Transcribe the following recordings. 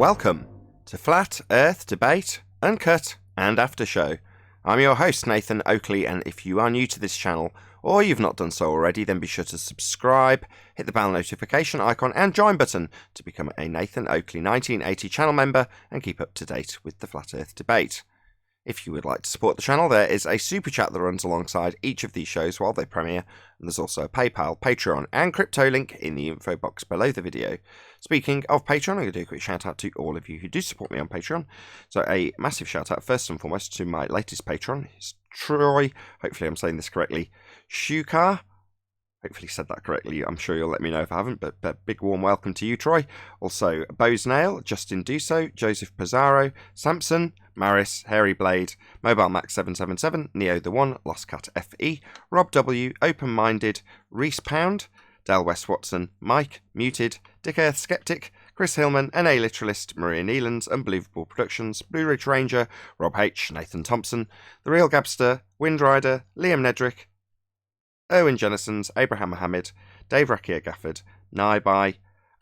Welcome to Flat Earth Debate, Uncut and After Show. I'm your host Nathan Oakley, and if you are new to this channel or you've not done so already, then be sure to subscribe, hit the bell notification icon and join button to become a Nathan Oakley 1980 channel member and keep up to date with the Flat Earth Debate. If you would like to support the channel, there is a super chat that runs alongside each of these shows while they premiere, and there's also a PayPal, Patreon and crypto link in the info box below the video. Speaking of Patreon, I'm going to do a quick shout out to all of you who do support me on Patreon. So a massive shout out first and foremost to my latest patron, it's Troy, hopefully I'm saying this correctly, Shukar. Hopefully said that correctly. I'm sure you'll let me know if I haven't, but big warm welcome to you, Troy. Also, Bowsnail, Justin Duso, Joseph Pizarro, Samson, Maris, Hairy Blade, Mobile Max 777, Neo the One, Lost Cat FE, Rob W, Open Minded, Reese Pound, Del West Watson, Mike, Muted, Dick Earth Skeptic, Chris Hillman, NA Literalist, Maria Neelands, Unbelievable Productions, Blue Ridge Ranger, Rob H, Nathan Thompson, The Real Gabster, Windrider, Liam Nedrick, Erwin Jennisons, Abraham Mohammed, Dave Rakia Gafford, Naibai,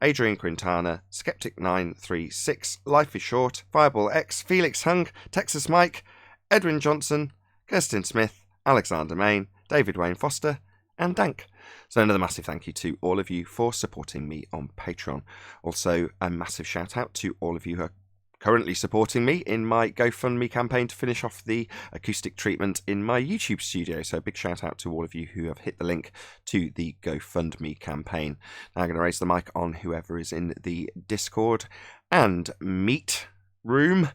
Adrian Quintana, Skeptic936, Life is Short, Fireball X, Felix Hung, Texas Mike, Edwin Johnson, Kirsten Smith, Alexander Main, David Wayne Foster, and Dank. So another massive thank you to all of you for supporting me on Patreon. Also a massive shout out to all of you who are currently supporting me in my GoFundMe campaign to finish off the acoustic treatment in my YouTube studio. So a big shout out to all of you who have hit the link to the GoFundMe campaign. Now I'm going to raise the mic on whoever is in the Discord and Meet room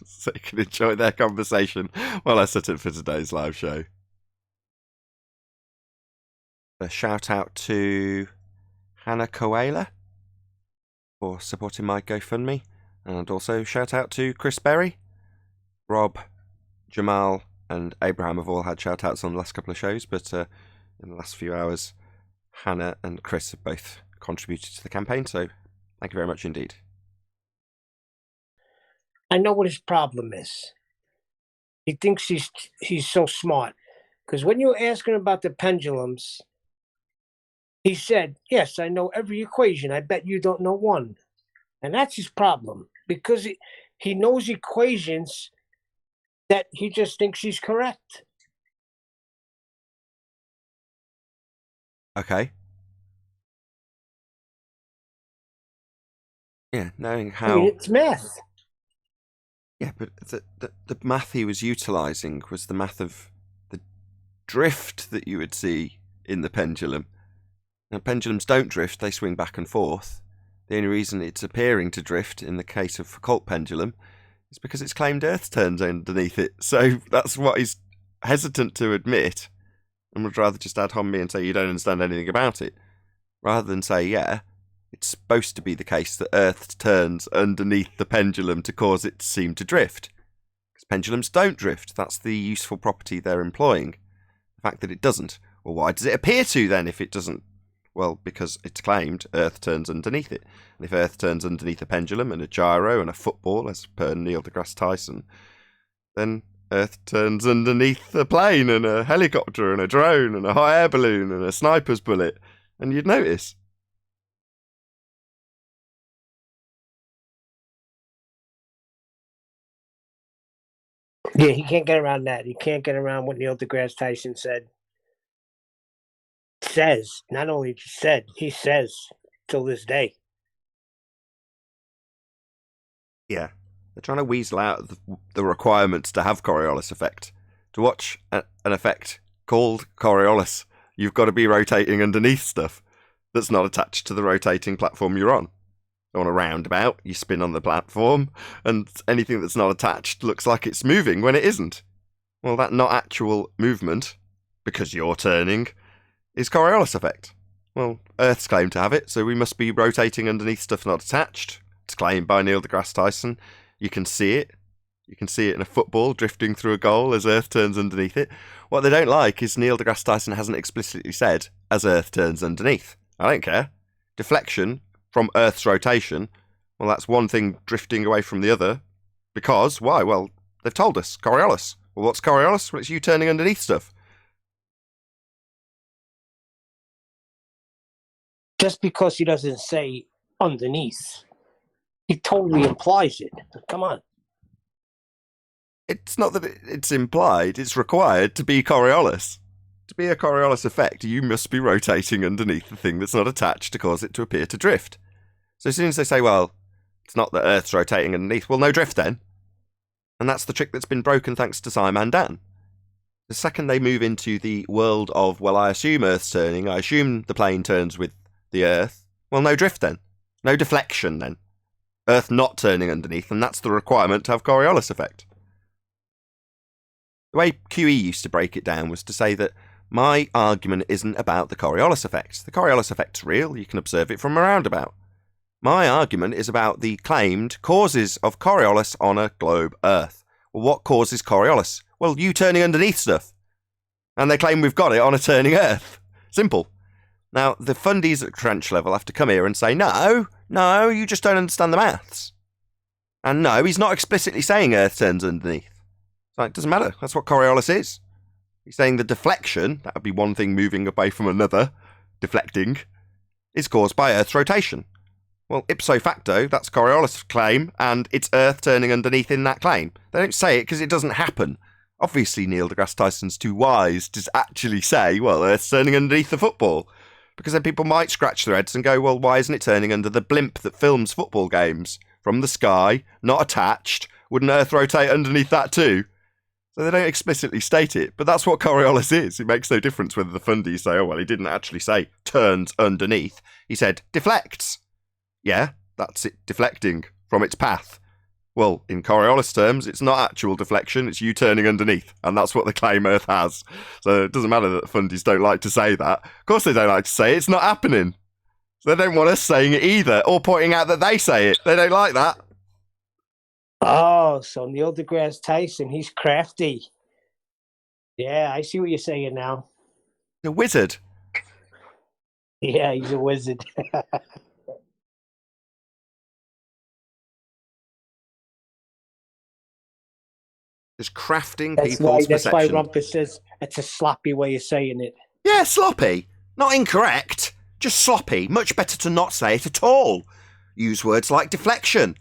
so you can enjoy their conversation while I set it for today's live show. A shout out to Hannah Koala for supporting my GoFundMe. And also shout out to Chris Berry, Rob, Jamal and Abraham have all had shout outs on the last couple of shows, but in the last few hours Hannah and Chris have both contributed to the campaign, so thank you very much indeed. I know what his problem is. He thinks he's so smart, because when you ask him about the pendulums, he said, yes, I know every equation. I bet you don't know one. And that's his problem, because he knows equations that he just thinks he's correct. Okay. Yeah, knowing how... I mean, it's math. Yeah, but the math he was utilising was the math of the drift that you would see in the pendulum. Now, pendulums don't drift, they swing back and forth. The only reason it's appearing to drift in the case of Foucault pendulum is because it's claimed Earth turns underneath it. So that's what he's hesitant to admit, and would rather just ad hom me and say you don't understand anything about it, rather than say, yeah, it's supposed to be the case that Earth turns underneath the pendulum to cause it to seem to drift. Because pendulums don't drift. That's the useful property they're employing. The fact that it doesn't. Well, why does it appear to then if it doesn't? Well, because it's claimed Earth turns underneath it. And if Earth turns underneath a pendulum and a gyro and a football, as per Neil deGrasse Tyson, then Earth turns underneath a plane and a helicopter and a drone and a hot air balloon and a sniper's bullet. And you'd notice. Yeah, he can't get around that. He can't get around what Neil deGrasse Tyson said. Says, not only said, he says till this day. Yeah, they're trying to weasel out the requirements to have Coriolis effect. To watch an effect called Coriolis, you've got to be rotating underneath stuff that's not attached to the rotating platform you're on. On a roundabout, you spin on the platform, and anything that's not attached looks like it's moving when it isn't. Well, that not actual movement, because you're turning, is Coriolis effect. Well, Earth's claimed to have it, so we must be rotating underneath stuff not attached. It's claimed by Neil deGrasse Tyson. You can see it. You can see it in a football drifting through a goal as Earth turns underneath it. What they don't like is Neil deGrasse Tyson hasn't explicitly said, as Earth turns underneath. I don't care. Deflection from Earth's rotation, well, that's one thing drifting away from the other. Because, why? Well, they've told us, Coriolis. Well, what's Coriolis? Well, it's you turning underneath stuff. Just because he doesn't say underneath He totally implies it. Come on. It's not that it's implied, it's required to be Coriolis. To be a Coriolis effect, you must be rotating underneath the thing that's not attached to cause it to appear to drift. So as soon as they say, well, it's not that Earth's rotating underneath, well, no drift then. And that's the trick that's been broken thanks to Simon Dan. The second they move into the world of, well, I assume Earth's turning, I assume the plane turns with the Earth, well, no drift then. No deflection then. Earth not turning underneath, and that's the requirement to have Coriolis effect. The way QE used to break it down was to say that my argument isn't about the Coriolis effect. The Coriolis effect's real, you can observe it from a roundabout. My argument is about the claimed causes of Coriolis on a globe Earth. Well, what causes Coriolis? Well, you turning underneath stuff. And they claim we've got it on a turning Earth. Simple. Now, the fundies at trench level have to come here and say, no, you just don't understand the maths. And no, he's not explicitly saying Earth turns underneath. So it doesn't matter. That's what Coriolis is. He's saying the deflection, that would be one thing moving away from another, deflecting, is caused by Earth's rotation. Well, ipso facto, that's Coriolis' claim, and it's Earth turning underneath in that claim. They don't say it because it doesn't happen. Obviously, Neil deGrasse Tyson's too wise to actually say, well, Earth's turning underneath the football. Because then people might scratch their heads and go, well, why isn't it turning under the blimp that films football games? From the sky, not attached. Wouldn't Earth rotate underneath that too? So they don't explicitly state it, but that's what Coriolis is. It makes no difference whether the fundies say, oh, well, he didn't actually say turns underneath. He said deflects. Yeah, that's it, deflecting from its path. Well, in Coriolis terms, it's not actual deflection, it's you turning underneath, and that's what the claim Earth has. So it doesn't matter that the fundies don't like to say that. Of course they don't like to say it, it's not happening. So they don't want us saying it either, or pointing out that they say it. They don't like that. Oh, so Neil deGrasse Tyson, he's crafty. Yeah, I see what you're saying now. The wizard. Yeah, he's a wizard. Just crafting That's people's why perception. Rumpus says it's a sloppy way of saying it. Yeah, sloppy. Not incorrect. Just sloppy. Much better to not say it at all. Use words like deflection.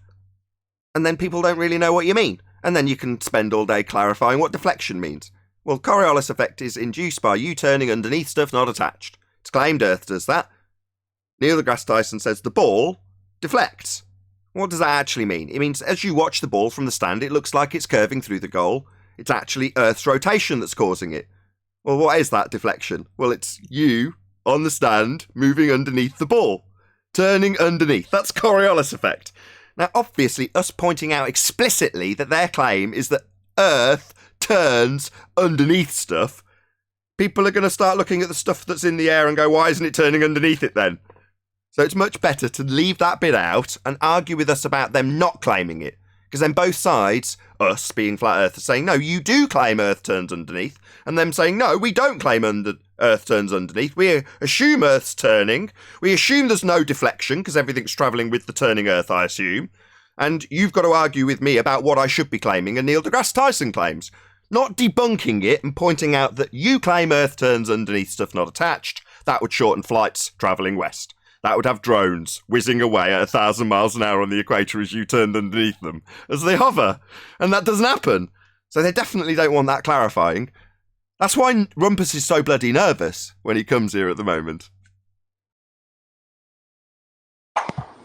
And then people don't really know what you mean. And then you can spend all day clarifying what deflection means. Well, Coriolis effect is induced by you turning underneath stuff not attached. It's claimed Earth does that. Neil deGrasse Tyson says the ball deflects. What does that actually mean? It means as you watch the ball from the stand, it looks like it's curving through the goal. It's actually Earth's rotation that's causing it. Well, what is that deflection? Well, it's you on the stand moving underneath the ball. Turning underneath. That's Coriolis effect. Now, obviously, us pointing out explicitly that their claim is that Earth turns underneath stuff, people are going to start looking at the stuff that's in the air and go, why isn't it turning underneath it then? So it's much better to leave that bit out and argue with us about them not claiming it. Because then both sides, us being flat earthers, saying, no, you do claim Earth turns underneath, and them saying, no, we don't claim Earth turns underneath. We assume Earth's turning. We assume there's no deflection because everything's travelling with the turning Earth, I assume. And you've got to argue with me about what I should be claiming and Neil deGrasse Tyson claims. Not debunking it and pointing out that you claim Earth turns underneath stuff not attached. That would shorten flights travelling west. That would have drones whizzing away at 1,000 miles an hour on the equator as you turned underneath them, as they hover. And that doesn't happen. So they definitely don't want that clarifying. That's why Rumpus is so bloody nervous when he comes here at the moment.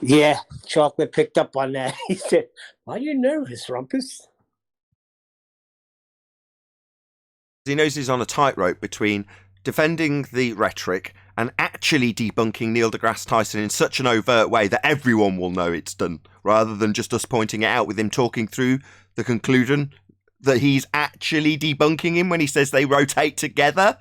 Yeah, Chocolate picked up on that. He said, why are you nervous, Rumpus? He knows he's on a tightrope between defending the rhetoric and actually debunking Neil deGrasse Tyson in such an overt way that everyone will know it's done, rather than just us pointing it out with him talking through the conclusion that he's actually debunking him when he says they rotate together.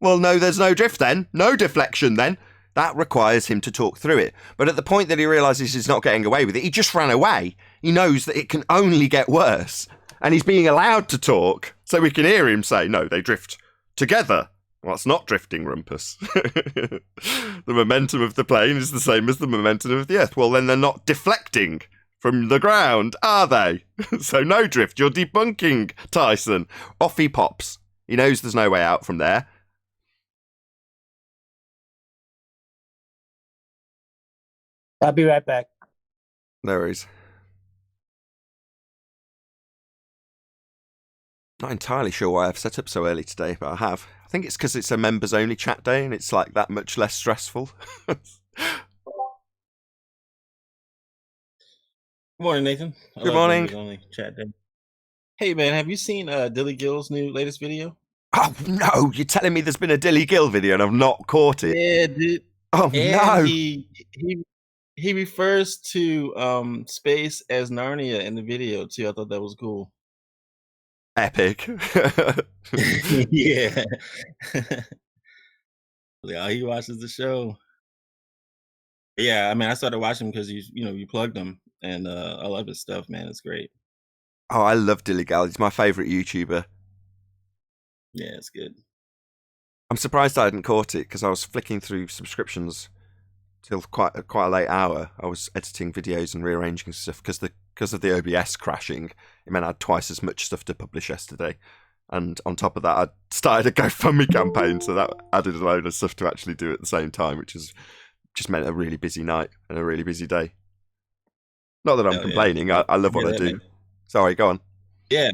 Well, no, there's no drift then. No deflection then. That requires him to talk through it. But at the point that he realises he's not getting away with it, he just ran away. He knows that it can only get worse. And he's being allowed to talk so we can hear him say, no, they drift together. Well, it's not drifting, Rumpus. The momentum of the plane is the same as the momentum of the Earth. Well, then they're not deflecting from the ground, are they? So no drift. You're debunking Tyson. Off he pops. He knows there's no way out from there. I'll be right back. No worries. Not entirely sure why I've set up so early today, but I have. I think it's because it's a members-only chat day and it's like that much less stressful. Good morning, Nathan. I Good love morning. members only chat day. Hey, man, have you seen Dilly Gill's latest video? Oh, no, you're telling me there's been a Dilly Gill video and I've not caught it? Yeah, dude. Oh, And no. he refers to space as Narnia in the video, too. I thought that was cool. Epic. Yeah. Yeah, he watches the show. Yeah, I mean, I started watching because you plugged him, and I love his stuff, man. It's great. Oh, I love Dilly Gal. He's my favourite YouTuber. Yeah, it's good. I'm surprised I hadn't caught it because I was flicking through subscriptions till quite a late hour. I was editing videos and rearranging stuff because of the OBS crashing. It meant I had twice as much stuff to publish yesterday. And on top of that, I started a GoFundMe campaign, so that added a load of stuff to actually do at the same time, which has just meant a really busy night and a really busy day. Not that I'm complaining. Yeah. I love what I do. Man. Sorry, go on. Yeah.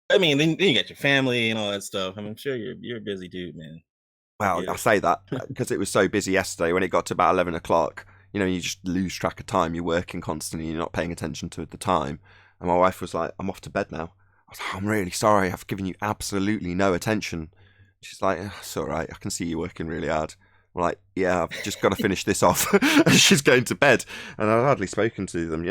I mean, then you got your family and all that stuff. I'm sure you're a busy dude, man. Well, yeah. I say that because it was so busy yesterday. When it got to about 11 o'clock, you just lose track of time. You're working constantly. You're not paying attention to the time. And my wife was like, I'm off to bed now. I was like, I'm really sorry. I've given you absolutely no attention. She's like, it's all right. I can see you working really hard. I'm like, yeah, I've just got to finish this off. And she's going to bed. And I've hardly spoken to them.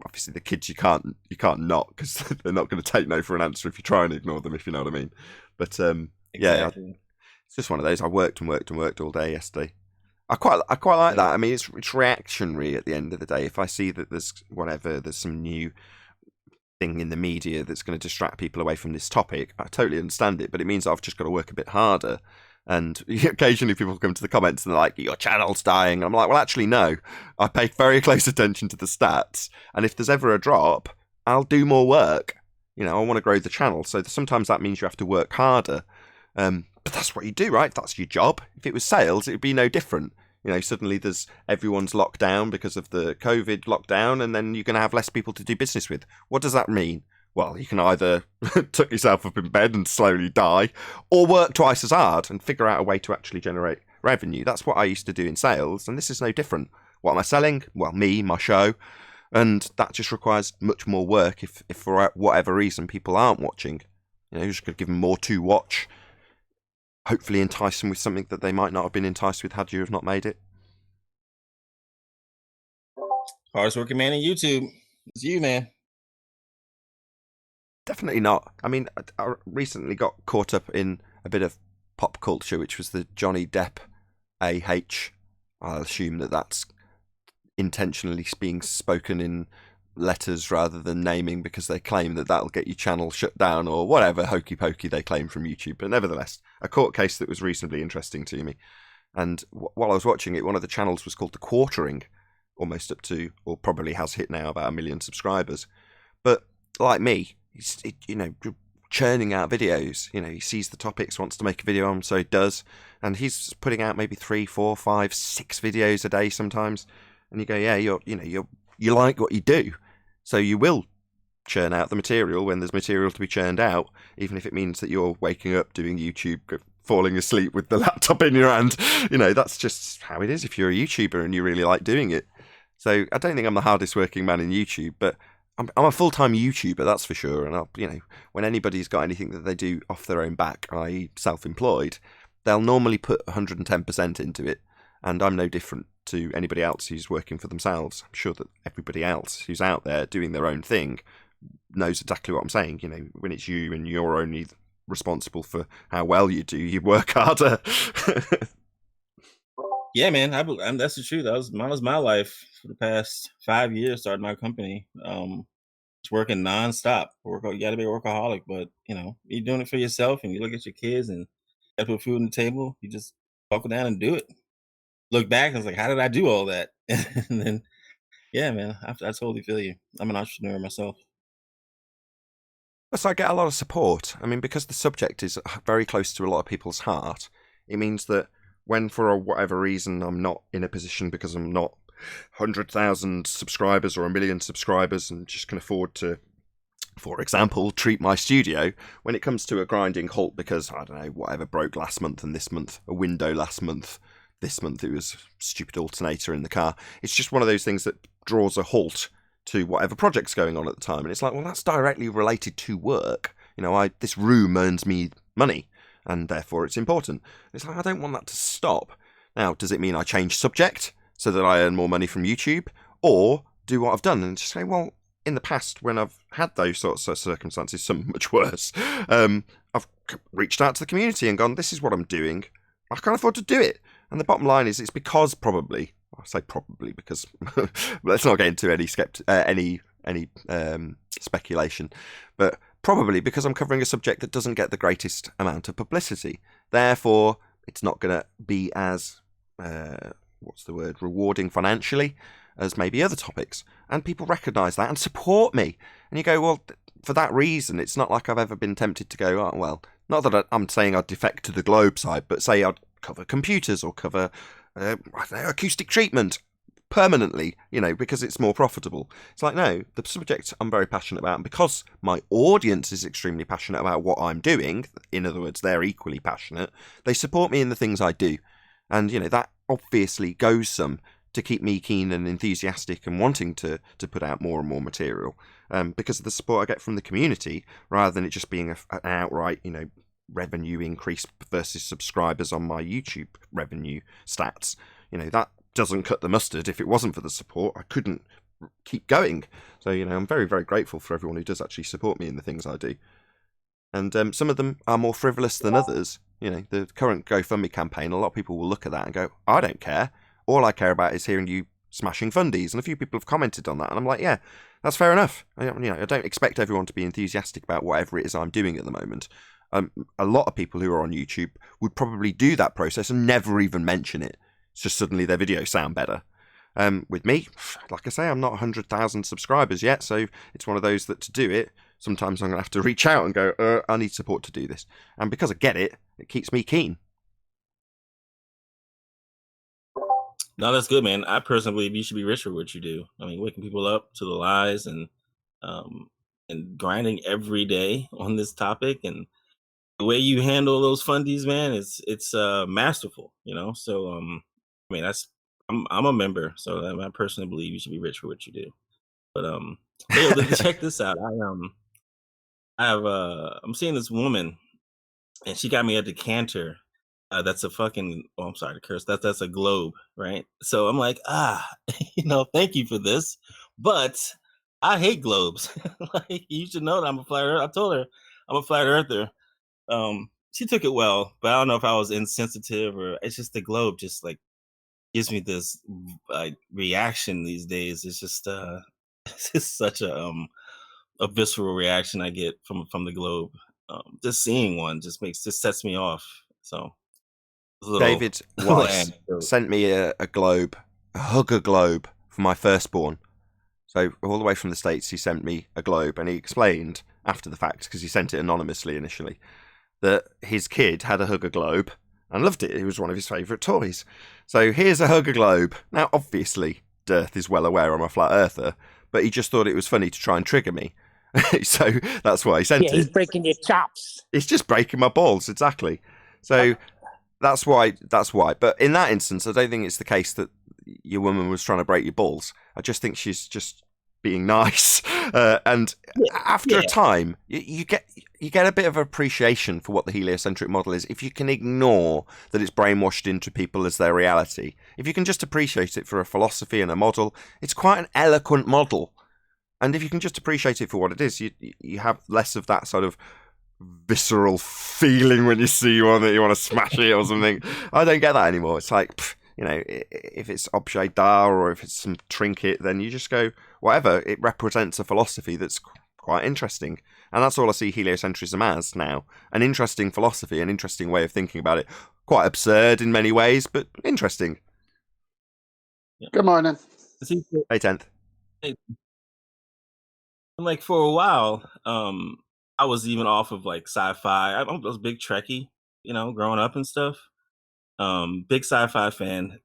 Obviously the kids you can't not because they're not going to take no for an answer if you try and ignore them, if you know what I mean. But exactly. Yeah, it's just one of those. I worked and worked and worked all day yesterday. I quite like that. I mean, it's reactionary at the end of the day. If I see that there's some new thing in the media that's going to distract people away from this topic, I totally understand it. But it means I've just got to work a bit harder. And occasionally people come to the comments and they're like, your channel's dying. I'm like, well, actually, no. I pay very close attention to the stats. And if there's ever a drop, I'll do more work. I want to grow the channel. So sometimes that means you have to work harder. But that's what you do, right? That's your job. If it was sales, it would be no different. Suddenly everyone's locked down because of the COVID lockdown, and then you're going to have less people to do business with. What does that mean? Well, you can either tuck yourself up in bed and slowly die, or work twice as hard and figure out a way to actually generate revenue. That's what I used to do in sales, and this is no different. What am I selling? Well, me, my show. And that just requires much more work if for whatever reason people aren't watching. You just got to give them more to watch. Hopefully entice them with something that they might not have been enticed with had you have not made it. Hardest working man in YouTube. It's you, man. Definitely not. I mean, I recently got caught up in a bit of pop culture, which was the Johnny Depp AH. I'll assume that's intentionally being spoken in letters rather than naming because they claim that that'll get your channel shut down or whatever hokey pokey they claim from YouTube. But nevertheless, a court case that was reasonably interesting to me. And while I was watching it, one of the channels was called The Quartering, almost up to, or probably has hit now, about 1 million subscribers. But like me, he's churning out videos. He sees the topics, wants to make a video on, so he does. And he's putting out maybe 3, 4, 5, 6 videos a day sometimes. And you go, yeah, you like what you do. So you will churn out the material when there's material to be churned out, even if it means that you're waking up doing YouTube, falling asleep with the laptop in your hand. That's just how it is if you're a YouTuber and you really like doing it. So I don't think I'm the hardest working man in YouTube, but I'm a full-time YouTuber, that's for sure. And when anybody's got anything that they do off their own back, i.e. self-employed, they'll normally put 110% into it. And I'm no different to anybody else who's working for themselves. I'm sure that everybody else who's out there doing their own thing knows exactly what I'm saying. When it's you and you're only responsible for how well you do, you work harder. Yeah, man, that's the truth. That was my life for the past 5 years. Starting my company, just working nonstop. You got to be a workaholic, but you're doing it for yourself, and you look at your kids, and you got to put food on the table. You just buckle down and do it. Look back, and I was like, how did I do all that? And then, yeah, man, I totally feel you. I'm an entrepreneur myself. So I get a lot of support. I mean, because the subject is very close to a lot of people's heart, it means that when for whatever reason I'm not in a position because I'm not 100,000 subscribers or 1 million subscribers and just can afford to, for example, treat my studio, when it comes to a grinding halt because, I don't know, whatever broke last month and this month, a window last month, this month it was a stupid alternator in the car. It's just one of those things that draws a halt to whatever project's going on at the time. And it's like, well, that's directly related to work. You know, this room earns me money and therefore it's important. It's like, I don't want that to stop. Now, does it mean I change subject so that I earn more money from YouTube, or do what I've done and just say, well, in the past, when I've had those sorts of circumstances, some much worse, I've reached out to the community and gone, this is what I'm doing. I can't afford to do it. And the bottom line is, it's because probably, I say probably because let's not get into any speculation, but probably because I'm covering a subject that doesn't get the greatest amount of publicity. Therefore, it's not going to be as rewarding financially as maybe other topics, and people recognise that and support me. And you go, well, for that reason, it's not like I've ever been tempted to go, oh, well, not that I'm saying I'd defect to the globe side, but say I'd cover computers or cover I don't know, acoustic treatment permanently, you know, because it's more profitable. It's like, no, the subject I'm very passionate about, and because my audience is extremely passionate about what I'm doing, in other words, they're equally passionate, they support me in the things I do. And, you know, that obviously goes some to keep me keen and enthusiastic and wanting to put out more and more material, because of the support I get from the community, rather than it just being an outright, you know, revenue increase versus subscribers on my YouTube revenue stats. You know, that doesn't cut the mustard. If it wasn't for the support, I couldn't keep going. So, you know, I'm very, very grateful for everyone who does actually support me in the things I do. And some of them are more frivolous than others. You know, the current GoFundMe campaign, a lot of people will look at that and go, I don't care. All I care about is hearing you smashing fundies. And a few people have commented on that. And I'm like, yeah, that's fair enough. I don't expect everyone to be enthusiastic about whatever it is I'm doing at the moment. A lot of people who are on YouTube would probably do that process and never even mention it. It's just suddenly their videos sound better. With me, like I say, I'm not 100,000 subscribers yet, so it's one of those that to do it, sometimes I'm going to have to reach out and go, I need support to do this. And because I get it, it keeps me keen. No, that's good, man. I personally believe you should be rich for what you do. I mean, waking people up to the lies and grinding every day on this topic, and the way you handle those fundies, man, it's masterful, you know. So I mean, I'm a member, so I personally believe you should be rich for what you do. But hey, check this out. I'm seeing this woman, and she got me a decanter. That's a fucking, oh, I'm sorry to curse. That's a globe, right? So I'm like, you know, thank you for this, but I hate globes. Like, you should know that I'm a flat earther. I told her I'm a flat earther. She took it well, but I don't know if I was insensitive or it's just the globe just like gives me this like reaction these days. It's just it's just such a visceral reaction I get from the globe. Just seeing one just sets me off. So David Weiss sent me a globe, a hugger globe for my firstborn. So all the way from the States, he sent me a globe, and he explained after the fact, because he sent it anonymously initially, that his kid had a hugger globe and loved it. It was one of his favourite toys. So here's a hugger globe. Now, obviously, Dirth is well aware I'm a flat earther, but he just thought it was funny to try and trigger me. So that's why he sent it. Yeah, he's breaking your chops. It's just breaking my balls, exactly. So that's why. But in that instance, I don't think it's the case that your woman was trying to break your balls. I just think she's just being nice. And after a time, you get a bit of appreciation for what the heliocentric model is if you can ignore that it's brainwashed into people as their reality. If you can just appreciate it for a philosophy and a model, it's quite an eloquent model. And if you can just appreciate it for what it is, you have less of that sort of visceral feeling when you see one that you want to smash it or something. I don't get that anymore. It's like, you know, if it's objet d'art or if it's some trinket, then you just go, whatever. It represents a philosophy that's quite interesting. And that's all I see heliocentrism as now. An interesting philosophy, an interesting way of thinking about it. Quite absurd in many ways, but interesting. Good morning. Hey, 10th. Like, for a while, I was even off of like sci-fi. I was a big Trekkie, you know, growing up and stuff. Big sci-fi fan.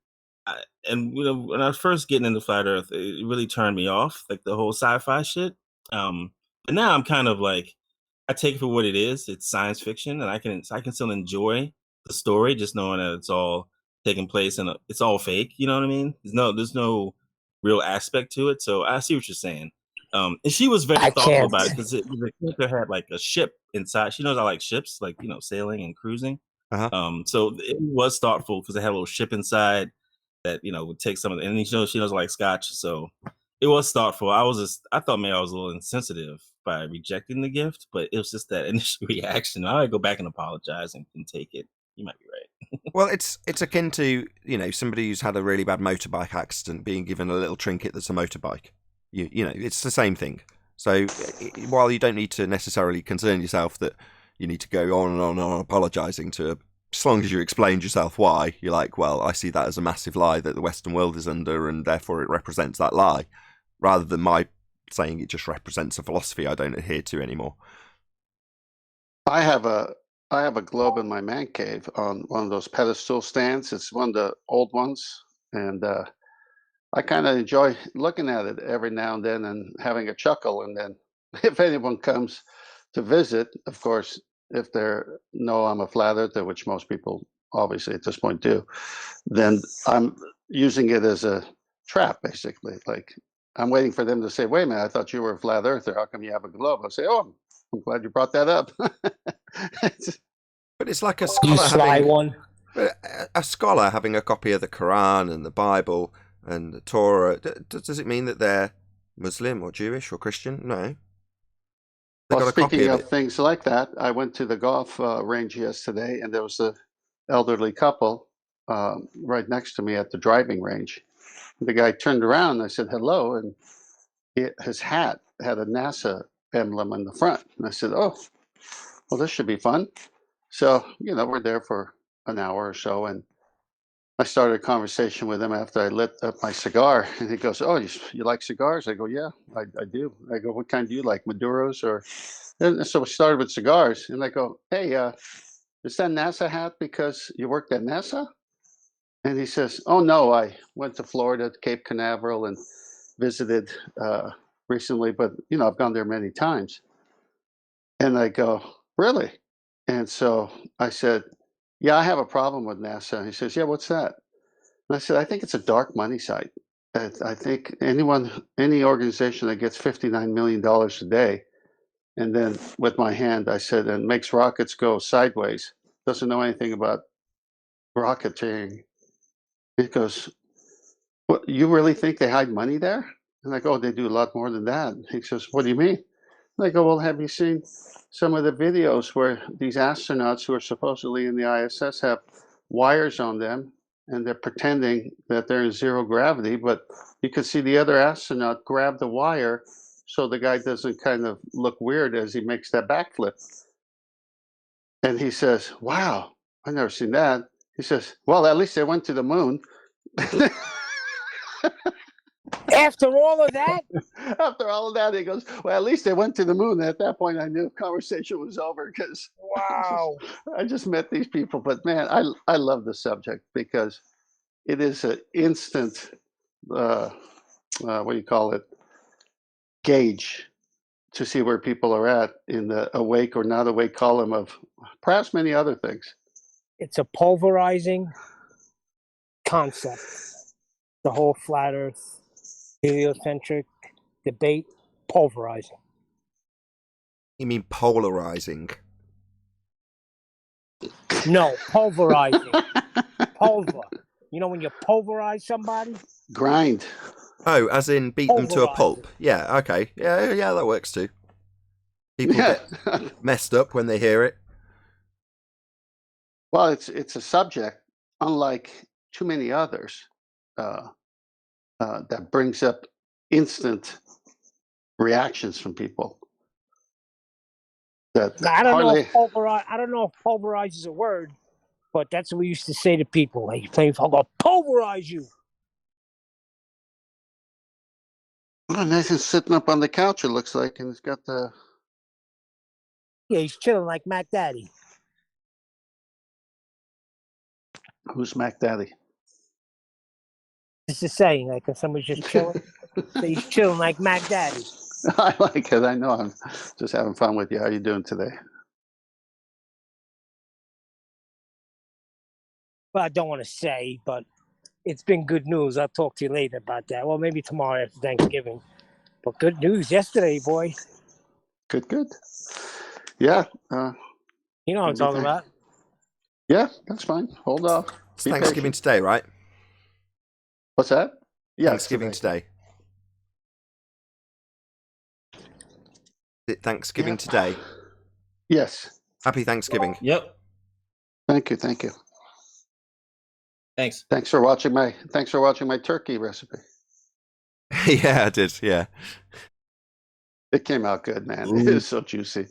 And when I was first getting into flat Earth, it really turned me off, like the whole sci-fi shit. But now I'm kind of like, I take it for what it is. It's science fiction, and I can still enjoy the story, just knowing that it's all taking place and it's all fake. You know what I mean? There's no real aspect to it. So I see what you're saying. And she was very I thoughtful can't. about it because the character had like a ship inside. She knows I like ships, like sailing and cruising. So it was thoughtful because they had a little ship inside that would take some of the, and she knows I like scotch, so it was thoughtful. I thought maybe I was a little insensitive by rejecting the gift, but it was just that initial reaction. I would go back and apologize and take it. You might be right. Well, it's akin to somebody who's had a really bad motorbike accident being given a little trinket that's a motorbike. It's the same thing. So while you don't need to necessarily concern yourself that you need to go on and on and on apologising to, as long as you explained yourself why, you're like, well, I see that as a massive lie that the Western world is under, and therefore it represents that lie, rather than my saying it just represents a philosophy I don't adhere to anymore. I have a globe in my man cave on one of those pedestal stands. It's one of the old ones, and I kind of enjoy looking at it every now and then and having a chuckle. And then if anyone comes to visit, of course, if they know I'm a flat earther, which most people obviously at this point do, then I'm using it as a trap, basically. Like, I'm waiting for them to say, wait a minute, I thought you were a flat earther. How come you have a globe? I'll say, oh, I'm glad you brought that up. But it's like a You scholar sly one. a scholar having a copy of the Quran and the Bible and the Torah. Does it mean that they're Muslim or Jewish or Christian? No. Well, speaking of things like that, I went to the golf range yesterday, and there was an elderly couple right next to me at the driving range. The guy turned around, and I said, hello, and his hat had a NASA emblem in the front. And I said, oh, well, this should be fun. So, we're there for an hour or so, and I started a conversation with him after I lit up my cigar, and he goes, oh, you like cigars? I go, yeah, I do. I go, what kind do you like, Maduros? And so we started with cigars, and I go, hey, is that NASA hat because you worked at NASA? And he says, oh, no, I went to Florida, to Cape Canaveral, and visited recently, but, I've gone there many times. And I go, really? And so I said, yeah, I have a problem with NASA. And he says, yeah, what's that? And I said, I think it's a dark money site. I think any organization that gets $59 million a day, and then with my hand, I said, and makes rockets go sideways, doesn't know anything about rocketeering. He goes, what, you really think they hide money there? And I go, oh, they do a lot more than that. He says, what do you mean? And I go, well, have you seen some of the videos where these astronauts who are supposedly in the ISS have wires on them, and they're pretending that they're in zero gravity, but you can see the other astronaut grab the wire so the guy doesn't kind of look weird as he makes that backflip. And he says, wow, I've never seen that. He says, well, at least they went to the moon. After all of that? After all of that, he goes, well, at least they went to the moon. At that point, I knew the conversation was over because wow, I just met these people. But, man, I love the subject because it is an instant, what do you call it, gauge to see where people are at in the awake or not awake column of perhaps many other things. It's a pulverizing concept. The whole flat Earth, heliocentric debate, pulverizing. You mean polarizing? No, pulverizing. Pulver. You know when you pulverize somebody? Grind. Oh, as in beat them to a pulp. Yeah, okay. Yeah, that works too. People get messed up when they hear it. Well, it's a subject, unlike too many others, that brings up instant reactions from people. Now, I don't know if pulverize is a word, but that's what we used to say to people. Hey, I'm gonna pulverize you. Well, Nathan's sitting up on the couch, it looks like, and he's got the... Yeah, he's chilling like Mac Daddy. Who's Mac Daddy? It's a saying, like when somebody's just chilling. So he's chilling like Mac Daddy. I like it. I know. I'm just having fun with you. How you doing today? Well, I don't want to say, but it's been good news. I'll talk to you later about that. Well, maybe tomorrow after Thanksgiving. But good news yesterday, boy. Good. Yeah. You know what I'm talking about. Yeah, that's fine. Hold off. It's Thanksgiving patient. today, right? What's that? Yeah, Thanksgiving today. Is it Thanksgiving today? Yes. Happy Thanksgiving. Yep. Thank you. Thanks. Thanks for watching my turkey recipe. Yeah, I did. Yeah. It came out good, man. Ooh. It is so juicy.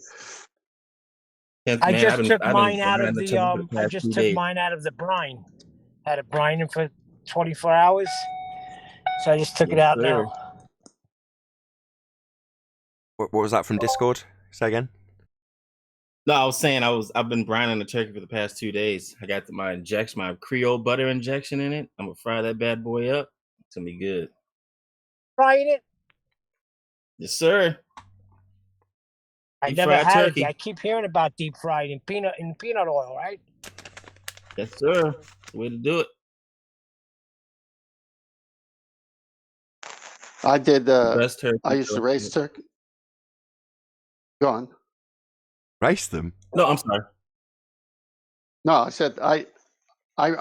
I just took mine out of the brine. Had it brining for 24 hours. So I just took it out now. What was that from Discord? Say again. No, I was saying I've been brining the turkey for the past 2 days. I got my Creole butter injection in it. I'm gonna fry that bad boy up. It's gonna be good. Frying it? Yes, sir. I never had turkey. It. I keep hearing about deep fried in peanut oil, right? Yes, sir. The way to do it. I did. Best turkey. I used to raise turkey. Go on. Race them? No, I'm sorry. No, I said I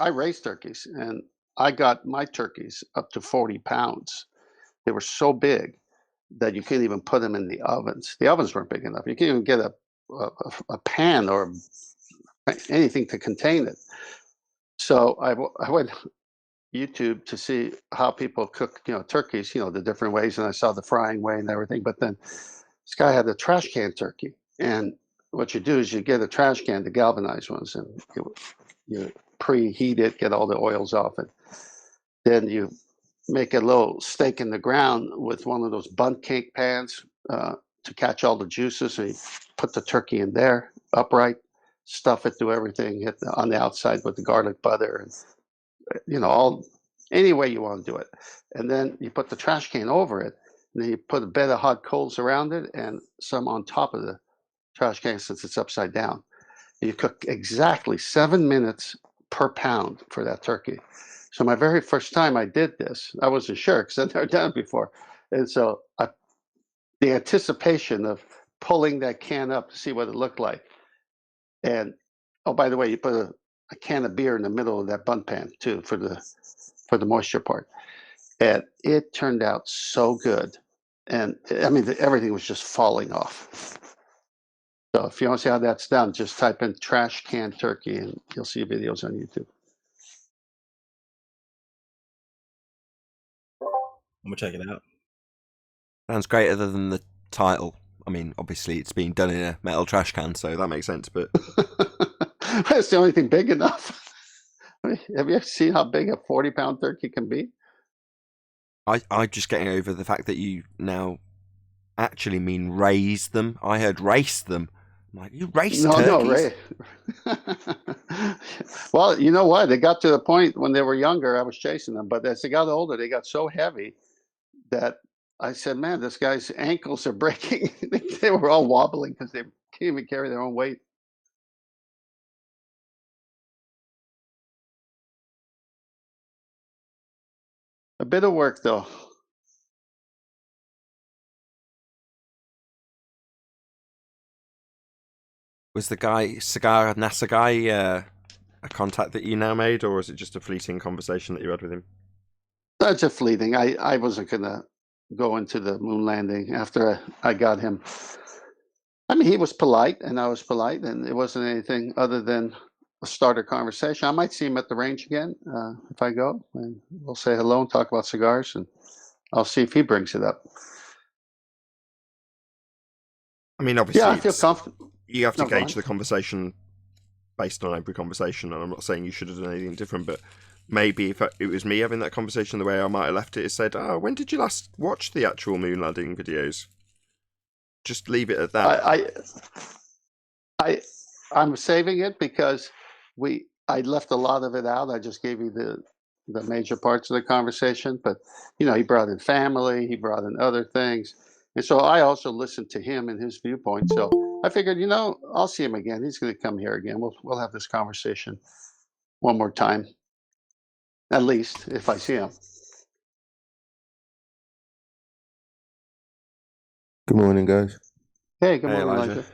raised turkeys, and I got my turkeys up to 40 pounds. They were so big that you couldn't even put them in the ovens. The ovens weren't big enough. You can't even get a pan or anything to contain it. So I went YouTube to see how people cook, turkeys, the different ways, and I saw the frying way and everything. But then this guy had a trash can turkey, and what you do is you get a trash can, the galvanized ones, and you preheat it, get all the oils off it. Then you make a little stake in the ground with one of those bundt cake pans to catch all the juices. And you put the turkey in there upright, stuff it, do everything, hit on the outside with the garlic butter, and all any way you want to do it. And then you put the trash can over it, and then you put a bed of hot coals around it and some on top of the trash can since it's upside down. And you cook exactly 7 minutes per pound for that turkey. So my very first time I did this, I wasn't sure because I'd never done it before. And so the anticipation of pulling that can up to see what it looked like. And, oh, by the way, you put a can of beer in the middle of that bundt pan too for the moisture part. And it turned out so good. And I mean, everything was just falling off. So if you want to see how that's done, just type in trash can turkey and you'll see videos on YouTube. I'm gonna check it out. Sounds great other than the title. I mean, obviously it's being done in a metal trash can, so that makes sense, but that's the only thing big enough. I mean, have you ever seen how big a 40-pound turkey can be? I'm just getting over the fact that you now actually mean raise them. I heard race them. I'm like, you race turkeys? No, well, you know what? It got to the point when they were younger, I was chasing them. But as they got older, they got so heavy that I said, man, this guy's ankles are breaking. They were all wobbling because they can't even carry their own weight. A bit of work, though. Was the guy, Cigar NASA guy, a contact that you now made, or was it just a fleeting conversation that you had with him? That's just fleeting. I wasn't going to go into the moon landing after I got him. I mean, he was polite, and I was polite, and it wasn't anything other than a starter conversation. I might see him at the range again if I go, and we'll say hello and talk about cigars, and I'll see if he brings it up. I mean, obviously, yeah, I feel comfortable. You have to gauge the conversation based on every conversation, and I'm not saying you should have done anything different, but maybe if it was me having that conversation, the way I might have left it is said, "Oh, when did you last watch the actual moon landing videos?" Just leave it at that. I'm saving it because I left a lot of it out. I just gave you the major parts of the conversation, but he brought in family, he brought in other things, and so I also listened to him and his viewpoint. So I figured, I'll see him again. He's going to come here again. We'll have this conversation one more time, at least if I see him. Good morning, guys. Hey, good Hey, morning, Elijah.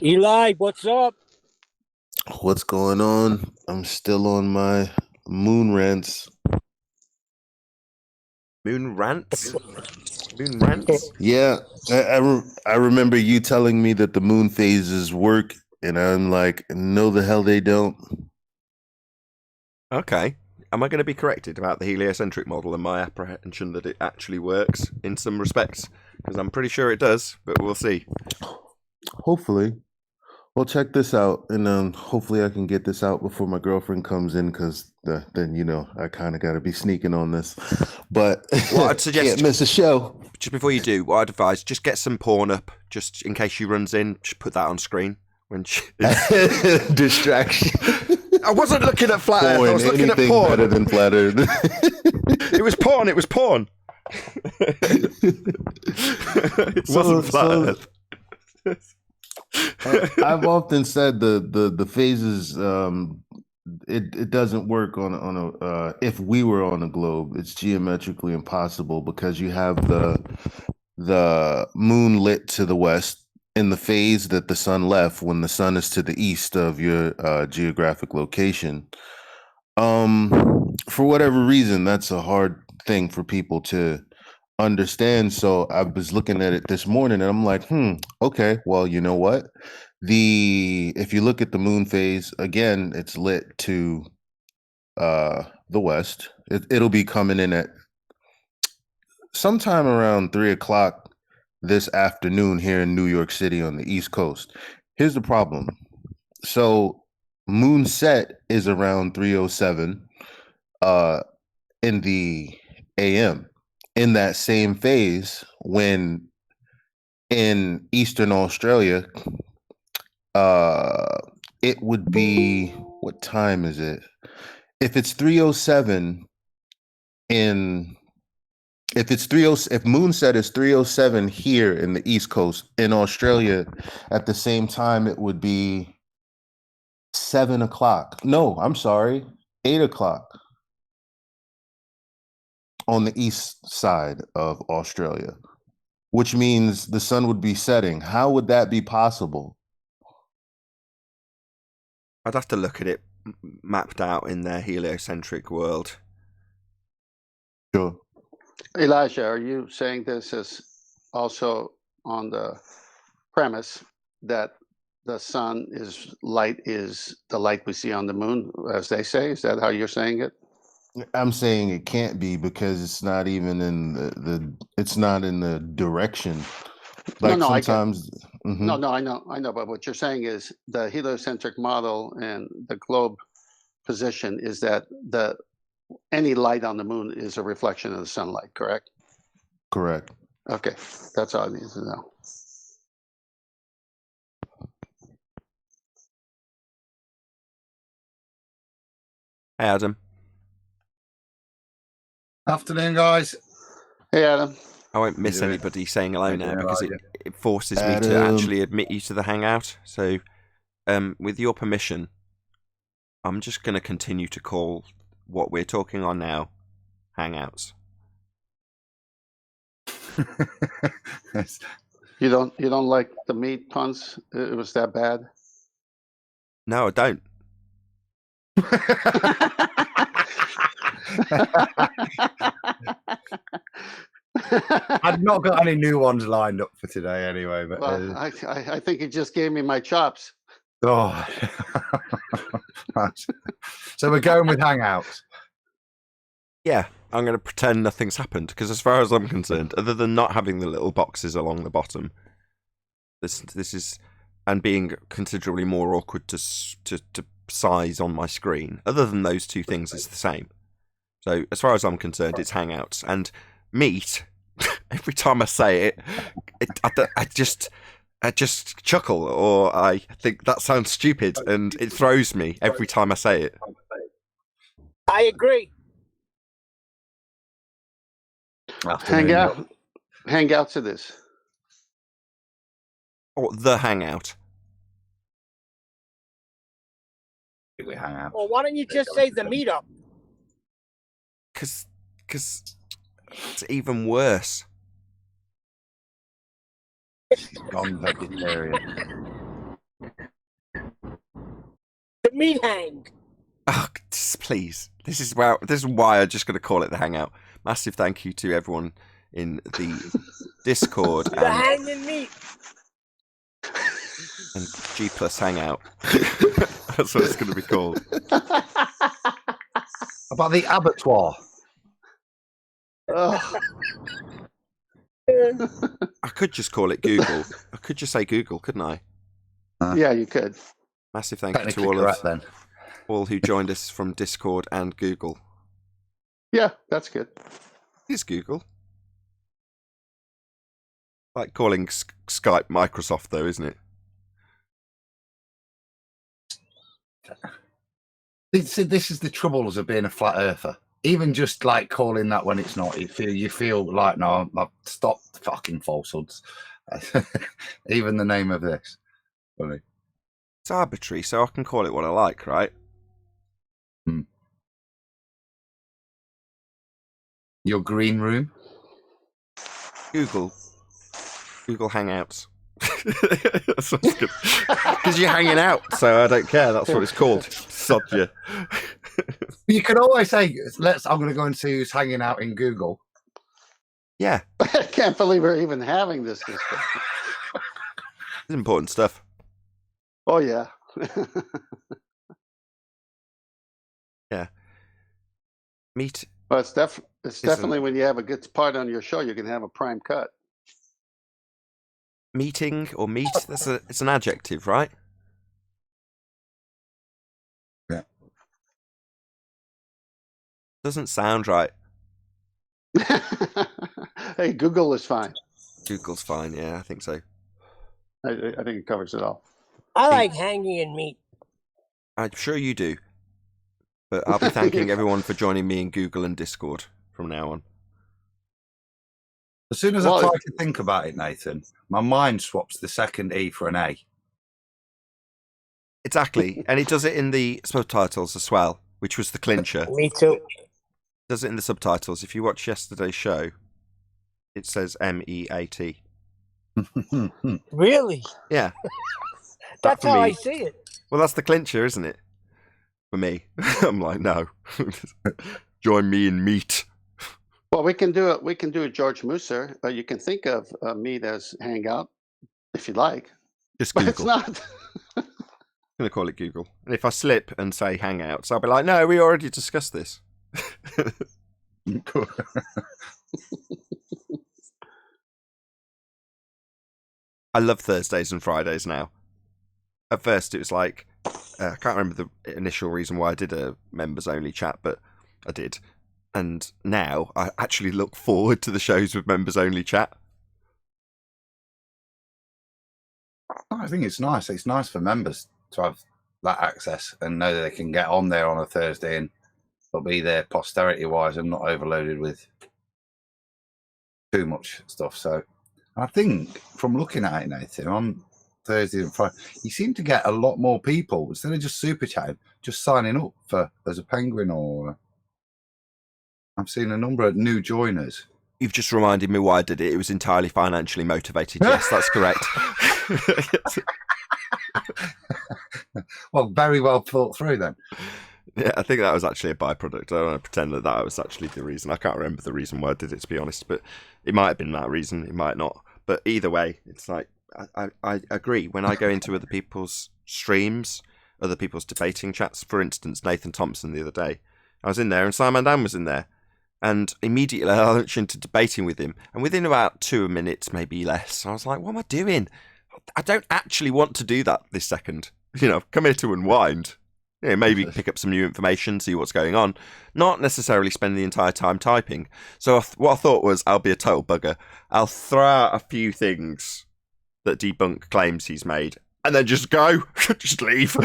Eli, what's up? What's going on? I'm still on my moon rants. Moon rants? Moon rants? Yeah, I remember you telling me that the moon phases work, and I'm like, no, the hell they don't. Okay. Am I going to be corrected about the heliocentric model and my apprehension that it actually works in some respects? Because I'm pretty sure it does, but we'll see. Hopefully. Well, check this out, and hopefully I can get this out before my girlfriend comes in, because then, I kind of got to be sneaking on this. But What I'd suggest, can't miss a show. Just before you do, what I'd advise, just get some porn up, just in case she runs in, just put that on screen. When she... Distraction. I wasn't looking at flat Earth, I was looking at Anything porn. better than flat Earth. It was porn, it was porn. It wasn't flat Earth. I've often said the phases, it doesn't work on a if we were on a globe. It's geometrically impossible, because you have the moon lit to the west in the phase that the sun left when the sun is to the east of your geographic location. For whatever reason, that's a hard thing for people to understand. So I was looking at it this morning, and I'm like, okay, well, you know what? If you look at the moon phase, again, it's lit to the west. It'll be coming in at sometime around 3:00 this afternoon here in New York City on the East Coast. Here's the problem. So moon set is around 3:07 in the AM. In that same phase, when in Eastern Australia, it would be, what time is it? If it's 3:07 if moonset is 3:07 here in the East Coast, in Australia, at the same time, it would be 7:00. No, I'm sorry, 8:00 on the east side of Australia, which means the sun would be setting. How would that be possible? I'd have to look at it mapped out in their heliocentric world. Sure. Elijah, are you saying this is also on the premise that the sun is the light we see on the moon, as they say? Is that how you're saying it? I'm saying it can't be, because it's not even in it's not in the direction. Like No, sometimes. No, I know. But what you're saying is the heliocentric model and the globe position is that any light on the moon is a reflection of the sunlight, correct? Correct. Okay, that's all I need to know. Hey, Adam. Afternoon, guys. Hey, Adam. I won't miss doing? anybody saying hello How now, you doing, because Elijah? it forces me to actually admit you to the hangout. So, with your permission, I'm just going to continue to call what we're talking on now hangouts. Yes. You don't like the meat puns? It was that bad? No, I don't. I've not got any new ones lined up for today anyway, but Well, I think you just gave me my chops. oh. Right. So we're going with hangouts. Yeah, I'm going to pretend nothing's happened, because as far as I'm concerned, other than not having the little boxes along the bottom, this is, and being considerably more awkward to size on my screen, other than those two things, it's the same. So as far as I'm concerned, it's hangouts. And meat, every time I say it, I just chuckle, or I think that sounds stupid, and it throws me every time I say it. I agree. Hang out to this. Or the hangout. We hang out. Well, why don't you just say the meetup? Because it's even worse. Gone vegetarian. The meat hang. Oh, please. This is why I'm just going to call it the hangout. Massive thank you to everyone in the Discord The hanging meat. and G Plus Hangout. That's what it's going to be called. About the abattoir. Oh. I could just call it Google. I could just say Google, couldn't I? Yeah, you could. Massive thank you to all who joined us from Discord and Google. Yeah, that's good. It's Google. Like calling Skype Microsoft, though, isn't it? This is the troubles of being a flat earther. Even just like calling that when it's not, you feel like, no, I've stopped fucking falsehoods. Even the name of this. Funny. It's arbitrary, so I can call it what I like, right? Your green room? Google Hangouts. That's what's good. Because you're hanging out, so I don't care. That's what it's called. Sod you. You can always say, I'm going to go and see who's hanging out in Google. Yeah. I can't believe we're even having this discussion. It's important stuff. Oh, yeah. Yeah. Meat. Well, it's definitely when you have a good part on your show, you can have a prime cut. Meeting or meat, it's an adjective, right? Yeah. Doesn't sound right. Hey, Google is fine. Google's fine, yeah, I think so. I think it covers it all. I like hanging in meat. I'm sure you do. But I'll be thanking everyone for joining me in Google and Discord from now on. As soon as I try to think about it, Nathan, my mind swaps the second E for an A. Exactly. And it does it in the subtitles as well, which was the clincher. Me too. It does it in the subtitles. If you watch yesterday's show, it says MEAT. Really? Yeah. That's how I see it. Well, that's the clincher, isn't it? For me. I'm like, no. Join me in meat. Well, we can do it. We can do a George Musser. You can think of meat as hangout, if you like. Just But Google. it's not. I'm going to call it Google. And if I slip and say hangouts, I'll be like, no, we already discussed this. I love Thursdays and Fridays now. At first, it was like, I can't remember the initial reason why I did a members-only chat, but I did. And now I actually look forward to the shows with members-only chat. I think it's nice. It's nice for members to have that access and know that they can get on there on a Thursday and they'll be there posterity-wise and not overloaded with too much stuff. So I think from looking at it, Nathan, on Thursday and Friday, you seem to get a lot more people instead of just super chatting, just signing up for as a penguin or. I've seen a number of new joiners. You've just reminded me why I did it. It was entirely financially motivated. Yes, that's correct. Well, very well thought through then. Yeah, I think that was actually a byproduct. I don't want to pretend that was actually the reason. I can't remember the reason why I did it, to be honest, but it might have been that reason. It might not. But either way, it's like, I agree. When I go into other people's streams, other people's debating chats, for instance, Nathan Thompson the other day, I was in there and Simon Dan was in there. And immediately I launched into debating with him. And within about 2 minutes, maybe less, I was like, what am I doing? I don't actually want to do that this second. You know, come here to unwind. You know, maybe pick up some new information, see what's going on. Not necessarily spend the entire time typing. So what I thought was, I'll be a total bugger. I'll throw out a few things that debunk claims he's made, and then just go, just leave.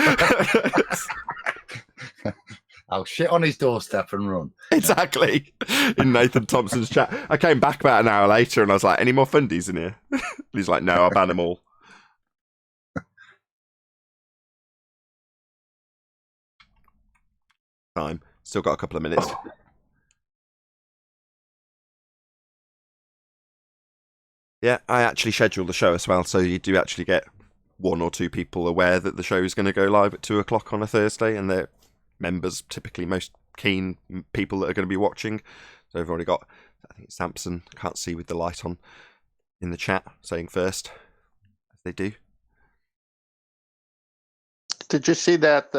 I'll shit on his doorstep and run. Exactly. In Nathan Thompson's chat. I came back about an hour later and I was like, any more fundies in here? He's like, no, I banned them all. Time. Still got a couple of minutes. Yeah, I actually scheduled the show as well, so you do actually get 1 or 2 people aware that the show is going to go live at 2 o'clock on a Thursday, and they're members, typically most keen people that are going to be watching. So I've already got, I think it's Samson, can't see with the light on, in the chat, saying first, as they do. Did you see that,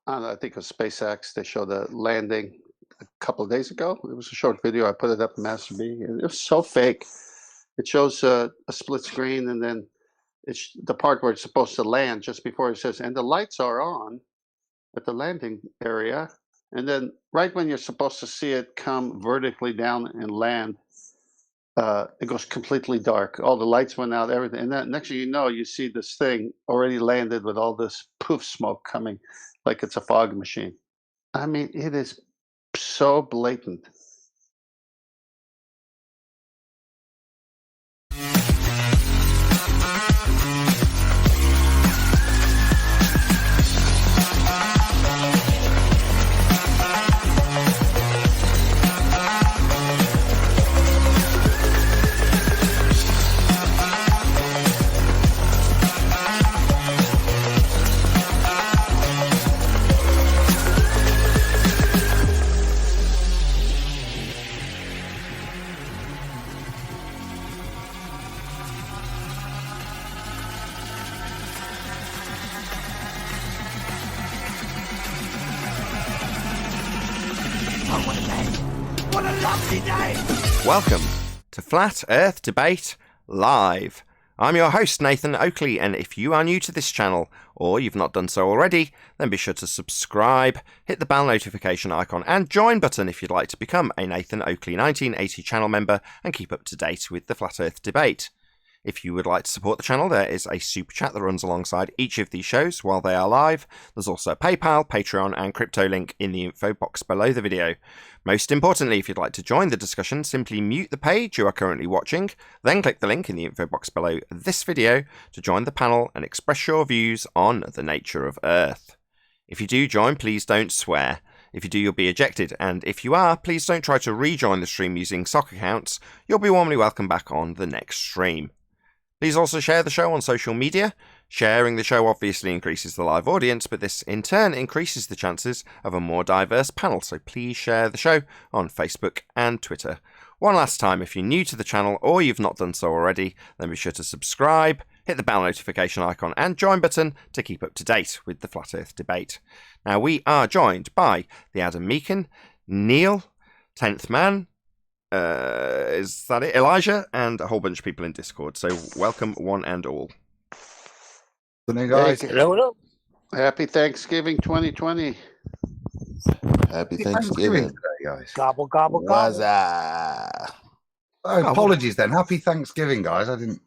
I think it was SpaceX, they showed the landing a couple of days ago? It was a short video, I put it up in Master B, and it was so fake. It shows a split screen, and then it's the part where it's supposed to land just before it says, and the lights are on at the landing area. And then right when you're supposed to see it come vertically down and land, it goes completely dark. All the lights went out, everything. And then next thing you know, you see this thing already landed with all this poof smoke coming like it's a fog machine. I mean, it is so blatant. Welcome to Flat Earth Debate Live. I'm your host, Nathan Oakley, and if you are new to this channel, or you've not done so already, then be sure to subscribe, hit the bell notification icon, and join button if you'd like to become a Nathan Oakley 1980 channel member and keep up to date with the Flat Earth Debate. If you would like to support the channel, there is a super chat that runs alongside each of these shows while they are live. There's also a PayPal, Patreon, and crypto link in the info box below the video. Most importantly, if you'd like to join the discussion, simply mute the page you are currently watching, then click the link in the info box below this video to join the panel and express your views on the nature of Earth. If you do join, please don't swear. If you do, you'll be ejected, and if you are, please don't try to rejoin the stream using sock accounts. You'll be warmly welcome back on the next stream. Please also share the show on social media. Sharing the show obviously increases the live audience, but this in turn increases the chances of a more diverse panel, so please share the show on Facebook and Twitter. One last time, if you're new to the channel or you've not done so already, then be sure to subscribe, hit the bell notification icon and join button to keep up to date with the Flat Earth Debate. Now, we are joined by the Adam Meakin, Neil, 10th Man, is that it? Elijah, and a whole bunch of people in Discord. So welcome one and all. Good night, guys. Hello. Happy Thanksgiving 2020. Happy Thanksgiving. today, guys. Gobble, gobble, gobble. Wazza. Oh, apologies then. Happy Thanksgiving, guys. I didn't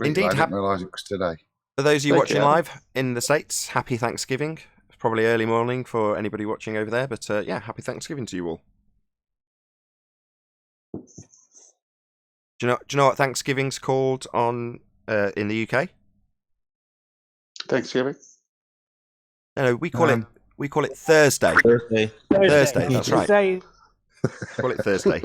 Indeed, I didn't realise it was today. For those of you Thank watching you. live in the States, happy Thanksgiving. It's probably early morning for anybody watching over there, but yeah, happy Thanksgiving to you all. Do you know what Thanksgiving's called on in the UK? Thanksgiving. No, we call it Thursday. Thursday. Thursday, that's right. Say, Call it Thursday.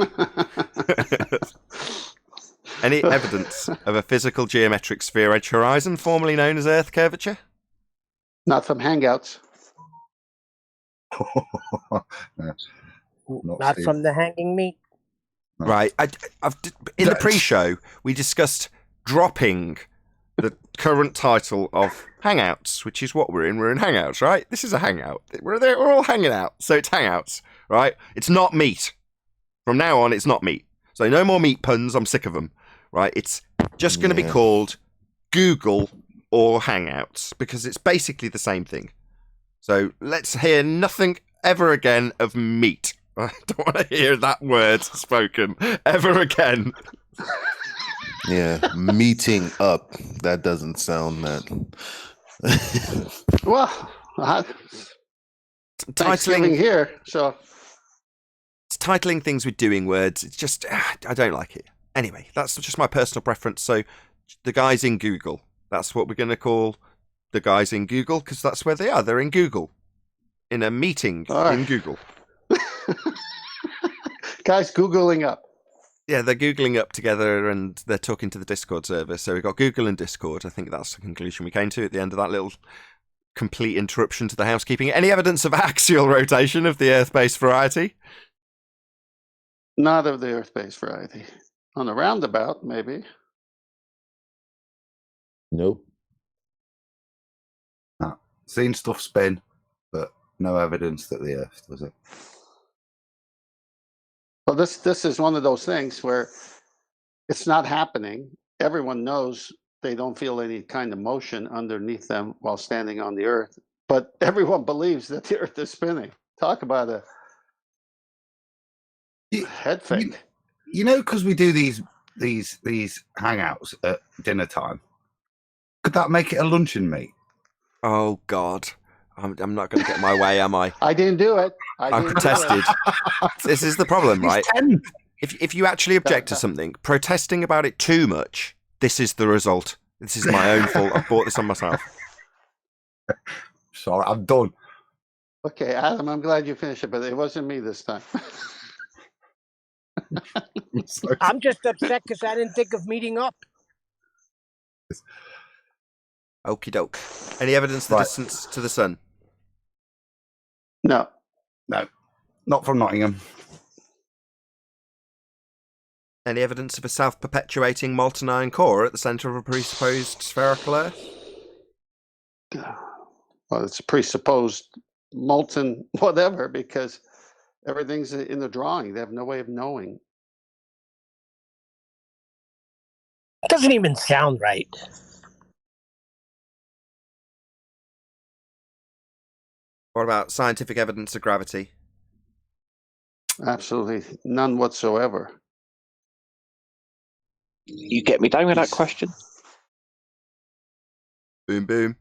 Any evidence of a physical geometric sphere edge horizon, formerly known as Earth curvature? Not from Hangouts. not from the hanging meat. Right. In the pre-show, we discussed dropping the current title of Hangouts, which is what we're in. We're in Hangouts, right? This is a Hangout. We're all hanging out, so it's Hangouts, right? It's not meat. From now on, it's not meat. So no more meat puns. I'm sick of them, right? It's just going to be called Google or Hangouts because it's basically the same thing. So let's hear nothing ever again of meat. I don't want to hear that word spoken ever again. Yeah, meeting up. That doesn't sound that. Well, Thanksgiving Titling here, so titling things with doing words. It's just I don't like it. Anyway, that's just my personal preference. So the guys in Google. That's what we're going to call the guys in Google because that's where they are. They're in Google, in a meeting in Google. Guys Googling up. Yeah, they're Googling up together and they're talking to the Discord server. So we've got Google and Discord. I think that's the conclusion we came to at the end of that little complete interruption to the housekeeping. Any evidence of axial rotation of the Earth-based variety? Not of the Earth-based variety. On the roundabout, maybe. Nope. No. Seen stuff spin, but no evidence that the Earth does it. Well, this is one of those things where it's not happening. Everyone knows they don't feel any kind of motion underneath them while standing on the Earth, but everyone believes that the Earth is spinning. Talk about a head fake. You know, because we do these hangouts at dinner time. Could that make it a luncheon meet? Oh God, I'm not going to get my way, am I? I didn't do it. I protested. This is the problem, right? If you actually object to something, protesting about it too much, this is the result. This is my own fault. I brought this on myself. Sorry, I'm done. Okay, Adam, I'm glad you finished it, but it wasn't me this time. I'm just upset because I didn't think of meeting up. Okie doke. Any evidence of the distance to the sun? No. No. Not from Nottingham. Any evidence of a self-perpetuating molten iron core at the centre of a presupposed spherical Earth? Well, it's a presupposed molten whatever because everything's in the drawing. They have no way of knowing. It doesn't even sound right. What about scientific evidence of gravity? Absolutely none whatsoever. You get me down with that question? Boom, boom.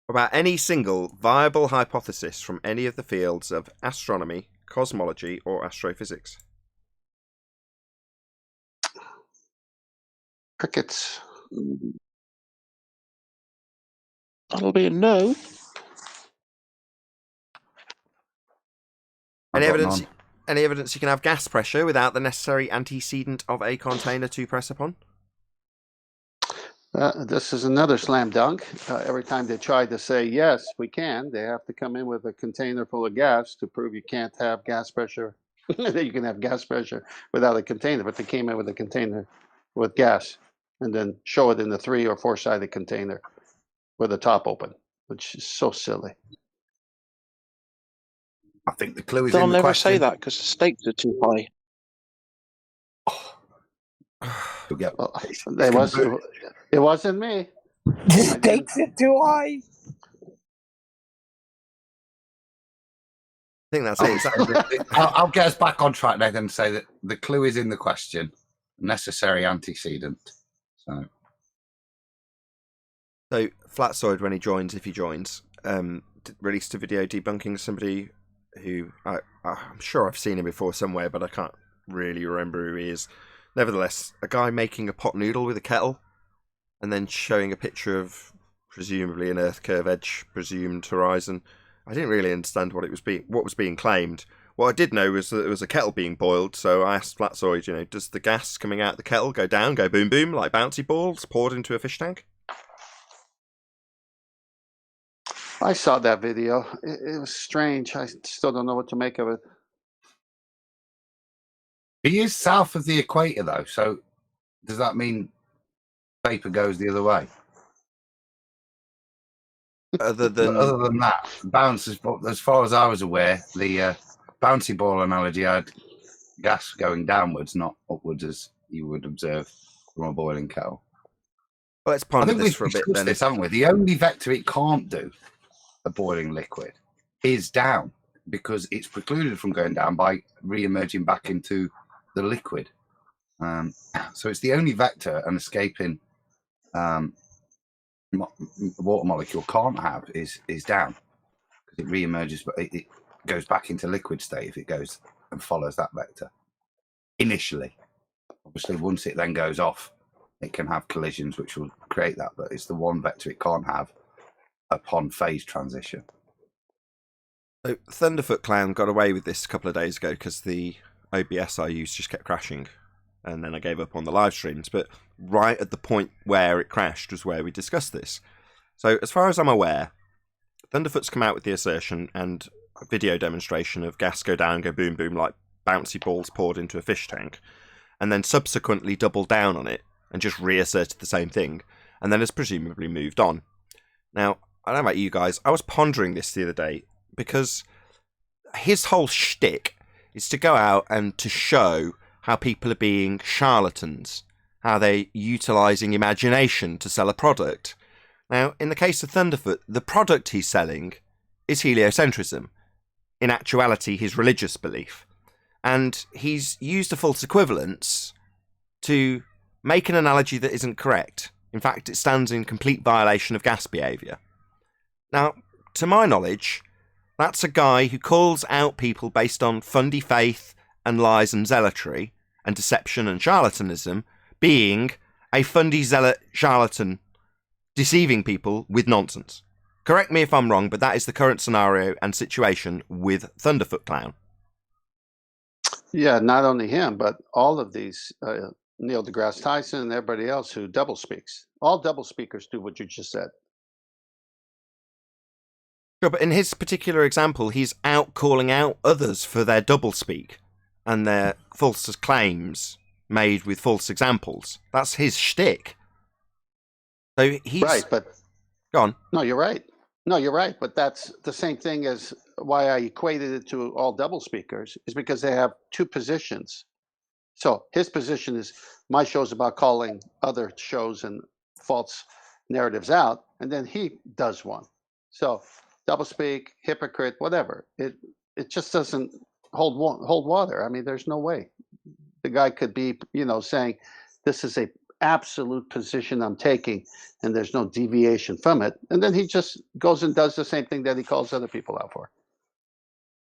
What about any single viable hypothesis from any of the fields of astronomy, cosmology, or astrophysics? Crickets. That'll be a no. Any evidence you can have gas pressure without the necessary antecedent of a container to press upon? This is another slam dunk. Every time they try to say, yes, we can, they have to come in with a container full of gas to prove you can't have gas pressure, that you can have gas pressure without a container, but they came in with a container with gas and then show it in the 3 or 4-sided container with the top open, which is so silly. I think the clue is They'll in the never question. say that because the stakes are too high. It wasn't me. The stakes are too high. I think that's it. I'll get us back on track, Nathan, and say that the clue is in the question. Necessary antecedent. So Flatsoid, when he joins, if he joins, released a video debunking somebody who I'm sure I've seen him before somewhere, but I can't really remember who he is. Nevertheless, a guy making a pot noodle with a kettle and then showing a picture of presumably an Earth curve edge, presumed horizon. I didn't really understand what was being claimed. What I did know was that there was a kettle being boiled, so I asked Flatsoid, does the gas coming out of the kettle go down, go boom boom, like bouncy balls poured into a fish tank? I saw that video. It was strange. I still don't know what to make of it. he is south of the equator, though. So does that mean paper goes the other way? Other than that, bounces. As far as I was aware, the bouncy ball analogy had gas going downwards, not upwards, as you would observe from a boiling kettle. Well, let's ponder this for a bit then. This, haven't we? The only vector it can't do, a boiling liquid, is down, because it's precluded from going down by re-emerging back into the liquid. So it's the only vector an escaping water molecule can't have is down, because it re-emerges, but it goes back into liquid state if it goes and follows that vector initially. Obviously, once it then goes off, it can have collisions which will create that, but it's the one vector it can't have upon phase transition. So Thunderf00t Clown got away with this a couple of days ago because the OBS I used just kept crashing, and then I gave up on the live streams. But right at the point where it crashed was where we discussed this. So as far as I'm aware, Thunderf00t's come out with the assertion and a video demonstration of gas go down, go boom boom like bouncy balls poured into a fish tank, and then subsequently doubled down on it and just reasserted the same thing, and then has presumably moved on. Now, I don't know about you guys, I was pondering this the other day, because his whole shtick is to go out and to show how people are being charlatans, how they're utilising imagination to sell a product. Now, in the case of Thunderf00t, the product he's selling is heliocentrism, in actuality his religious belief. And he's used a false equivalence to make an analogy that isn't correct. In fact, it stands in complete violation of gas behaviour. Now, to my knowledge, that's a guy who calls out people based on fundy faith and lies and zealotry and deception and charlatanism, being a fundy zealot charlatan deceiving people with nonsense. Correct me if I'm wrong, but that is the current scenario and situation with Thunderf00t Clown. Yeah, not only him, but all of these, Neil deGrasse Tyson and everybody else who double speaks. All double speakers do what you just said. Sure, but in his particular example, he's out calling out others for their doublespeak and their false claims made with false examples. That's his shtick. So he's right, but go on. No, you're right. No, you're right. But that's the same thing as why I equated it to all double speakers, is because they have two positions. So his position is, my show's about calling other shows and false narratives out, and then he does one. So doublespeak, hypocrite, whatever. It just doesn't hold water. I mean, there's no way. The guy could be, saying this is a absolute position I'm taking, and there's no deviation from it. And then he just goes and does the same thing that he calls other people out for.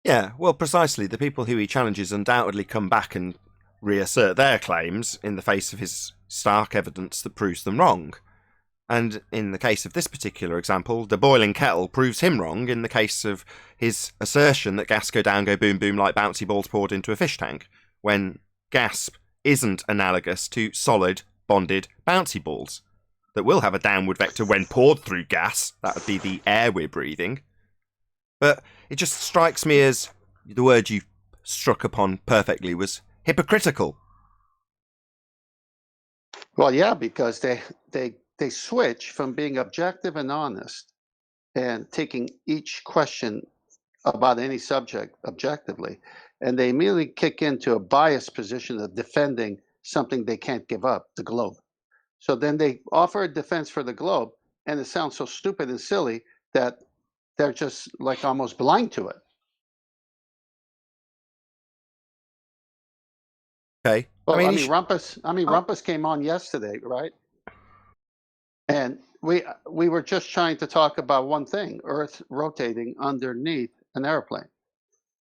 Yeah, well, precisely. The people who he challenges undoubtedly come back and reassert their claims in the face of his stark evidence that proves them wrong. And in the case of this particular example, the boiling kettle proves him wrong in the case of his assertion that gas go down, go boom boom like bouncy balls poured into a fish tank, when gas isn't analogous to solid, bonded bouncy balls that will have a downward vector when poured through gas. That would be the air we're breathing. But it just strikes me as, the word you struck upon perfectly was hypocritical. Well, yeah, because they switch from being objective and honest and taking each question about any subject objectively, and they immediately kick into a biased position of defending something they can't give up, the globe. So then they offer a defense for the globe, and it sounds so stupid and silly that they're just like almost blind to it. Okay. Well, Rumpus came on yesterday, right? And we were just trying to talk about one thing: Earth rotating underneath an airplane.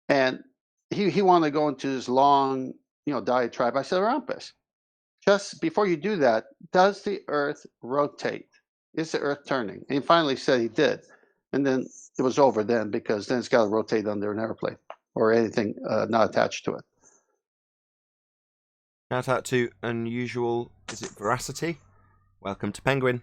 And he wanted to go into his long, diatribe. I said, Rumpus, just before you do that, does the Earth rotate? Is the Earth turning? And he finally said he did. And then it was over then, because then it's got to rotate under an airplane or anything not attached to it. Shout out to Unusual, is it Veracity? Welcome to Penguin.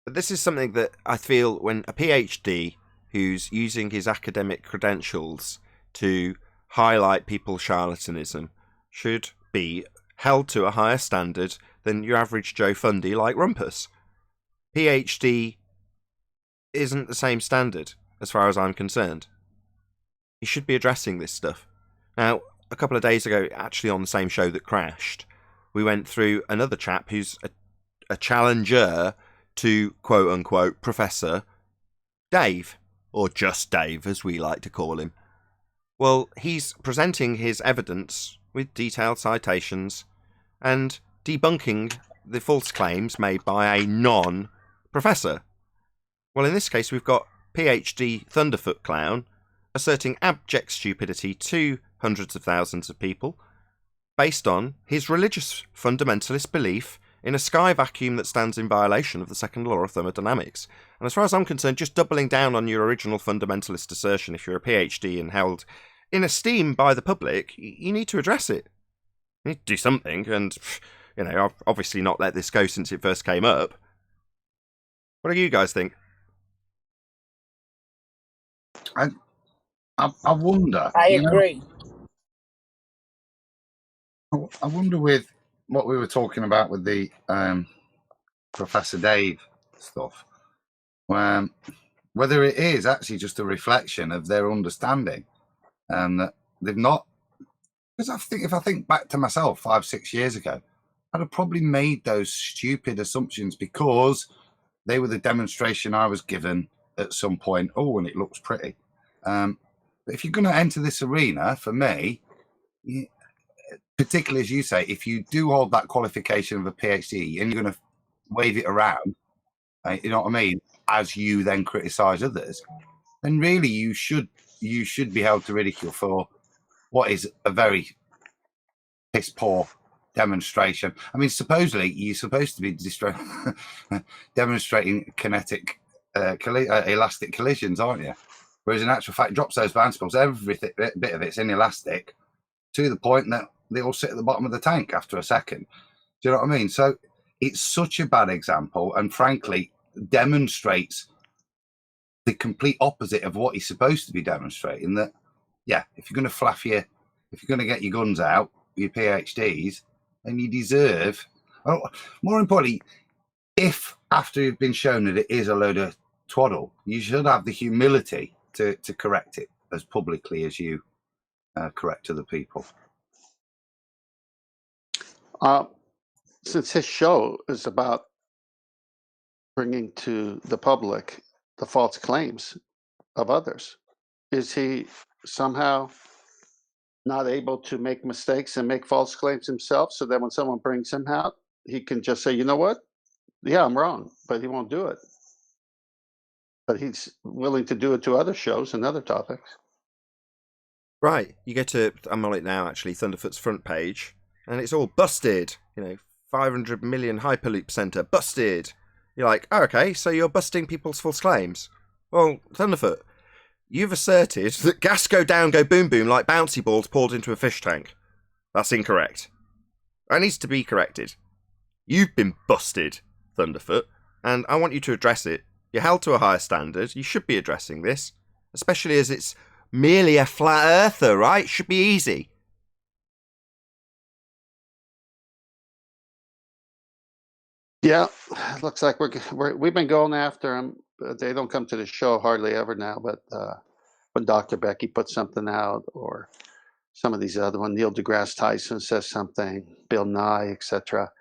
But this is something that I feel when a PhD who's using his academic credentials to highlight people's charlatanism should be held to a higher standard than your average Joe Fundy like Rumpus. PhD isn't the same standard as far as I'm concerned. He should be addressing this stuff. Now, a couple of days ago, actually on the same show that crashed, we went through another chap who's a challenger to quote-unquote Professor Dave, or just Dave as we like to call him. Well, he's presenting his evidence with detailed citations and debunking the false claims made by a non-professor. Well, in this case, we've got PhD Thunderfoot Clown asserting abject stupidity to hundreds of thousands of people based on his religious fundamentalist belief in a sky vacuum that stands in violation of the second law of thermodynamics. And as far as I'm concerned, just doubling down on your original fundamentalist assertion, if you're a PhD and held in esteem by the public, you need to address it. You need to do something, and, you know, I've obviously not let this go since it first came up. What do you guys think? I wonder. I agree. I wonder with what we were talking about with the Professor Dave stuff, whether it is actually just a reflection of their understanding, and that they've not. Because I think if I think back to myself 5-6 years ago, I'd have probably made those stupid assumptions because they were the demonstration I was given at some point. Oh, and it looks pretty. But if you're going to enter this arena, for me, particularly as you say, if you do hold that qualification of a PhD and you're going to wave it around, you know what I mean, as you then criticise others, then really you should be held to ridicule for what is a very piss poor demonstration. I mean, supposedly you're supposed to be demonstrating kinetic, elastic collisions, aren't you? Whereas in actual fact, drops those particles, every bit of it's inelastic to the point that they all sit at the bottom of the tank after a second. Do you know what I mean? So it's such a bad example, and frankly, demonstrates the complete opposite of what he's supposed to be demonstrating. That, yeah, if you're going to fluff if you're going to get your guns out, your PhDs, then you deserve. Oh, more importantly, if after you've been shown that it is a load of twaddle, you should have the humility to correct it as publicly as you correct other people. Since his show is about bringing to the public the false claims of others, is he somehow not able to make mistakes and make false claims himself, so that when someone brings him out, he can just say, you know what? Yeah, I'm wrong, but he won't do it. But he's willing to do it to other shows and other topics. Right, you go to, I'm on it now actually, Thunderfoot's front page, and it's all busted. 500 million Hyperloop Center, busted. You're like, oh, okay, so you're busting people's false claims. Well, Thunderfoot, you've asserted that gas go down, go boom boom like bouncy balls poured into a fish tank. That's incorrect. That needs to be corrected. You've been busted, Thunderfoot, and I want you to address it. You're held to a higher standard. You should be addressing this, especially as it's merely a flat earther, right? Should be easy. Yeah, looks like we've been going after them. They don't come to the show hardly ever now, but when Dr. Becky puts something out, or some of these other ones, Neil deGrasse Tyson says something, Bill Nye, etc.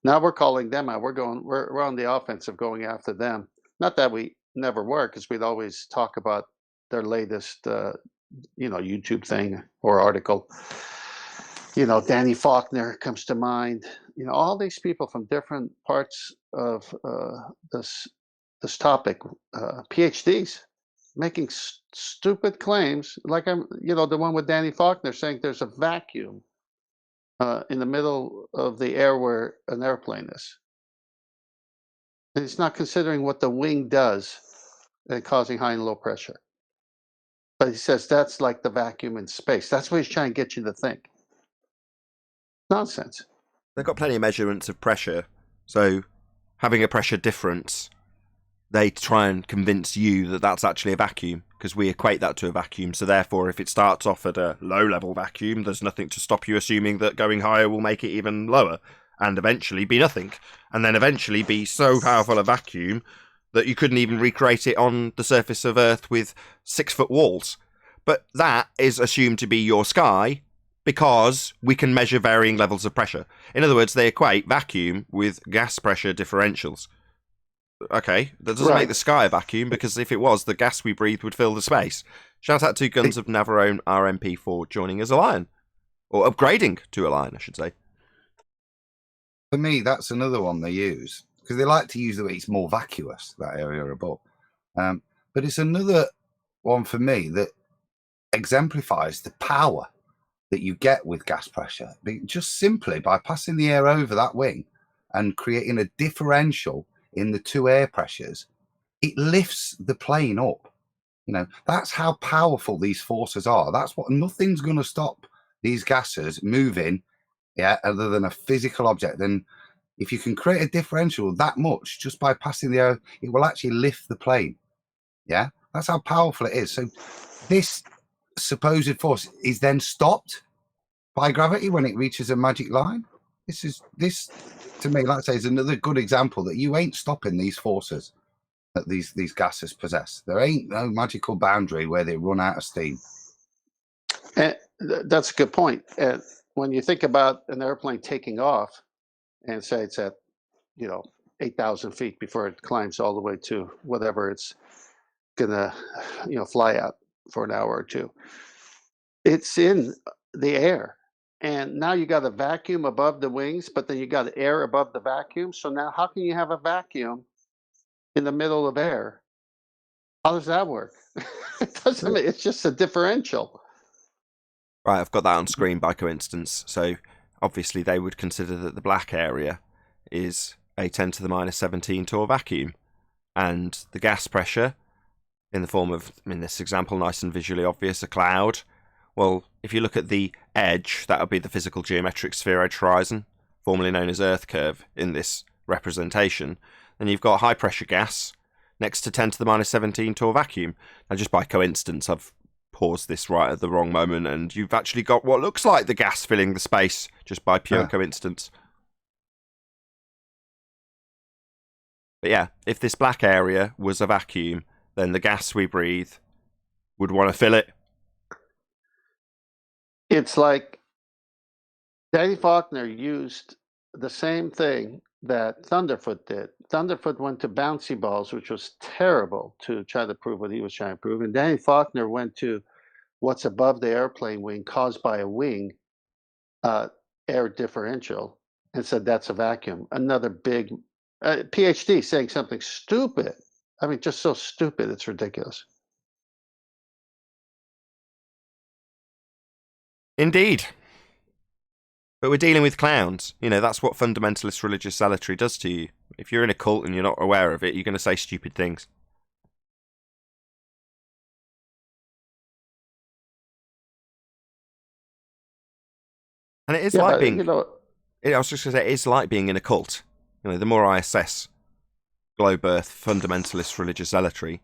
Now we're calling them out. We're on the offensive, going after them. Not that we never were, because we'd always talk about their latest, YouTube thing or article. Danny Faulkner comes to mind. All these people from different parts of this topic, PhDs, making stupid claims, like the one with Danny Faulkner saying there's a vacuum in the middle of the air where an airplane is. And it's not considering what the wing does in causing high and low pressure. But he says that's like the vacuum in space. That's what he's trying to get you to think. Nonsense. They've got plenty of measurements of pressure, so having a pressure difference, they try and convince you that that's actually a vacuum, because we equate that to a vacuum. So therefore, if it starts off at a low-level vacuum, there's nothing to stop you assuming that going higher will make it even lower, and eventually be nothing, and then eventually be so powerful a vacuum that you couldn't even recreate it on the surface of Earth with 6-foot walls. But that is assumed to be your sky, because we can measure varying levels of pressure. In other words, they equate vacuum with gas pressure differentials. okay, that doesn't make the sky a vacuum, because if it was, the gas we breathe would fill the space. Shout out to Guns of Navarone RMP for joining as a lion. Or upgrading to a lion, I should say. For me, that's another one they use, because they like to use the way it's more vacuous, that area above. But it's another one for me that exemplifies the power that you get with gas pressure. Just simply by passing the air over that wing and creating a differential in the two air pressures, it lifts the plane up. You know, that's how powerful these forces are. That's what, nothing's going to stop these gases moving, other than a physical object. Then if you can create a differential that much just by passing the air, it will actually lift the plane. Yeah, that's how powerful it is. So this supposed force is then stopped by gravity when it reaches a magic line. This to me, like I say, is another good example that you ain't stopping these forces that these gases possess. There ain't no magical boundary where they run out of steam. And that's a good point. And when you think about an airplane taking off, and say it's at 8,000 feet before it climbs all the way to whatever it's gonna fly out for an hour or two, it's in the air, and now you got a vacuum above the wings, but then you got air above the vacuum. So now how can you have a vacuum in the middle of air? How does that work? It doesn't. It's just a differential. Right, I've got that on screen by coincidence. So obviously they would consider that the black area is a 10 to the minus 17 Torr vacuum, and the gas pressure in the form of, in this example, nice and visually obvious, a cloud. Well, if you look at the edge, that would be the physical geometric spheroid horizon, formerly known as Earth curve in this representation. Then you've got high pressure gas next to 10 to the minus 17 Torr vacuum. Now, just by coincidence, I've paused this right at the wrong moment, and you've actually got what looks like the gas filling the space just by pure coincidence. But yeah, if this black area was a vacuum, then the gas we breathe would want to fill it. It's like Danny Faulkner used the same thing that Thunderf00t did. Thunderf00t went to bouncy balls, which was terrible, to try to prove what he was trying to prove. And Danny Faulkner went to what's above the airplane wing caused by a wing air differential and said that's a vacuum. Another big PhD saying something stupid. I mean, just so stupid, it's ridiculous. Indeed. But we're dealing with clowns. That's what fundamentalist religious zealotry does to you. If you're in a cult and you're not aware of it, you're going to say stupid things. And it is like being... I was just going to say, it's like being in a cult. The more I assess globe earth fundamentalist religious zealotry,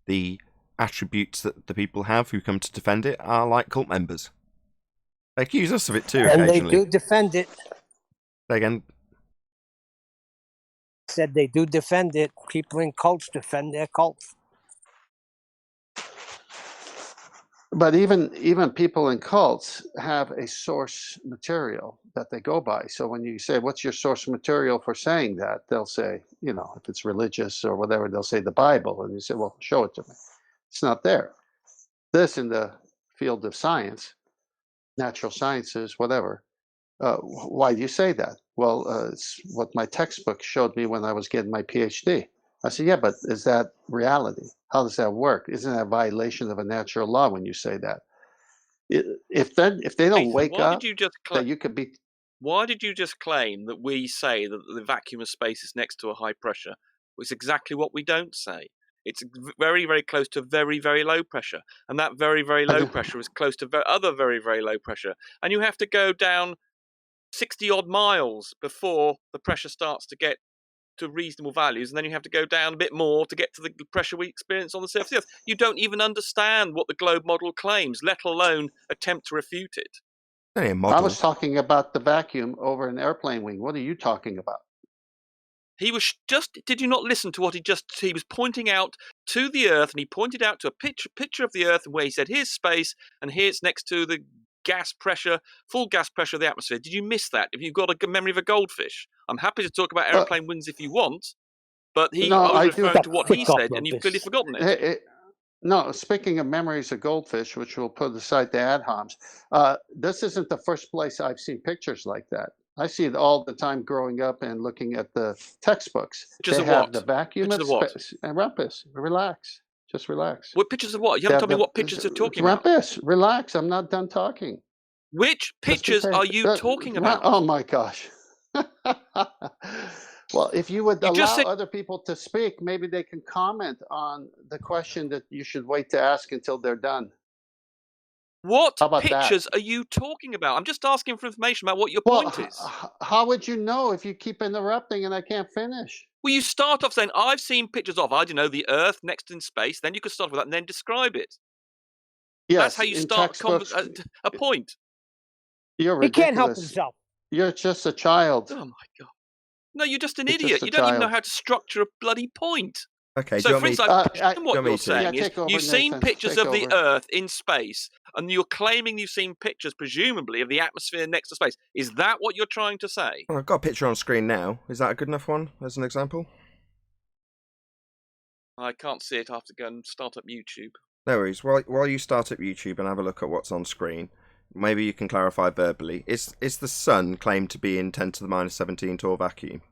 the attributes that the people have who come to defend it are like cult members. They accuse us of it too, and occasionally. They do defend it. Say again. Said they do defend it. People in cults defend their cults. But even people in cults have a source material that they go by. So when you say, what's your source material for saying that? They'll say, if it's religious or whatever, they'll say the Bible. And you say, well, show it to me. It's not there. This in the field of science, natural sciences, whatever. Why do you say that? Well, it's what my textbook showed me when I was getting my PhD. I said, yeah, but is that reality? How does that work? Isn't that a violation of a natural law when you say that? If they don't wake up, that you could be. Why did you just claim that we say that the vacuum of space is next to a high pressure? It's exactly what we don't say. It's very, very close to very, very low pressure. And that very, very low pressure is close to other very, very low pressure. And you have to go down 60-odd miles before the pressure starts to get to reasonable values, and then you have to go down a bit more to get to the pressure we experience on the surface of the Earth. You don't even understand what the globe model claims, let alone attempt to refute it. I was talking about the vacuum over an airplane wing. What are you talking about? He was just, did you not listen to what he was pointing out to the Earth, and he pointed out to a picture of the Earth where he said, here's space, and here's next to the gas pressure, full gas pressure of the atmosphere. Did you miss that? If you've got a memory of a goldfish, I'm happy to talk about airplane wings if you want, But I was referring to what he said, and you've clearly forgotten it. No, speaking of memories of goldfish, which we'll put aside the ad homs, this isn't the first place I've seen pictures like that. I see it all the time growing up and looking at the textbooks. Pictures they of have what? the vacuum Pictures of of what? space. And Rumpus, relax. Just relax. What pictures of what? You haven't told me what pictures you're talking about. Rumpus, relax. I'm not done talking. Which pictures are you talking about? Oh, my gosh. Well, if you would allow other people to speak, maybe they can comment on the question that you should wait to ask until they're done. What pictures are you talking about? I'm just asking for information about what your point is. How would you know if you keep interrupting and I can't finish? Well, you start off saying, I've seen pictures of, I don't know, the Earth next in space. Then you could start with that and then describe it. Yes, that's how you start a point. You're ridiculous. He can't help himself. You're just a child. Oh, my God. No, you're just an idiot. You don't even know how to structure a bloody point. Okay, so, for instance, what you're saying is you've seen Nathan. pictures of the Earth in space, and you're claiming you've seen pictures, presumably, of the atmosphere next to space. Is that what you're trying to say? Well, I've got a picture on screen now. Is that a good enough one as an example? I can't see it. I have to go and start up YouTube. No worries. While you start up YouTube and have a look at what's on screen, maybe you can clarify verbally. Is the sun claimed to be in 10 to the minus 17 Torr vacuum?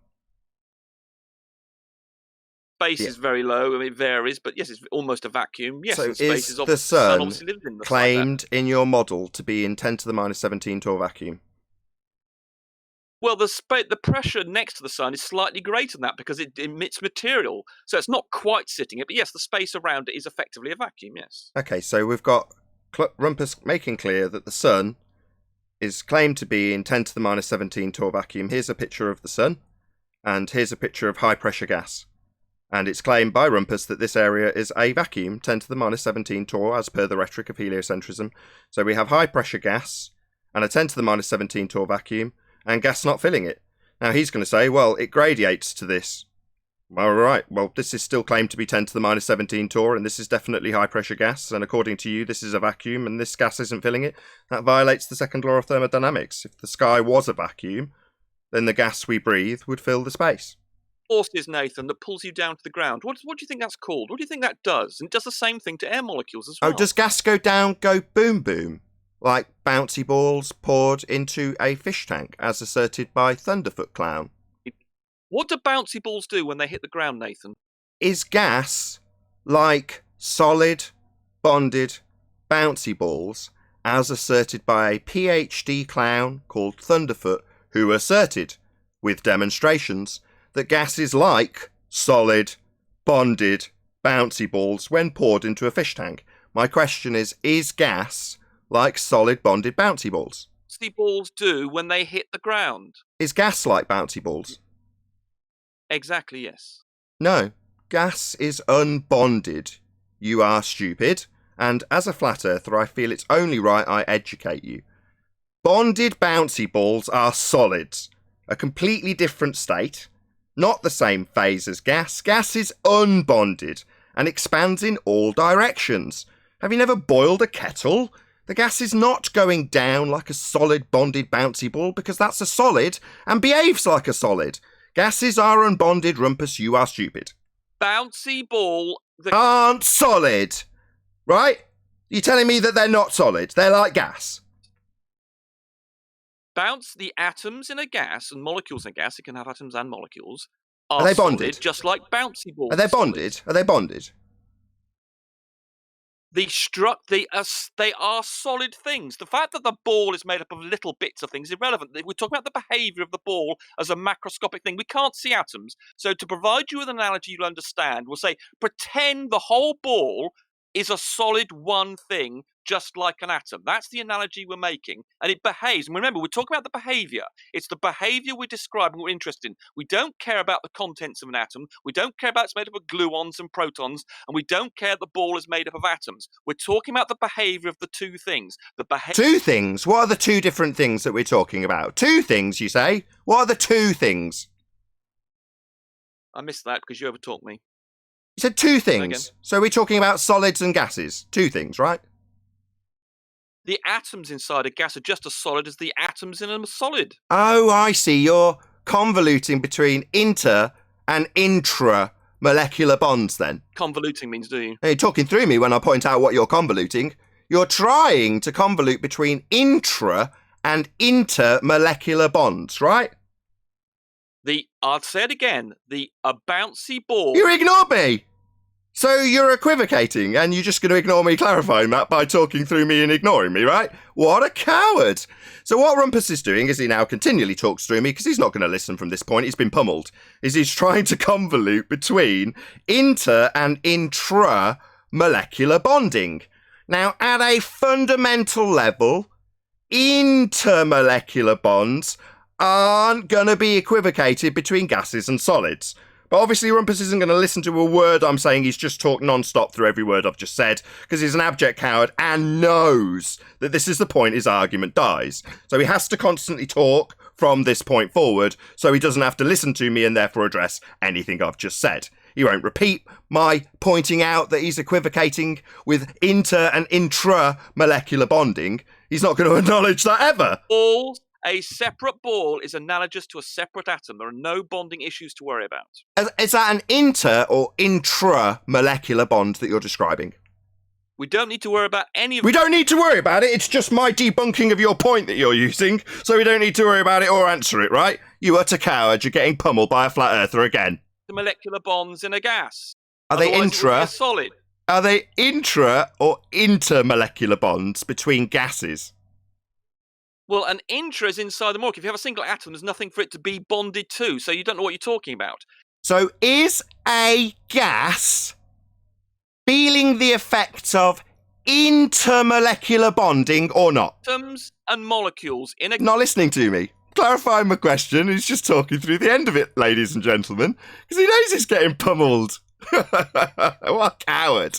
Space is very low. I mean, it varies, but yes, it's almost a vacuum. Yes, so space is the sun in claimed in your model to be in 10 to the minus 17 Torr vacuum? Well, the pressure next to the sun is slightly greater than that because it emits material. So it's not quite sitting it, but yes, the space around it is effectively a vacuum, yes. Okay, so we've got Rumpus making clear that the sun is claimed to be in 10 to the minus 17 Torr vacuum. Here's a picture of the sun, and here's a picture of high pressure gas. And it's claimed by Rumpus that this area is a vacuum, 10 to the minus 17 Torr, as per the rhetoric of heliocentrism. So we have high pressure gas and a 10 to the minus 17 Torr vacuum, and gas not filling it. Now he's going to say, well, it gradiates to this. All right, well, this is still claimed to be 10 to the minus 17 Torr, and this is definitely high pressure gas, and according to you, this is a vacuum, and this gas isn't filling it. That violates the second law of thermodynamics. If the sky was a vacuum, then the gas we breathe would fill the space. Forces, Nathan, that pulls you down to the ground. What do you think that's called? What do you think that does? And it does the same thing to air molecules as well. Oh, does gas go down, go boom boom, like bouncy balls poured into a fish tank, as asserted by Thunderf00t? What do bouncy balls do when they hit the ground, Nathan? Is gas like solid, bonded, bouncy balls, as asserted by a PhD clown called Thunderf00t, who asserted, with demonstrations, that gas is like solid, bonded, bouncy balls when poured into a fish tank? My question is gas like solid, bonded, bouncy balls? Bouncy balls do when they hit the ground. Is gas like bouncy balls? Exactly, yes. No, gas is unbonded. You are stupid, and as a flat earther, I feel it's only right I educate you. Bonded bouncy balls are solids, a completely different state, not the same phase as gas. Gas is unbonded and expands in all directions. Have you never boiled a kettle? The gas is not going down like a solid bonded bouncy ball because that's a solid and behaves like a solid. Gases are unbonded, Rumpus, you are stupid. Bouncy ball... aren't solid, right? You're telling me that they're not solid. They're like gas. The atoms in a gas and molecules in a gas, it can have atoms and molecules, are they bonded? Solid, just like bouncy balls. Are they bonded? Solid. Are they bonded? They are solid things. The fact that the ball is made up of little bits of things is irrelevant. We're talking about the behaviour of the ball as a macroscopic thing. We can't see atoms. So to provide you with an analogy you'll understand, we'll say, pretend the whole ball is a solid one thing, just like an atom. That's the analogy we're making. And it behaves. And remember, we're talking about the behaviour. It's the behaviour we're describing we're interested in. We don't care about the contents of an atom. We don't care about it's made up of gluons and protons. And we don't care the ball is made up of atoms. We're talking about the behaviour of the two things. Two things? What are the two different things that we're talking about? Two things, you say? What are the two things? I missed that because you overtalked me. You said two things. So we're talking about solids and gases. Two things, right? The atoms inside a gas are just as solid as the atoms in a solid. Oh, I see. You're convoluting between inter and intra intra-molecular bonds then? Convoluting means, do you? You're talking through me when I point out what you're convoluting. You're trying to convolute between intra and intermolecular bonds, right? I'll say it again, a bouncy ball. You ignored me! So you're equivocating, and you're just going to ignore me clarifying that by talking through me and ignoring me, right? What a coward! So what Rumpus is doing is he now continually talks through me, because he's not going to listen from this point, he's been pummeled, is he's trying to convolute between inter and intra-molecular bonding. Now, at a fundamental level, intermolecular bonds aren't going to be equivocated between gases and solids. But obviously Rumpus isn't going to listen to a word I'm saying. He's just talked non-stop through every word I've just said, because he's an abject coward and knows that this is the point his argument dies. So he has to constantly talk from this point forward, so he doesn't have to listen to me and therefore address anything I've just said. He won't repeat my pointing out that he's equivocating with inter and intra-molecular bonding. He's not going to acknowledge that ever. A separate ball is analogous to a separate atom. There are no bonding issues to worry about. Is that an inter or intra-molecular bond that you're describing? We don't need to worry about any of We don't need to worry about it. It's just my debunking of your point that you're using, so we don't need to worry about it or answer it, right? You utter coward. You're getting pummeled by a flat earther again. the molecular bonds in a gas. Are they Otherwise it would be intra? a solid. Are they intra or intermolecular bonds between gases? Well, an intra is inside the molecule. If you have a single atom, there's nothing for it to be bonded to, so you don't know what you're talking about. So is a gas feeling the effects of intermolecular bonding or not? Atoms and molecules in a... Not listening to me. Clarifying my question. He's just talking through the end of it, ladies and gentlemen, because he knows he's getting pummeled. What a coward.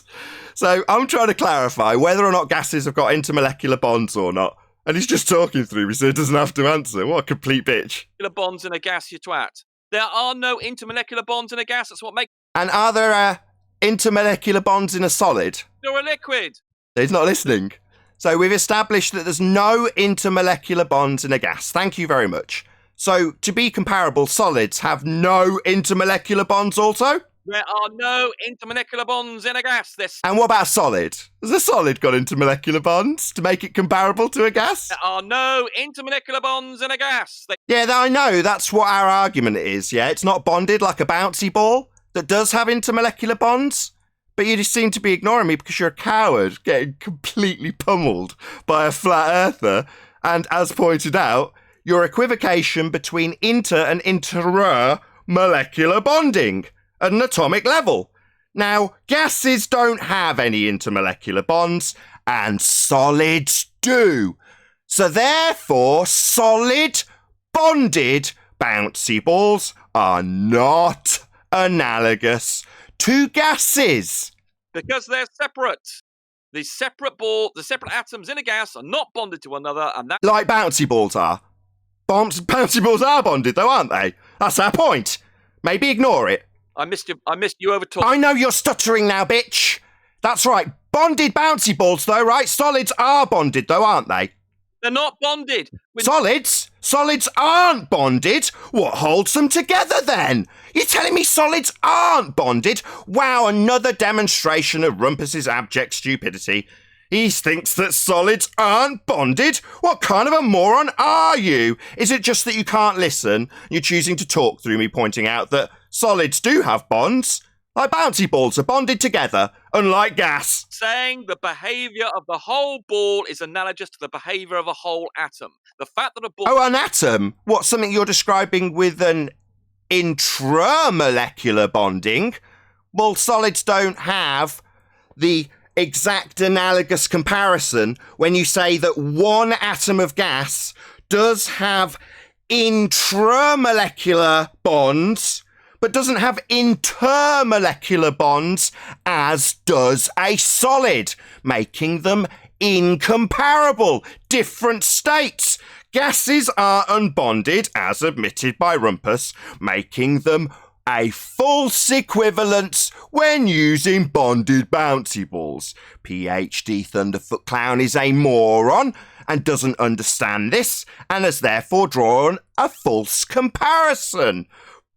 So I'm trying to clarify whether or not gases have got intermolecular bonds or not. And he's just talking through me, so he doesn't have to answer. What a complete bitch. Bonds in a gas, you twat. There are no intermolecular bonds in a gas. That's what makes... And are there intermolecular bonds in a solid? You're a liquid. He's not listening. So we've established that there's no intermolecular bonds in a gas. Thank you very much. So to be comparable, solids have no intermolecular bonds also? There are no intermolecular bonds in a gas. And what about a solid? Has a solid got intermolecular bonds to make it comparable to a gas? There are no intermolecular bonds in a gas. Yeah, I know. That's what our argument is, yeah? It's not bonded like a bouncy ball that does have intermolecular bonds. But you just seem to be ignoring me because you're a coward getting completely pummeled by a flat earther. And as pointed out, your equivocation between inter and intra-molecular bonding at an atomic level. Now, gases don't have any intermolecular bonds, and solids do. So therefore, solid bonded bouncy balls are not analogous to gases. Because they're separate. The separate atoms in a gas are not bonded to one another, and that... Like bouncy balls are. Bouncy balls are bonded, though, aren't they? That's our point. Maybe ignore it. I missed you over talking. I know you're stuttering now, bitch. That's right. Bonded bouncy balls, though, right? Solids are bonded, though, aren't they? They're not bonded. Solids? Solids aren't bonded? What holds them together, then? You're telling me solids aren't bonded? Wow, another demonstration of Rumpus's abject stupidity. He thinks that solids aren't bonded? What kind of a moron are you? Is it just that you can't listen? You're choosing to talk through me pointing out that solids do have bonds, like bouncy balls are bonded together, unlike gas. Saying the behaviour of the whole ball is analogous to the behaviour of a whole atom. The fact that a ball... Oh, an atom? What, something you're describing with an intramolecular bonding? Well, solids don't have the exact analogous comparison when you say that one atom of gas does have intramolecular bonds, but doesn't have intermolecular bonds, as does a solid, making them incomparable, different states. Gases are unbonded, as admitted by Rumpus, making them a false equivalence when using bonded bouncy balls. PhD Thunderfoot Clown is a moron and doesn't understand this, and has therefore drawn a false comparison.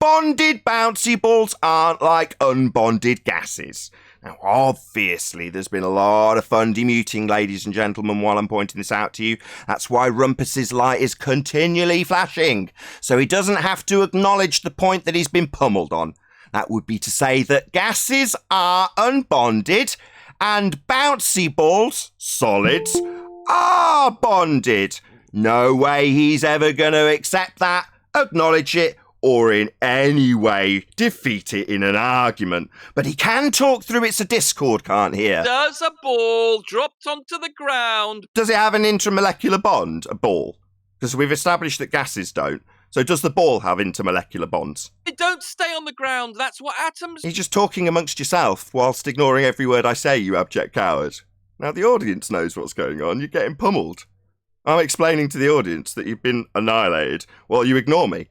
bonded bouncy balls aren't like unbonded gases. Now, obviously, there's been a lot of fun demuting, ladies and gentlemen, while I'm pointing this out to you. That's why Rumpus's light is continually flashing, so he doesn't have to acknowledge the point that he's been pummeled on. That would be to say that gases are unbonded and bouncy balls, solids, are bonded. No way he's ever going to accept that, acknowledge it, or in any way defeat it in an argument. But he can talk through it's a Discord, can't he? Does a ball dropped onto the ground... Does it have an intermolecular bond, a ball? Because we've established that gases don't. So does the ball have intermolecular bonds? It don't stay on the ground. That's what atoms... You're just talking amongst yourself whilst ignoring every word I say, you abject coward. Now the audience knows what's going on. You're getting pummeled. I'm explaining to the audience that you've been annihilated while you ignore me.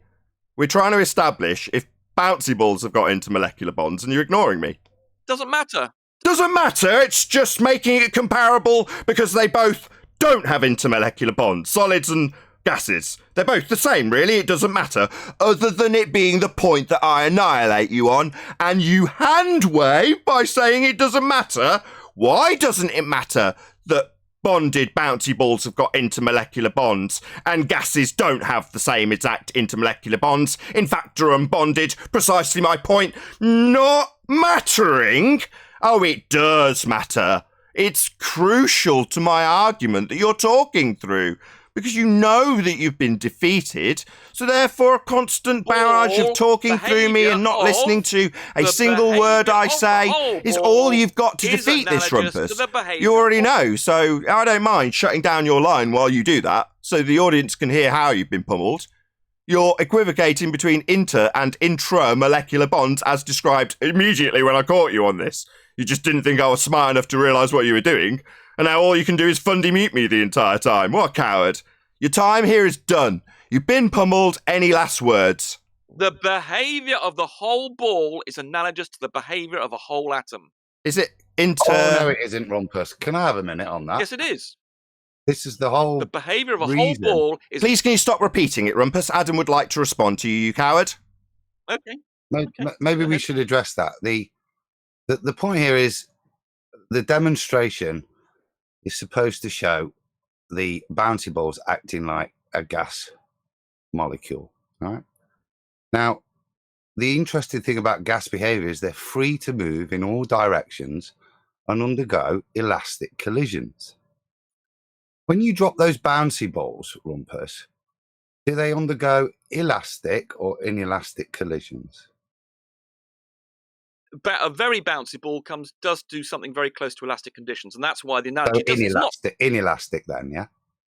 We're trying to establish if bouncy balls have got intermolecular bonds and you're ignoring me. Doesn't matter. Doesn't matter, it's just making it comparable because they both don't have intermolecular bonds, solids and gases. They're both the same, really, it doesn't matter, other than it being the point that I annihilate you on, and you hand wave by saying it doesn't matter. Why doesn't it matter that bonded bouncy balls have got intermolecular bonds and gases don't have the same exact intermolecular bonds, in fact are unbonded? Precisely my point. Not mattering? Oh, it does matter. It's crucial to my argument that you're talking through, because you know that you've been defeated, so therefore a constant barrage of talking through me and not listening to a single word I say is all you've got to defeat this rumpus. You already know, so I don't mind shutting down your line while you do that, so the audience can hear how you've been pummeled. You're equivocating between inter and intramolecular bonds as described immediately when I caught you on this. You just didn't think I was smart enough to realise what you were doing, and now all you can do is fundy mute me the entire time. What a coward. Your time here is done. You've been pummeled. Any last words? The behaviour of the whole ball is analogous to the behaviour of a whole atom. Is it inter... Oh, no, it isn't, Rumpus. Can I have a minute on that? Yes, it is. This is the whole... The behaviour of a reason. whole ball is... Please, can you stop repeating it, Rumpus? Adam would like to respond to you, you coward. Okay. Maybe we should address that. The point here is the demonstration is supposed to show the bouncy balls acting like a gas molecule, right? Now, the interesting thing about gas behavior is they're free to move in all directions and undergo elastic collisions. When you drop those bouncy balls, Rumpus, do they undergo elastic or inelastic collisions? A very bouncy ball does do something very close to elastic conditions, and that's why the analogy So is not inelastic then, yeah?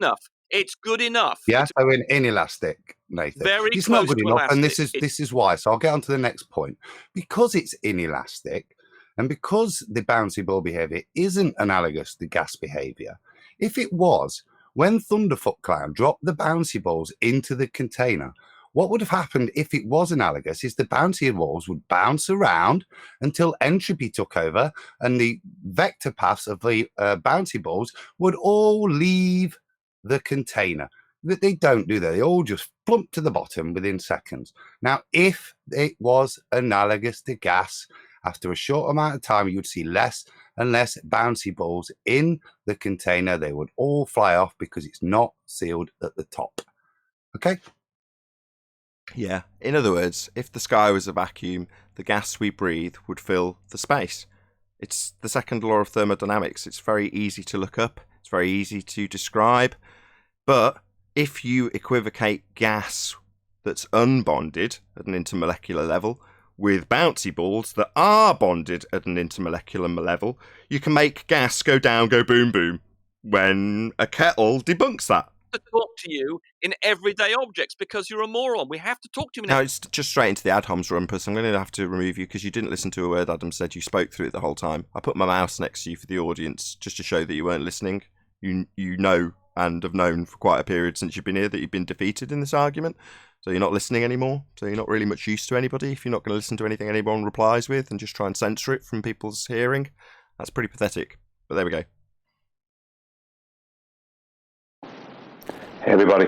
enough. It's good enough. Yeah, so inelastic, Nathan. Very it's close not good to enough, elastic. and this is why. So I'll get on to the next point. Because it's inelastic, and because the bouncy ball behavior isn't analogous to gas behavior, if it was, when Thunderf00t dropped the bouncy balls into the container, what would have happened if it was analogous is the bouncy balls would bounce around until entropy took over and the vector paths of the bouncy balls would all leave the container. But they don't do that. They all just plump to the bottom within seconds. Now, if it was analogous to gas, after a short amount of time, you would see less and less bouncy balls in the container. They would all fly off because it's not sealed at the top. Okay? Yeah. In other words, if the sky was a vacuum, the gas we breathe would fill the space. It's the second law of thermodynamics. It's very easy to look up. It's very easy to describe. But if you equivocate gas that's unbonded at an intermolecular level with bouncy balls that are bonded at an intermolecular level, you can make gas go down, go boom, boom, when a kettle debunks that. To talk to you in everyday objects because you're a moron. We have to talk to you in Now, it's just straight into the ad homs, Rumpus. I'm going to have to remove you because you didn't listen to a word Adam said. You spoke through it the whole time. I put my mouse next to you for the audience just to show that you weren't listening. You know and have known for quite a period since you've been here that you've been defeated in this argument. So you're not listening anymore. So you're not really much use to anybody if you're not going to listen to anything anyone replies with and just try and censor it from people's hearing. That's pretty pathetic. But there we go. Hey, everybody.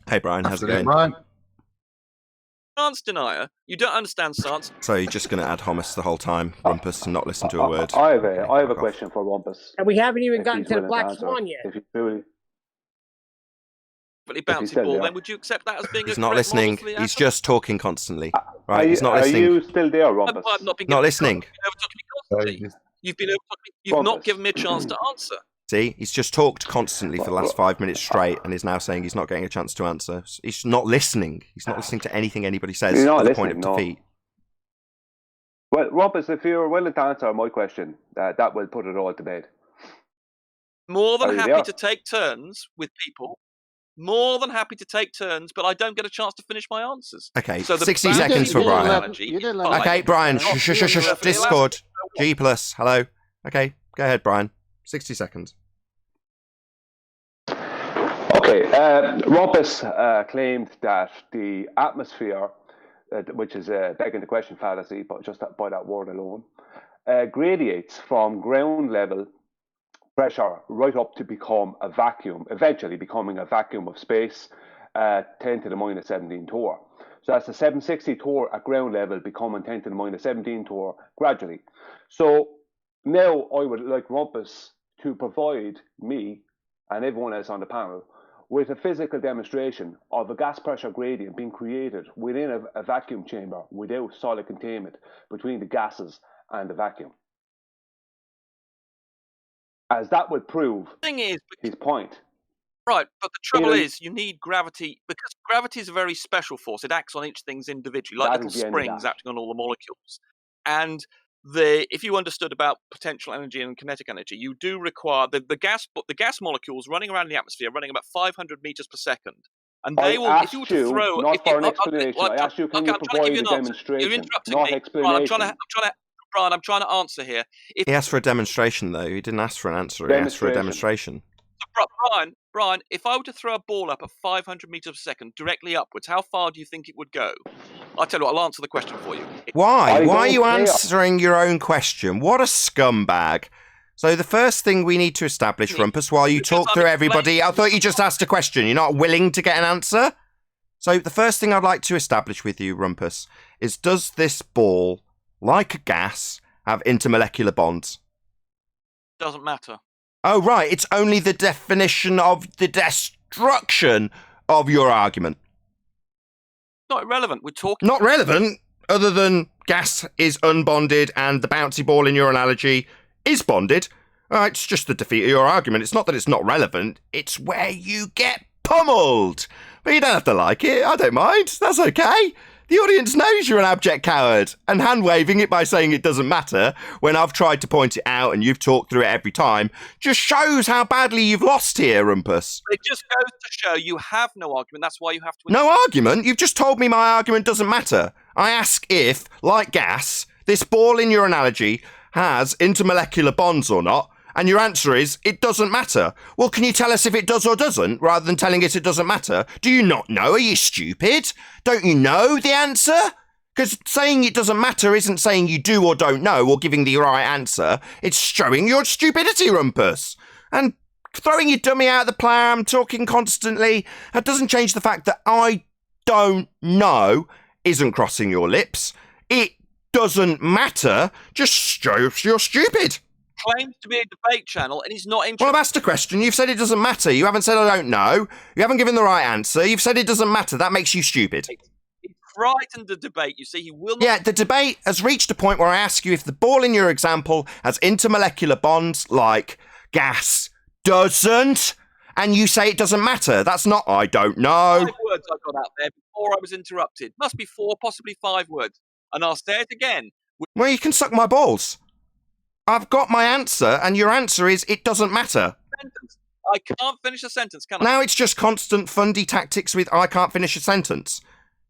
Hey, Brian. How's it going? Brian. science denier. You don't understand science. So you're just going to ad hominem the whole time, Rumpus, and not listen to a word? I have a question for Rumpus. And we haven't even gotten he's to the willing Black answer. Swan yet. If you truly, Bouncy still ball, there. then would you accept that as being He's a not correct model listening. for the He's answer? just talking constantly. are Right? He's not listening. you still there, Rumpus? I've not been Not given- listening. You've been over-talking me constantly. You've been over-talking me. You've not Rumpus. given me a chance to answer. See, he's just talked constantly for the last 5 minutes straight, and is now saying he's not getting a chance to answer. He's not listening. He's not listening to anything anybody says. He's not to the point of listening, no. defeat. Well, Rumpus, if you're willing to answer my question, that will put it all to bed. More Are than you happy there? to take turns with people. More than happy to take turns, but I don't get a chance to finish my answers. Okay, So the 60 bouncy seconds for ball Brian. analogy You didn't is let him- fine. Okay, Brian. Not Shush. perfectly Discord. elastic. G+. Hello. Okay, go ahead, Brian. 60 seconds. Okay, Rumpus claimed that the atmosphere, which is begging the question fallacy, but just by that word alone, gradiates from ground level pressure right up to become a vacuum, eventually becoming a vacuum of space, 10 to the minus 17 torr. So that's a 760 torr at ground level becoming 10 to the minus 17 torr gradually. So now I would like Rumpus to provide me and everyone else on the panel with a physical demonstration of a gas pressure gradient being created within a vacuum chamber without solid containment between the gases and the vacuum. As that would prove The thing is, his point. right, but the trouble know- is you need gravity, because gravity is a very special force. It acts on each thing individually, like That little is the end of springs that. acting on all the molecules. And if you understood about potential energy and kinetic energy, you do require the gas molecules running around the atmosphere, running about 500 meters per second. And I they will, if you were asked to you throw, not if for you, an explanation. I asked you, can you I'm trying to provide give you a an answer. You're demonstration, interrupting not me. explanation? Brian, I'm trying to answer here. If He asked for a demonstration, though. He didn't ask for an answer. He asked for a demonstration. Brian, if I were to throw a ball up at 500 meters per second directly upwards, how far do you think it would go? I'll tell you what, I'll answer the question for you. Why? I Why are don't you care. answering your own question? What a scumbag. So the first thing we need to establish, Rumpus, while you Because talk I'm through everybody, I explaining- thought you just asked a question. You're not willing to get an answer? So the first thing I'd like to establish with you, Rumpus, is does this ball, like a gas, have intermolecular bonds? Doesn't matter. Oh, right. It's only the definition of the destruction of your argument. Not irrelevant. We're talking. Not relevant, other than gas is unbonded and the bouncy ball in your analogy is bonded. It's just the defeat of your argument. It's not that it's not relevant. It's where you get pummeled. But you don't have to like it. I don't mind. That's okay. The audience knows you're an abject coward, and hand-waving it by saying it doesn't matter when I've tried to point it out and you've talked through it every time just shows how badly you've lost here, Rumpus. It just goes to show you have no argument. That's why you have to. No argument? You've just told me my argument doesn't matter. I ask if, like gas, this ball in your analogy has intermolecular bonds or not, and your answer is, it doesn't matter. Well, can you tell us if it does or doesn't, rather than telling us it doesn't matter? Do you not know? Are you stupid? Don't you know the answer? Because saying it doesn't matter isn't saying you do or don't know or giving the right answer. It's showing your stupidity, Rumpus. And throwing your dummy out of the pram, talking constantly, that doesn't change the fact that I don't know isn't crossing your lips. It doesn't matter. Just shows you're stupid. Claims to be a debate channel, and he's not interested. Well, I've asked a question. You've said it doesn't matter. You haven't said I don't know. You haven't given the right answer. You've said it doesn't matter. That makes you stupid. He's frightened the debate. You see, he will not. Yeah, the debate has reached a point where I ask you if the ball in your example has intermolecular bonds like gas doesn't, and you say it doesn't matter. That's not I don't know. 5 words I got out there before I was interrupted. Must be 4, possibly 5 words. And I'll say it again. Well, you can suck my balls. I've got my answer, and your answer is it doesn't matter. Sentence. I can't finish a sentence, can I? Now it's just constant fundy tactics with I can't finish a sentence.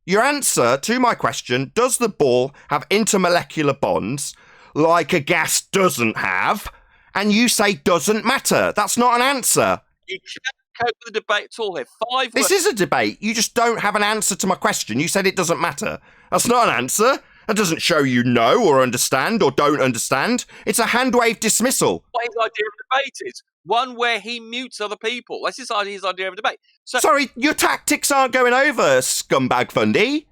Your answer to my question, does the ball have intermolecular bonds like a gas doesn't have? And you say doesn't matter. That's not an answer. You can't cope with the debate at all here. 5 This words. is a debate. You just don't have an answer to my question. You said it doesn't matter. That's not an answer. That doesn't show you know or understand or don't understand. It's a hand-wave dismissal. What his idea of debate is. One where he mutes other people. That's his idea of a debate. So Sorry, your tactics aren't going over, scumbag Fundy.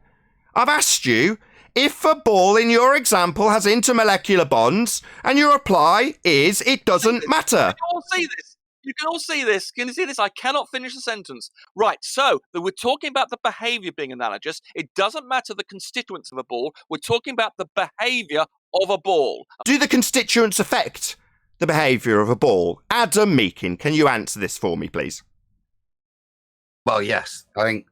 I've asked you if a ball in your example has intermolecular bonds, and your reply is it doesn't matter. You can all see this. You can all see this. Can you see this? I cannot finish the sentence. Right, so we're talking about the behaviour being analogous. It doesn't matter the constituents of a ball. We're talking about the behaviour of a ball. Do the constituents affect the behaviour of a ball? Adam Meakin, can you answer this for me, please? Well, yes. I think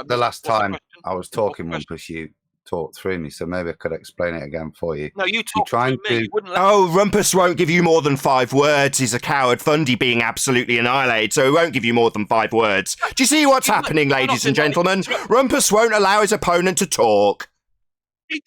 the last time I was talking, Rumpus, you talked through me, so maybe I could explain it again for you. No, you talked through me. You wouldn't let Oh, Rumpus won't give you more than 5 words. He's a coward. Fundy being absolutely annihilated, so he won't give you more than 5 words. Do you see what's happening, ladies and gentlemen? Rumpus won't allow his opponent to talk. He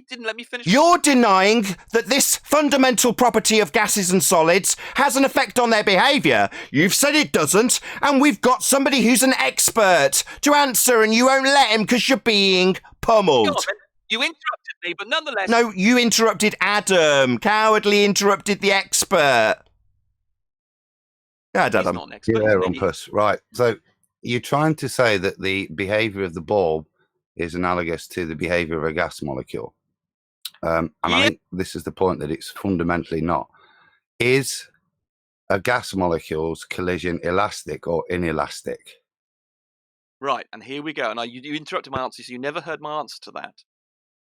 didn't let me finish. You're denying that this fundamental property of gases and solids has an effect on their behaviour. You've said it doesn't, and we've got somebody who's an expert to answer, and you won't let him because you're being pummeled. You interrupted me, but nonetheless... No, you interrupted Adam. Cowardly interrupted the expert. Yeah, Adam. Not an expert, Yeah, Rumpus. Right. So you're trying to say that the behaviour of the ball is analogous to the behaviour of a gas molecule. And I think this is the point, that it's fundamentally not. Is a gas molecule's collision elastic or inelastic? Right, and here we go. And you interrupted my answer, so you never heard my answer to that.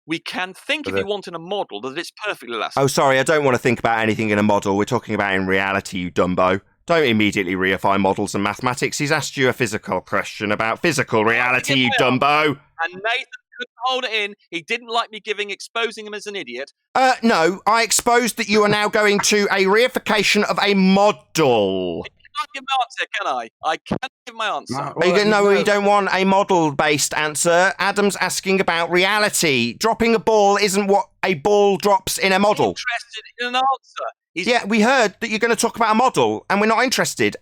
We can think, if you want, in a model that it's perfectly elastic. Oh, sorry, I don't want to think about anything in a model. We're talking about in reality, you dumbo. Don't immediately reify models and mathematics. He's asked you a physical question about physical reality, you dumbo. And Nathan couldn't hold it in. He didn't like me exposing him as an idiot. No, I exposed that you are now going to a reification of a model. I can't give my answer, can I? I can't give my answer. No, you don't want a model-based answer. Adam's asking about reality. Dropping a ball isn't what a ball drops in a model. Interested in an answer. Yeah, we heard that you're going to talk about a model, and we're not interested.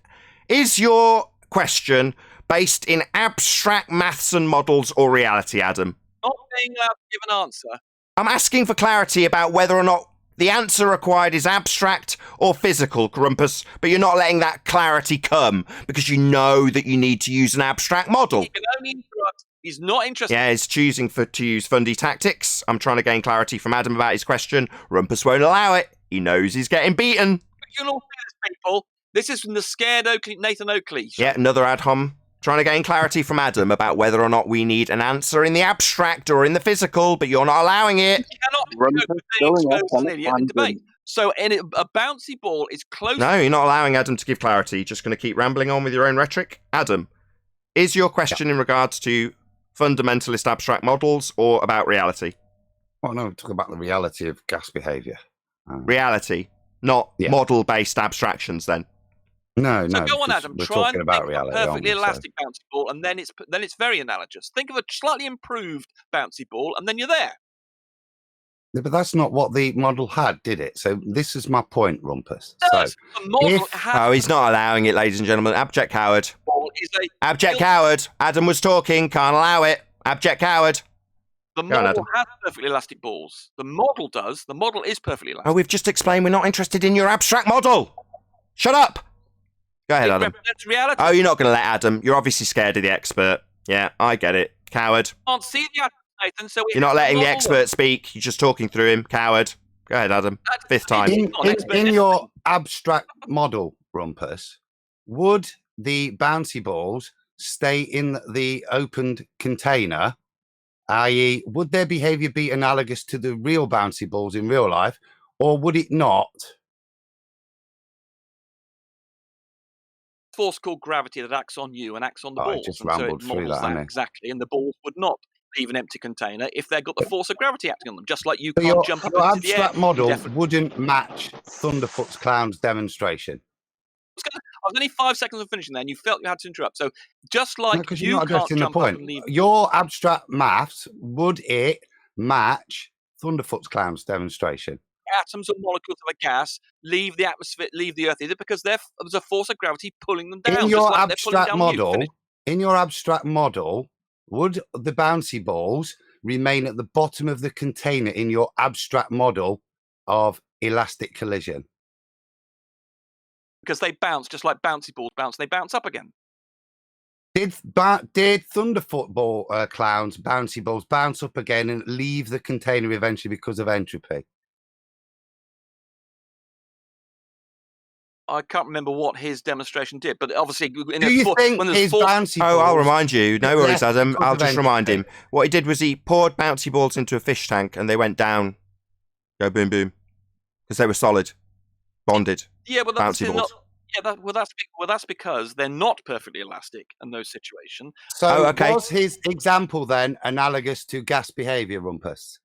Is your question based in abstract maths and models or reality, Adam? Not being allowed to give an answer. I'm asking for clarity about whether or not the answer required is abstract or physical, Grumpus, but you're not letting that clarity come because you know that you need to use an abstract model. He can only interrupt. He's not interested. Yeah, he's choosing to use fundy tactics. I'm trying to gain clarity from Adam about his question. Rumpus won't allow it. He knows he's getting beaten. But you can all see this, people. This is from the scared Nathan Oakley. Yeah, another ad hom. Trying to gain clarity from Adam about whether or not we need an answer in the abstract or in the physical, but you're not allowing it. You cannot debate. So a bouncy ball is close. No, you're not allowing Adam to give clarity. You're just going to keep rambling on with your own rhetoric. Adam, is your question in regards to fundamentalist abstract models or about reality? Well, no, we're talking about the reality of gas behaviour. Reality, not model-based abstractions then? No, so go on, Adam. We're try and about think reality, of a perfectly elastic bouncy ball, and then it's very analogous. Think of a slightly improved bouncy ball, and then you're there. Yeah, but that's not what the model had, did it? So this is my point, Rumpus. He's not allowing it, ladies and gentlemen. Abject coward. Abject coward. Adam was talking. Can't allow it. Abject coward. The model has perfectly elastic balls. The model does. The model is perfectly elastic. Oh, we've just explained we're not interested in your abstract model. Shut up. Go ahead, Adam. Represents reality. Oh, you're not going to let Adam. You're obviously scared of the expert. Yeah, I get it. Coward. Can't see the Nathan, so you're not letting the expert speak. You're just talking through him. Coward. Go ahead, Adam. Fifth time. In your abstract model, Rumpus, would the bouncy balls stay in the opened container? I.e., would their behaviour be analogous to the real bouncy balls in real life, or would it not? Force called gravity that acts on you and acts on the balls. I just rambled through that, exactly, and the balls would not leave an empty container if they've got the force of gravity acting on them, just like you can't jump up into the air. Your abstract model wouldn't match Thunderf00t's clown's demonstration. I was only 5 seconds of finishing there, and you felt you had to interrupt. So just like you can't jump up and leave... Your abstract maths, would it match Thunderf00t's clown's demonstration? Atoms or molecules of a gas leave the atmosphere, leave the Earth. Is it because there's a force of gravity pulling them down? In your abstract model, would the bouncy balls remain at the bottom of the container in your abstract model of elastic collision? Because they bounce, just like bouncy balls bounce, they bounce up again. Did Thunderfoot clowns, bouncy balls, bounce up again and leave the container eventually because of entropy? I can't remember what his demonstration did, but obviously, Do you think his bouncy balls... Oh, I'll remind you. No worries, Adam. I'll just remind entropy? him. What he did was he poured bouncy balls into a fish tank, and they went down. Go boom boom, because they were solid, bonded. Yeah, but that's bouncy balls. not. Yeah, that's because they're not perfectly elastic in those situations. So was his example then analogous to gas behaviour, Rumpus?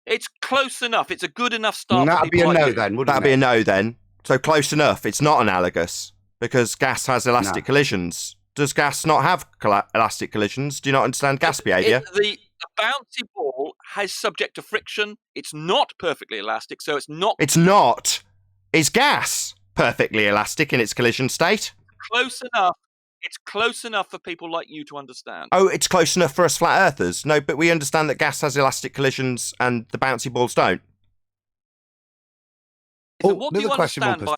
It's close enough. It's a good enough start. That'd be a no then, wouldn't it? That'd be a no then. So close enough. It's not analogous because gas has elastic collisions. Does gas not have elastic collisions? Do you not understand gas behaviour? The bouncy ball is subject to friction. It's not perfectly elastic, so it's not. It's not. Is gas perfectly elastic in its collision state? Close enough. It's close enough for people like you to understand. Oh, it's close enough for us flat earthers. No, but we understand that gas has elastic collisions and the bouncy balls don't. Another question, Rumpus. Are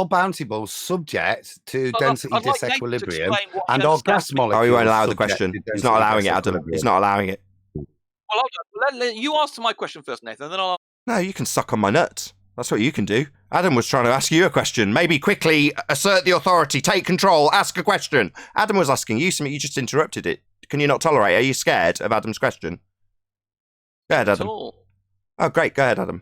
bouncy balls subject to density disequilibrium? And are gas molecules... Oh, he won't allow the question. He's not allowing it, Adam. He's not allowing it. Well, you answer my question first, Nathan, then I'll... No, you can suck on my nuts. That's what you can do. Adam was trying to ask you a question. Maybe quickly assert the authority, take control, ask a question. Adam was asking you something, you just interrupted it. Can you not tolerate? Are you scared of Adam's question? Go ahead, Adam. Oh, great. Go ahead, Adam.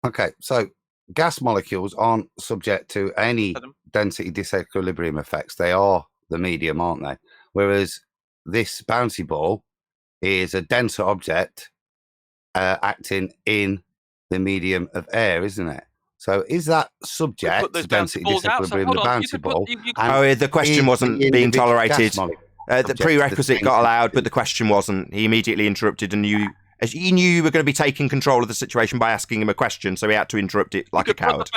Okay, so gas molecules aren't subject to any density disequilibrium effects. They are the medium, aren't they? Whereas this bouncy ball is a denser object acting in the medium of air, isn't it? So is that subject to density disequilibrium, the bouncy ball? The question wasn't being tolerated. The prerequisite got allowed, but the question wasn't. He immediately interrupted and he knew you were going to be taking control of the situation by asking him a question, so he had to interrupt it like a coward.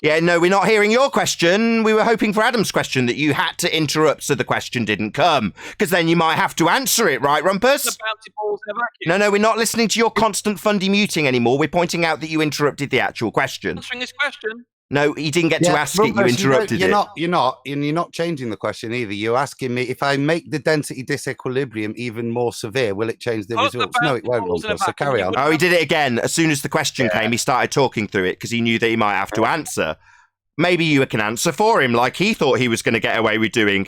Yeah, no, we're not hearing your question. We were hoping for Adam's question that you had to interrupt so the question didn't come, because then you might have to answer it, right, Rumpus? No, we're not listening to your constant fundy muting anymore. We're pointing out that you interrupted the actual question. Answering this question. No, he didn't get to ask it. You interrupted it. You're not changing the question either. You're asking me if I make the density disequilibrium even more severe, will it change the results? No, it won't. So carry on. Oh, he did it again. As soon as the question came, he started talking through it because he knew that he might have to answer. Maybe you can answer for him, like he thought he was going to get away with doing.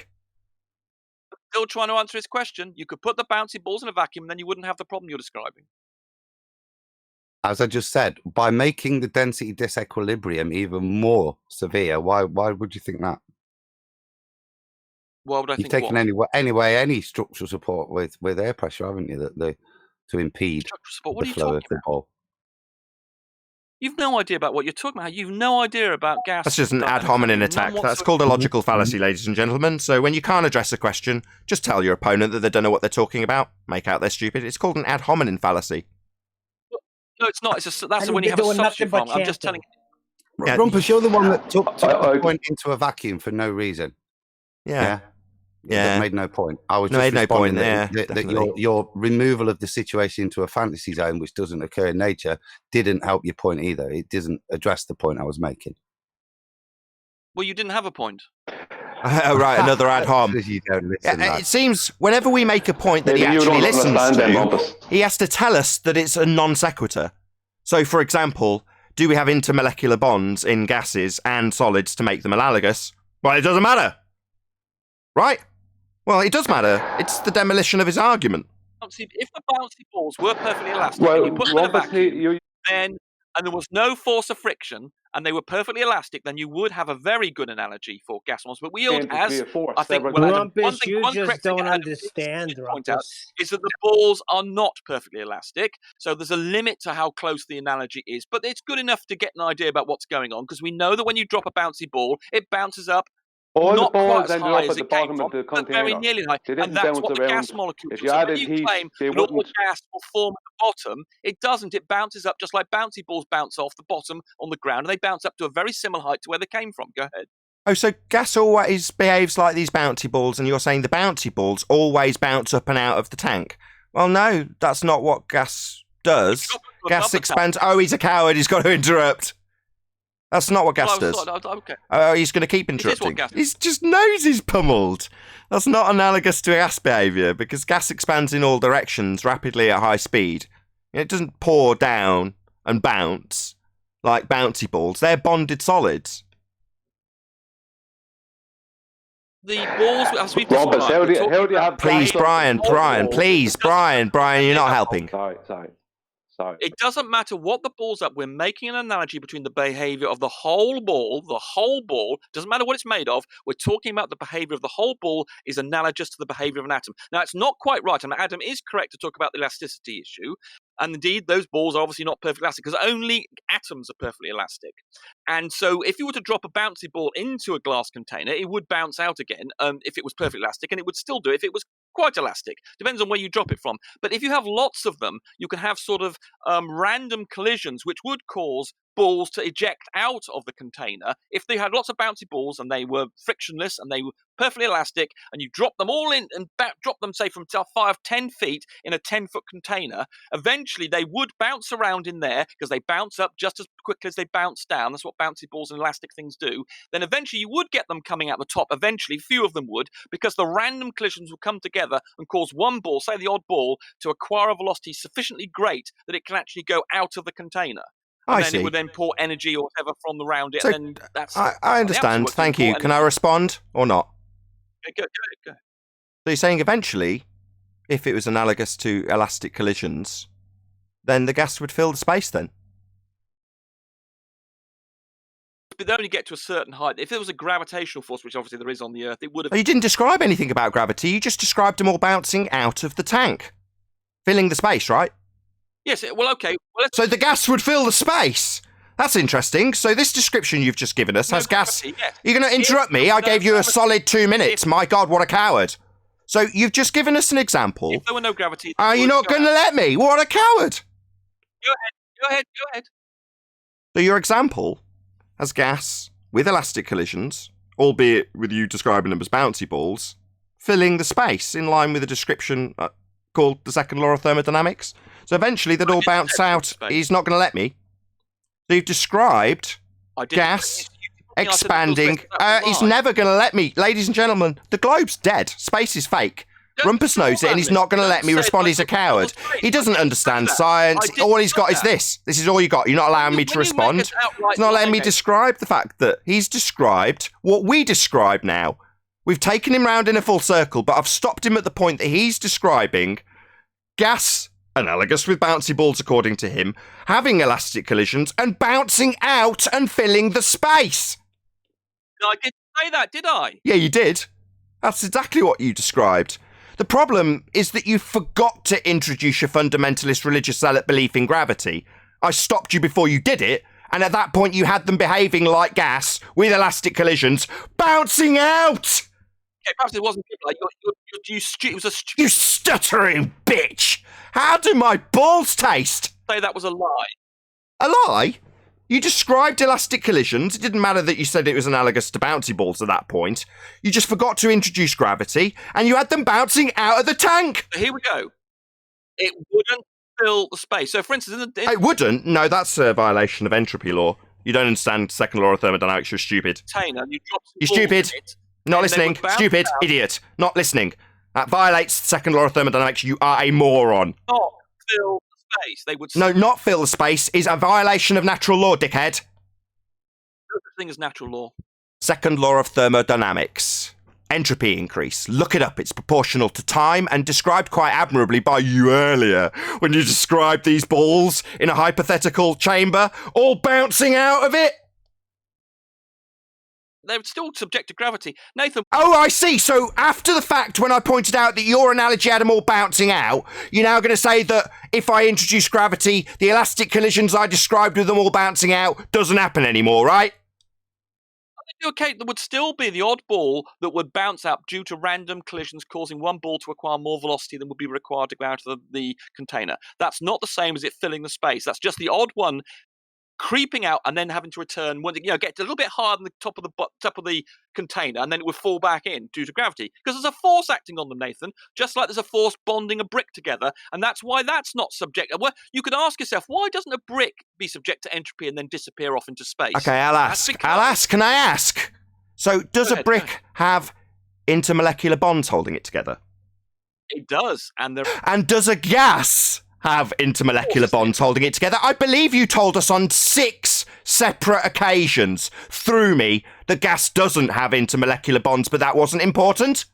Still trying to answer his question. You could put the bouncy balls in a vacuum, and then you wouldn't have the problem you're describing. As I just said, by making the density disequilibrium even more severe, why would you think that? Why would I think You've taken any structural support with air pressure, haven't you, to impede the flow of the ball? You've no idea about what you're talking about. You've no idea about gas. That's just an ad hominem attack. That's called a logical fallacy, ladies and gentlemen. So when you can't address a question, just tell your opponent that they don't know what they're talking about. Make out they're stupid. It's called an ad hominem fallacy. No, it's not. That's when you have a substitute from. I'm just telling you. Yeah. Rumpus, you're the one that took the point into a vacuum for no reason. Yeah. That made no point. I was just made no point. That your removal of the situation into a fantasy zone, which doesn't occur in nature, didn't help your point either. It doesn't address the point I was making. Well, you didn't have a point. Oh, right, another ad hom. It seems whenever we make a point that he actually listens to, he has to tell us that it's a non sequitur. So, for example, do we have intermolecular bonds in gases and solids to make them analogous? Well, it doesn't matter. Right? Well, it does matter. It's the demolition of his argument. If the bouncy balls were perfectly elastic, and you put them in a vacuum, and there was no force of friction, and they were perfectly elastic, then you would have a very good analogy for gas bonds. But we all, I think, Rumpus, you just don't understand, Rumpus. Is that the balls are not perfectly elastic, so there's a limit to how close the analogy is. But it's good enough to get an idea about what's going on, because we know that when you drop a bouncy ball, it bounces up. All not the balls ended up at the bottom of the container. Very nearly high. They didn't and that's bounce what the around. gas molecules If do. you So added when you heat, claim they that all wouldn't. the gas will form at the bottom, it doesn't. It bounces up just like bouncy balls bounce off the bottom on the ground, and they bounce up to a very similar height to where they came from. Go ahead. Oh, so gas always behaves like these bouncy balls, and you're saying the bouncy balls always bounce up and out of the tank? Well, no, that's not what gas does. Gas expands. Oh, he's a coward. He's got to interrupt. That's not what gas Well, does. okay. He's going to keep interrupting. gas. He's just knows he's pummeled. That's not analogous to gas behaviour, because gas expands in all directions rapidly at high speed. It doesn't pour down and bounce like bouncy balls. They're bonded solids. The balls, as we Robbers, described, how do you have Please, gas on Brian, the whole Brian, ball? please, Brian, you're not helping. Sorry. It doesn't matter what the ball's up. We're making an analogy between the behavior of the whole ball. Doesn't matter what it's made of. We're talking about the behavior of the whole ball is analogous to the behavior of an atom. Now, it's not quite right. And Adam is correct to talk about the elasticity issue. And indeed, those balls are obviously not perfectly elastic because only atoms are perfectly elastic. And so if you were to drop a bouncy ball into a glass container, it would bounce out again if it was perfectly elastic, and it would still do it if it was quite elastic. Depends on where you drop it from. But if you have lots of them, you can have sort of random collisions which would cause balls to eject out of the container. If they had lots of bouncy balls and they were frictionless and they were perfectly elastic, and you drop them all in and drop them, say, from 10 feet in a 10-foot container, eventually they would bounce around in there because they bounce up just as quickly as they bounce down. That's what bouncy balls and elastic things do. Then eventually you would get them coming out the top. Eventually, few of them would, because the random collisions would come together and cause one ball, say the odd ball, to acquire a velocity sufficiently great that it can actually go out of the container. And then it would then pour energy or whatever from around it. So, and then that's I understand. Thank you. Can I respond or not? Go. So you're saying eventually, if it was analogous to elastic collisions, then the gas would fill the space then? But they only get to a certain height. If there was a gravitational force, which obviously there is on the Earth, it would have... You didn't describe anything about gravity. You just described them all bouncing out of the tank, filling the space, right? Yes, well, okay. Well, so the gas would fill the space. That's interesting. So this description you've just given us has gas... Gravity, yes. You're going to interrupt me? I gave you a solid 2 minutes. My God, what a coward. So you've just given us an example. If there were no gravity... Are you not going to let me? What a coward. Go ahead. So your example has gas with elastic collisions, albeit with you describing them as bouncy balls, filling the space in line with a description called the second law of thermodynamics. So eventually they'd all bounce out. He's not going to let me. So you've described gas expanding. He's never going to let me. Ladies and gentlemen, the globe's dead. Space is fake. Rumpus knows it, and he's not going to let me respond. He's a coward. He doesn't understand science. All he's got is this. This is all you got. You're not allowing me to respond. He's not letting me describe the fact that he's described what we describe now. We've taken him round in a full circle, but I've stopped him at the point that he's describing gas, analogous with bouncy balls according to him, having elastic collisions and bouncing out and filling the space. No, I didn't say that, did I? Yeah, you did. That's exactly what you described. The problem is that you forgot to introduce your fundamentalist religious zealot belief in gravity. I stopped you before you did it, and at that point you had them behaving like gas with elastic collisions, bouncing out! Okay, perhaps it wasn't like it was a You stuttering bitch! How do my balls taste? Say that was a lie. A lie? You described elastic collisions. It didn't matter that you said it was analogous to bouncy balls at that point. You just forgot to introduce gravity, and you had them bouncing out of the tank. So here we go. It wouldn't fill the space. So, for instance, it wouldn't. No, that's a violation of entropy law. You don't understand second law of thermodynamics. You're stupid. You're stupid. Not listening. Stupid. Idiot. Not listening. That violates the second law of thermodynamics. You are a moron. Not fill the space. They would. No, not fill the space is a violation of natural law, dickhead. No such thing as natural law. Second law of thermodynamics. Entropy increase. Look it up. It's proportional to time and described quite admirably by you earlier when you described these balls in a hypothetical chamber, all bouncing out of it. They're still subject to gravity. Nathan... Oh, I see. So after the fact, when I pointed out that your analogy had them all bouncing out, you're now going to say that if I introduce gravity, the elastic collisions I described with them all bouncing out doesn't happen anymore, right? Okay, there would still be the odd ball that would bounce out due to random collisions causing one ball to acquire more velocity than would be required to go out of the container. That's not the same as it filling the space. That's just the odd one creeping out and then having to return when get a little bit hard on the top of the container, and then it would fall back in due to gravity, because there's a force acting on them, Nathan, just like there's a force bonding a brick together, and that's why that's not subject. Well, you could ask yourself, why doesn't a brick be subject to entropy and then disappear off into space? Okay, I'll ask. Can I ask? So does a brick have intermolecular bonds holding it together? It does. And does a gas have intermolecular bonds holding it together? I believe you told us on 6 separate occasions through me that gas doesn't have intermolecular bonds, but that wasn't important.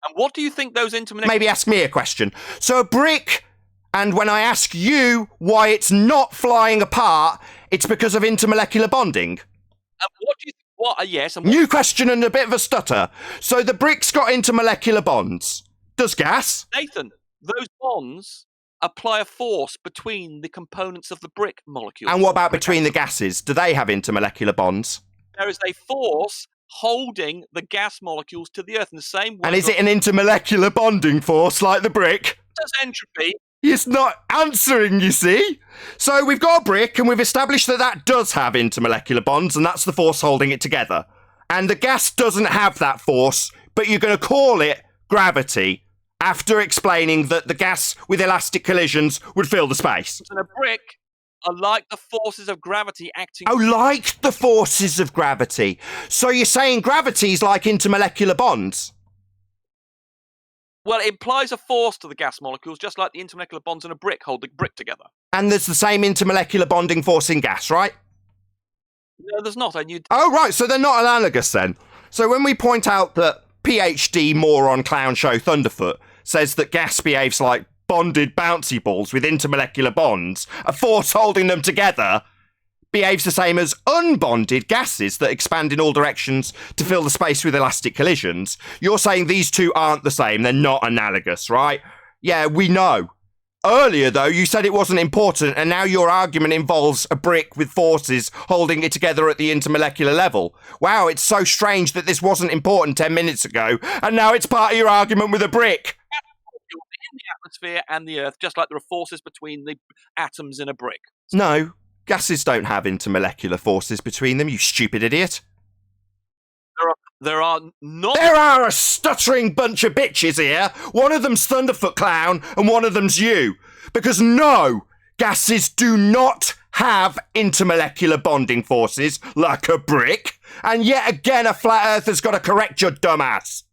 And what do you think those intermolecular... Maybe ask me a question. So a brick, and when I ask you why it's not flying apart, it's because of intermolecular bonding. And what do you think? Yes. And New question and a bit of a stutter. So the brick's got intermolecular bonds. Does gas? Nathan, those bonds apply a force between the components of the brick molecule. And what about between the gases? Do they have intermolecular bonds? There is a force holding the gas molecules to the Earth in the same way. And is it an intermolecular bonding force like the brick? Does entropy? It's not answering, you see. So we've got a brick, and we've established that that does have intermolecular bonds, and that's the force holding it together. And the gas doesn't have that force, but you're going to call it gravity, after explaining that the gas with elastic collisions would fill the space. And a brick are like the forces of gravity acting... Oh, like the forces of gravity. So you're saying gravity's like intermolecular bonds? Well, it applies a force to the gas molecules, just like the intermolecular bonds in a brick hold the brick together. And there's the same intermolecular bonding force in gas, right? No, there's not. Oh, right, so they're not analogous then. So when we point out that PhD moron clown show Thunderfoot says that gas behaves like bonded bouncy balls with intermolecular bonds, a force holding them together behaves the same as unbonded gases that expand in all directions to fill the space with elastic collisions. You're saying these two aren't the same, they're not analogous, right? Yeah, we know. Earlier, though, you said it wasn't important, and now your argument involves a brick with forces holding it together at the intermolecular level. Wow, it's so strange that this wasn't important 10 minutes ago, and now it's part of your argument with a brick. In the atmosphere and the Earth, just like there are forces between the atoms in a brick. No, gases don't have intermolecular forces between them, you stupid idiot. There are not... There are a stuttering bunch of bitches here. One of them's Thunderfoot Clown and one of them's you. Because no, gases do not have intermolecular bonding forces like a brick. And yet again, a flat earther's got to correct your dumbass.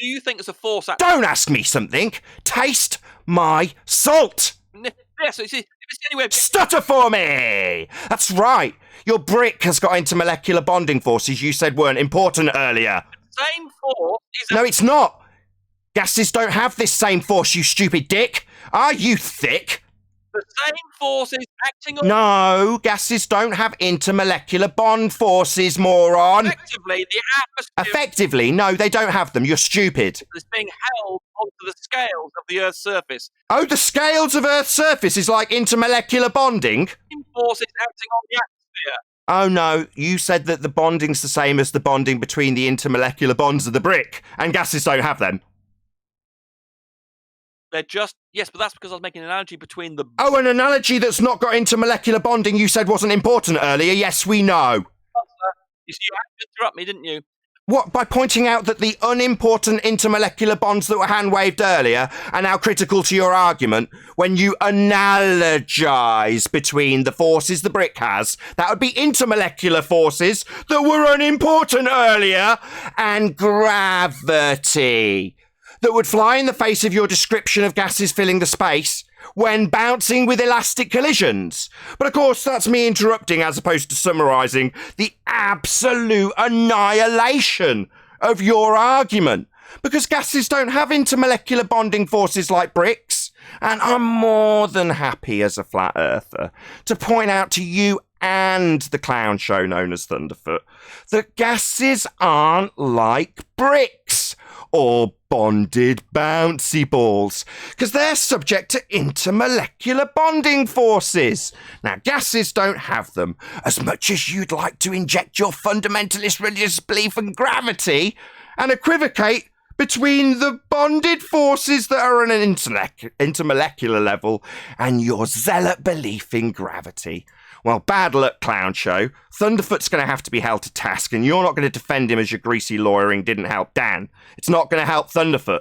Do you think there's a force... Don't ask me something. Taste my salt. Yes, it's anyway. Stutter for me! That's right. Your brick has got intermolecular bonding forces you said weren't important earlier. Same force is... No, it's not. Gases don't have this same force, you stupid dick. Are you thick? The same force is acting on... No, gases don't have intermolecular bond forces, moron. Effectively, the atmosphere... Effectively? No, they don't have them. You're stupid. ...is being held onto the scales of the Earth's surface. Oh, the scales of Earth's surface is like intermolecular bonding? The same force is acting on the atmosphere. Oh, no, you said that the bonding's the same as the bonding between the intermolecular bonds of the brick, and gases don't have them. They're just... Yes, but that's because I was making an analogy between the... Oh, an analogy that's not got intermolecular bonding you said wasn't important earlier. Yes, we know. You see, you had to interrupt me, didn't you? What, by pointing out that the unimportant intermolecular bonds that were hand-waved earlier are now critical to your argument when you analogize between the forces the brick has, that would be intermolecular forces that were unimportant earlier, and gravity, that would fly in the face of your description of gases filling the space when bouncing with elastic collisions. But of course, that's me interrupting as opposed to summarising the absolute annihilation of your argument. Because gases don't have intermolecular bonding forces like bricks. And I'm more than happy as a flat earther to point out to you and the clown show known as Thunderfoot that gases aren't like bricks or bonded bouncy balls, because they're subject to intermolecular bonding forces. Now, gases don't have them. As much as you'd like to inject your fundamentalist religious belief in gravity and equivocate between the bonded forces that are on an intermolecular level and your zealot belief in gravity. Well, bad luck, clown show. Thunderfoot's going to have to be held to task, and you're not going to defend him as your greasy lawyering didn't help Dan. It's not going to help Thunderfoot.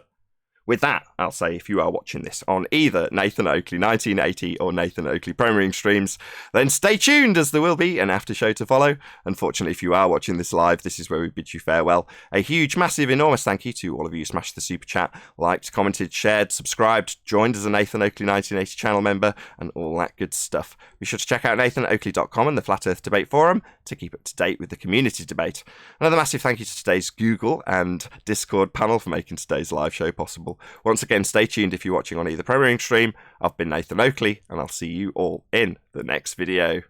With that, I'll say if you are watching this on either Nathan Oakley 1980 or Nathan Oakley Premiering streams, then stay tuned as there will be an after show to follow. Unfortunately, if you are watching this live, this is where we bid you farewell. A huge, massive, enormous thank you to all of you who smashed the super chat, liked, commented, shared, subscribed, joined as a Nathan Oakley 1980 channel member, and all that good stuff. Be sure to check out nathanoakley.com and the Flat Earth Debate Forum to keep up to date with the community debate. Another massive thank you to today's Google and Discord panel for making today's live show possible. Once again, stay tuned if you're watching on either premiering stream. I've been Nathan Oakley, and I'll see you all in the next video.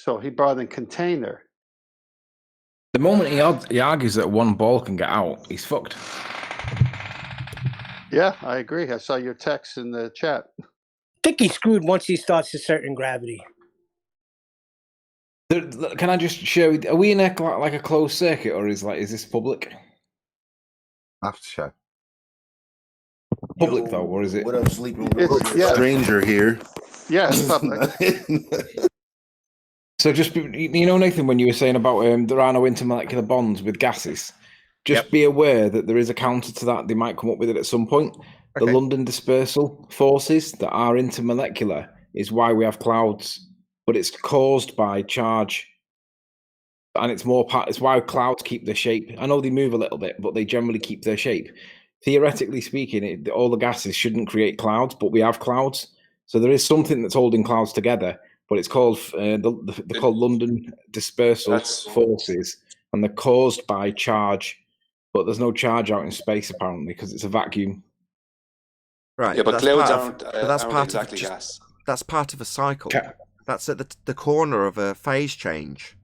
So he brought in container. The moment he argues that one ball can get out, he's fucked. Yeah, I agree. I saw your text in the chat. I think he's screwed once he starts a certain gravity. Can I just show? Are we in like a closed circuit, or is this public? After show. Public though, or is it? What up, sleeping yeah. stranger here? Yeah, it's public. So just, Nathan, when you were saying about there are no intermolecular bonds with gases, just be aware that there is a counter to that. They might come up with it at some point. Okay. The London dispersal forces that are intermolecular is why we have clouds, but it's caused by charge. And it's why clouds keep their shape. I know they move a little bit, but they generally keep their shape. Theoretically speaking, all the gases shouldn't create clouds, but we have clouds. So there is something that's holding clouds together. But it's called they're called London dispersal forces, and they're caused by charge. But there's no charge out in space apparently because it's a vacuum. Right. Yeah, but clouds aren't exactly gas. That's part of a cycle. That's at the corner of a phase change.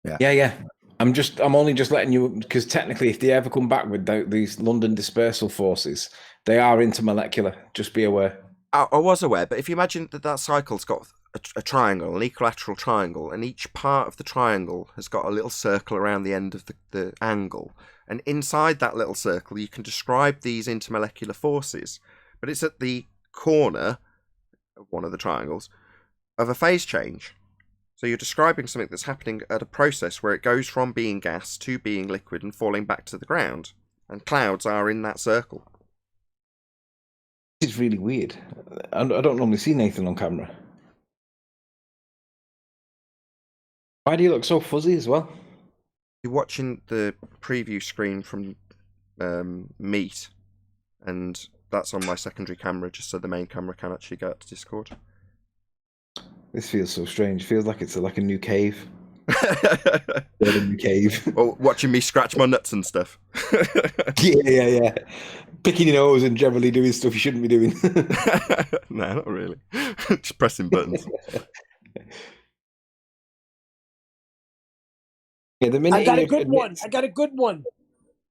Yeah. I'm only just letting you, because technically, if they ever come back with these London dispersal forces, they are intermolecular. Just be aware. I was aware, but if you imagine that cycle's got a triangle, an equilateral triangle, and each part of the triangle has got a little circle around the end of the angle, and inside that little circle you can describe these intermolecular forces, but it's at the corner of one of the triangles of a phase change. So you're describing something that's happening at a process where it goes from being gas to being liquid and falling back to the ground, and clouds are in that circle. It's really weird. I don't normally see Nathan on camera. Why do you look so fuzzy as well? You're watching the preview screen from Meet, and that's on my secondary camera, just so the main camera can actually go out to Discord. This feels so strange. It feels like it's like a new cave. A new cave. Or watching me scratch my nuts and stuff. Yeah. Picking your nose and generally doing stuff you shouldn't be doing. No, not really. Just pressing buttons. Yeah, I got a good one.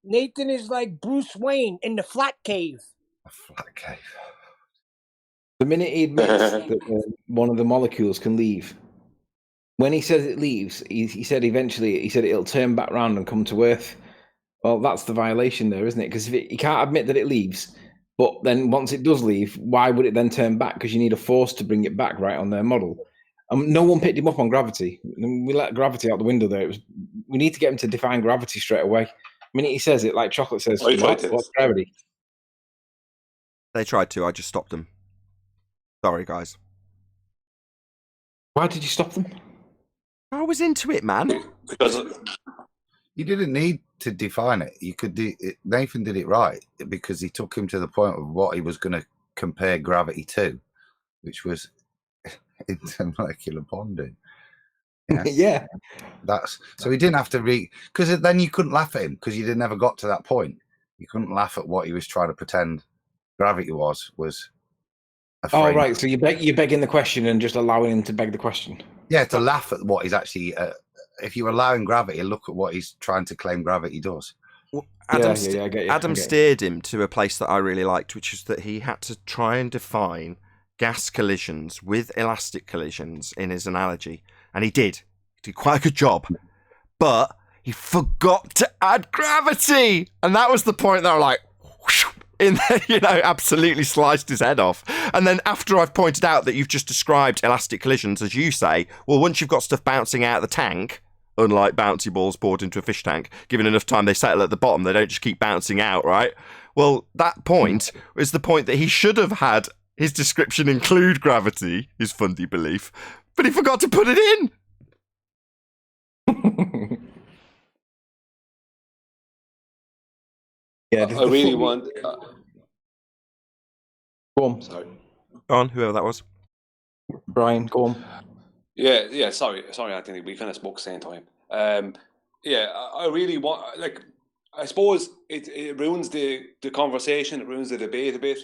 Nathan is like Bruce Wayne in the flat cave. A flat cave. The minute he admits that one of the molecules can leave, when he says it leaves, he said eventually, it'll turn back round and come to Earth. Well, that's the violation there, isn't it? Because if you can't admit that it leaves, but then once it does leave, why would it then turn back? Because you need a force to bring it back, right, on their model. No one picked him up on gravity. We let gravity out the window there. We need to get him to define gravity straight away. I mean, he says it like chocolate says, what's gravity? They tried to. I just stopped them. Sorry, guys. Why did you stop them? I was into it, man. Because you didn't need to define it. You could do it. Nathan did it right because he took him to the point of what he was going to compare gravity to, which was intermolecular bonding. Yeah. Yeah. That's so he didn't have to because then you couldn't laugh at him because you never got to that point. You couldn't laugh at what he was trying to pretend gravity was. Oh, right. So you're begging the question and just allowing him to beg the question. Yeah, to laugh at what he's actually. If you're allowing gravity, look at what he's trying to claim gravity does. Well, Adam steered him to a place that I really liked, which is that he had to try and define gas collisions with elastic collisions in his analogy. And he did. He did quite a good job. But he forgot to add gravity. And that was the point that I'm like, absolutely sliced his head off. And then after I've pointed out that you've just described elastic collisions, as you say, well, once you've got stuff bouncing out of the tank, unlike bouncy balls poured into a fish tank, given enough time they settle at the bottom, they don't just keep bouncing out, right? Well, that point is the point that he should have had his description include gravity, his fundy belief, but he forgot to put it in. Yeah, I really want. Go on. Sorry. Go on, whoever that was. Brian, go on. Yeah. Sorry, Anthony. We kind of spoke at the same time. I really want. I suppose it ruins the conversation. It ruins the debate a bit.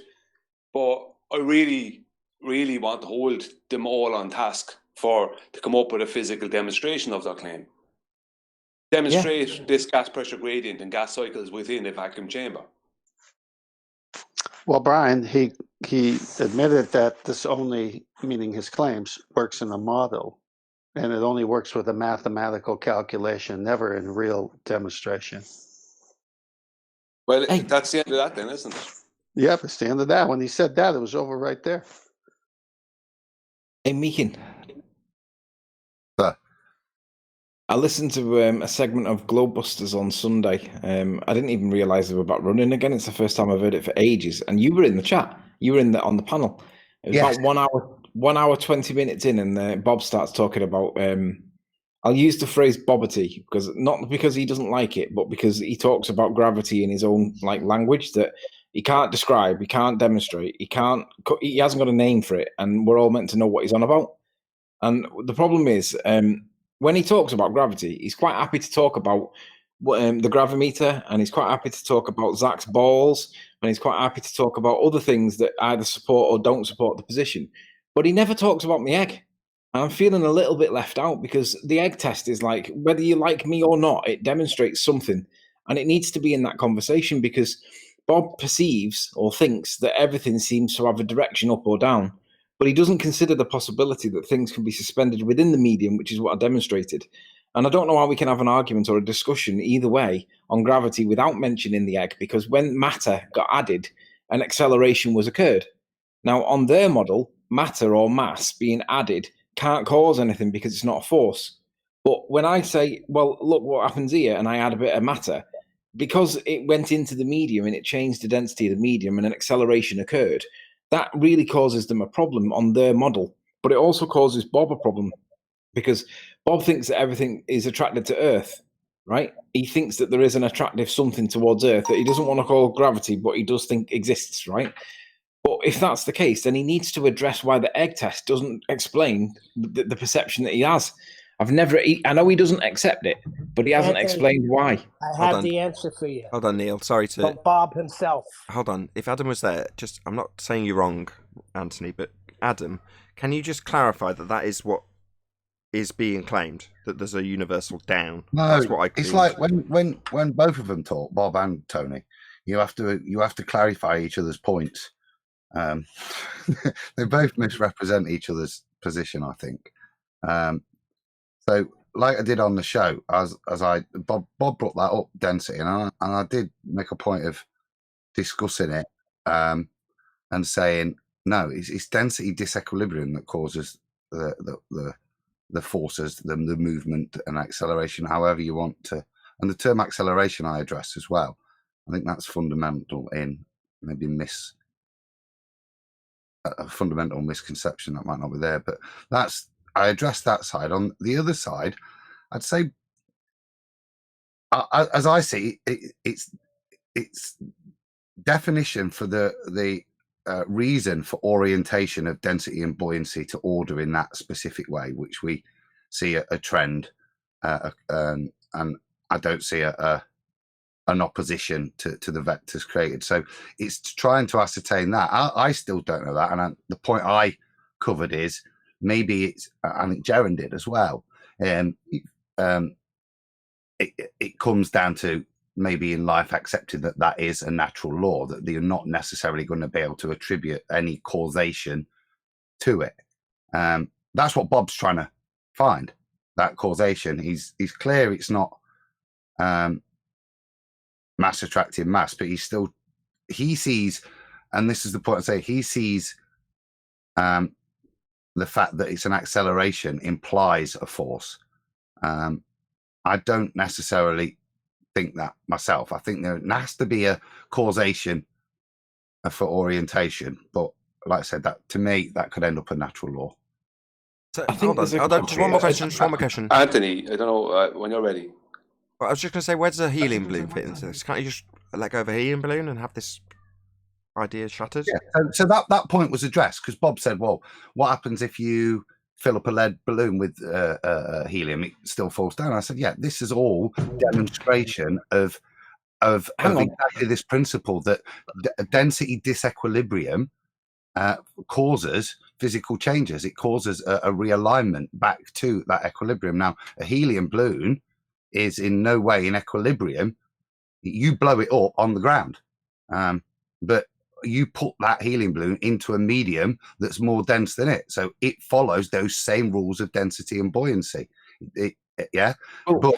But I really, really want to hold them all on task to come up with a physical demonstration of their claim. Demonstrate this gas pressure gradient and gas cycles within a vacuum chamber. Well, Brian, he admitted that this only, meaning his claims, works in a model, and it only works with a mathematical calculation, never in real demonstration. Well, that's the end of that then, isn't it? Yep, it's the end of that. When he said that, it was over right there. Hey, Meekin. I listened to a segment of Globebusters on Sunday. I didn't even realise they were about running again. It's the first time I've heard it for ages. And you were in the chat. You were on the panel. It was about 1 hour, 20 minutes in, and Bob starts talking about. I'll use the phrase "bobbity" because not because he doesn't like it, but because he talks about gravity in his own language that he can't describe, he can't demonstrate, he hasn't got a name for it, and we're all meant to know what he's on about. And the problem is. When he talks about gravity, he's quite happy to talk about the gravimeter, and he's quite happy to talk about Zach's balls, and he's quite happy to talk about other things that either support or don't support the position. But he never talks about the egg. And I'm feeling a little bit left out because the egg test is like, whether you like me or not, it demonstrates something. And it needs to be in that conversation because Bob perceives or thinks that everything seems to have a direction up or down. But he doesn't consider the possibility that things can be suspended within the medium, which is what I demonstrated. And I don't know how we can have an argument or a discussion either way on gravity without mentioning the egg, because when matter got added, an acceleration was occurred. Now, on their model, matter or mass being added can't cause anything because it's not a force. But when I say, well, look what happens here, and I add a bit of matter, because it went into the medium and it changed the density of the medium and an acceleration occurred, that really causes them a problem on their model. But it also causes Bob a problem because Bob thinks that everything is attracted to Earth, right? He thinks that there is an attractive something towards Earth that he doesn't want to call gravity, but he does think exists, right? But if that's the case, then he needs to address why the egg test doesn't explain the perception that he has. I know he doesn't accept it, but he hasn't explained why. I have the answer for you. Hold on, Neil. Sorry to... From Bob himself. Hold on. If Adam was there, I'm not saying you're wrong, Anthony, but Adam, can you just clarify that is what is being claimed, that there's a universal down? No, that's what it's like when both of them talk, Bob and Tony, you have to clarify each other's points. They both misrepresent each other's position, I think. So like I did on the show, Bob brought that up, density, and I did make a point of discussing it and saying no, it's density disequilibrium that causes the forces, the movement and acceleration, however you want to. And the term acceleration I address as well. I think that's fundamental in maybe a fundamental misconception that might not be there, but I address that side. On the other side, I'd say, as I see it's definition for the reason for orientation of density and buoyancy to order in that specific way, which we see a trend, and I don't see an opposition to the vectors created. So it's trying to ascertain that. I still don't know that, and the point I covered is maybe it's. I think Jaren did as well. It comes down to maybe in life accepting that is a natural law, that you're not necessarily going to be able to attribute any causation to it. That's what Bob's trying to find, that causation. He's clear it's not mass attracting mass, but he sees, and this is the point I say, he sees the fact that it's an acceleration implies a force. I don't necessarily think that myself. I think there has to be a causation for orientation, but like I said, that to me that could end up a natural law. So, hold on, just one more question. Anthony, I don't know when you're ready. Well, I was just going to say, where does a helium balloon fit into this? Can't you just let go of a helium balloon and have this idea shattered? Yeah. So that point was addressed because Bob said, "Well, what happens if you fill up a lead balloon with helium? It still falls down." I said, "Yeah, this is all demonstration of exactly this principle that density disequilibrium causes physical changes. It causes a realignment back to that equilibrium. Now, a helium balloon is in no way in equilibrium. You blow it up on the ground, but you put that helium balloon into a medium that's more dense than it, so it follows those same rules of density and buoyancy. Yeah. But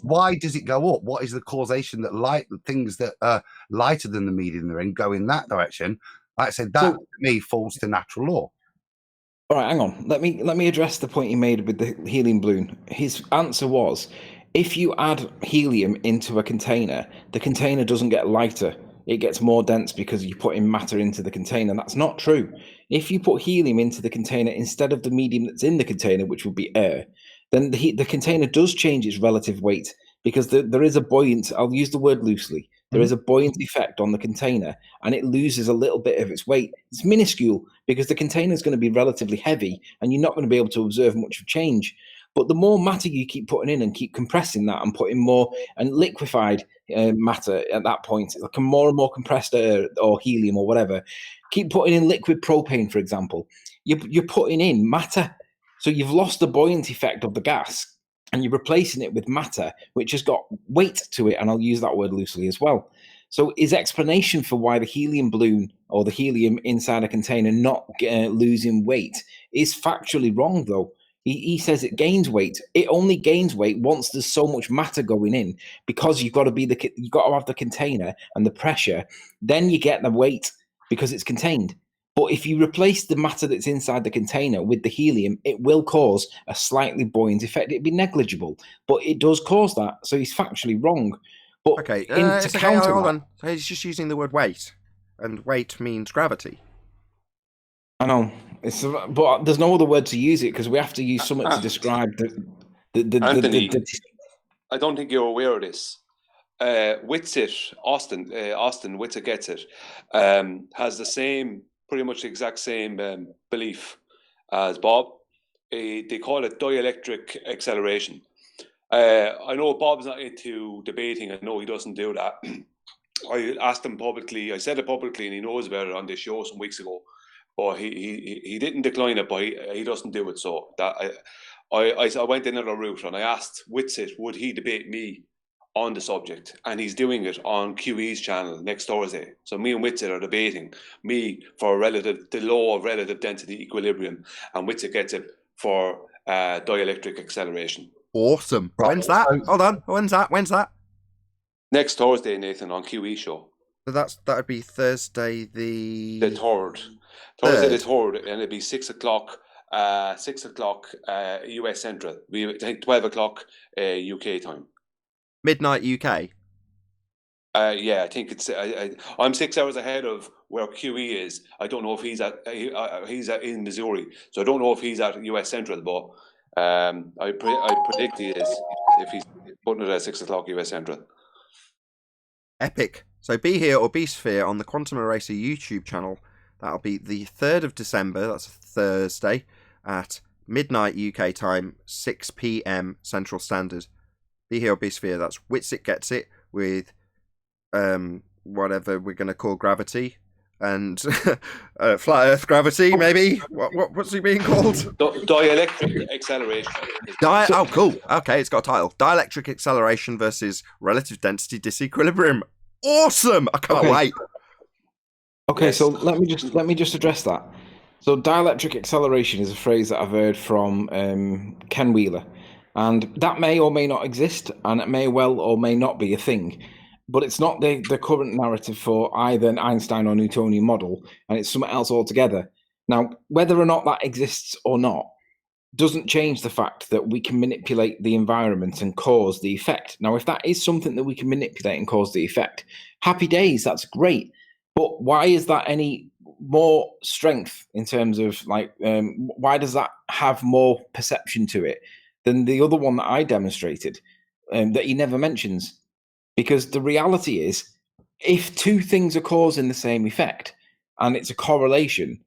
why does it go up? What is the causation that things that are lighter than the medium they're in go in that direction? Like I said, that to me falls to natural law. All right, hang on. Let me address the point he made with the helium balloon. His answer was, if you add helium into a container, the container doesn't get lighter. It gets more dense because you're putting matter into the container. That's not true. If you put helium into the container instead of the medium that's in the container, which would be air, then the container does change its relative weight because there is a buoyant, I'll use the word loosely, there is a buoyant effect on the container and it loses a little bit of its weight. It's minuscule because the container is going to be relatively heavy and you're not going to be able to observe much of change. But the more matter you keep putting in and keep compressing that and putting more and liquefied matter at that point, like more and more compressed air or helium or whatever, keep putting in liquid propane, for example, you're putting in matter. So you've lost the buoyant effect of the gas and you're replacing it with matter, which has got weight to it. And I'll use that word loosely as well. So his explanation for why the helium balloon or the helium inside a container not losing weight is factually wrong, though. He says it gains weight. It only gains weight once there's so much matter going in, because you've got to have the container and the pressure. Then you get the weight because it's contained. But if you replace the matter that's inside the container with the helium, it will cause a slightly buoyant effect. It'd be negligible, but it does cause that. So he's factually wrong. But okay, hold on. He's just using the word weight, and weight means gravity. I know, but there's no other word to use it because we have to use something to describe Anthony, I don't think you're aware of this. Witsit, Austin Witsit gets it, has the same, pretty much the exact same belief as Bob. They call it dielectric acceleration. I know Bob's not into debating. I know he doesn't do that. I asked him publicly. I said it publicly, and he knows about it on this show some weeks ago. But he didn't decline it, but he doesn't do it. So that I went another route and I asked Witsit, would he debate me on the subject? And he's doing it on QE's channel next Thursday. So me and Witsit are debating, me for the law of relative density equilibrium, and Witsit gets it for dielectric acceleration. Awesome. Right. When's that? Hold on. When's that? Next Thursday, Nathan, on QE show. So that would be Thursday the 3rd. Thursday the 3rd, and it'll be 6 o'clock. 6 o'clock US Central. I think 12 o'clock UK time. Midnight UK. Yeah, I think it's. I'm 6 hours ahead of where QE is. I don't know if he's in Missouri, so I don't know if he's at US Central, but I predict he is if he's putting it at 6 o'clock US Central. Epic. So be here or be sphere on the Quantum Eraser YouTube channel. That'll be the 3rd of December. That's a Thursday at midnight UK time, 6 p.m. Central Standard. Be here or be sphere. That's Witsit Gets It with whatever we're going to call gravity and flat Earth gravity, maybe. What's it being called? Dielectric acceleration. Oh, cool. Okay, it's got a title. Dielectric acceleration versus relative density disequilibrium. Awesome! I can't wait. Okay, Yes. so let me just address that. So dielectric acceleration is a phrase that I've heard from Ken Wheeler, and that may or may not exist, and it may well or may not be a thing, but it's not the current narrative for either an Einstein or Newtonian model, and it's something else altogether. Now, whether or not that exists or not doesn't change the fact that we can manipulate the environment and cause the effect. Now, if that is something that we can manipulate and cause the effect, happy days, that's great. But why is that any more strength in terms of why does that have more perception to it than the other one that I demonstrated that he never mentions? Because the reality is, if two things are causing the same effect and it's a correlation,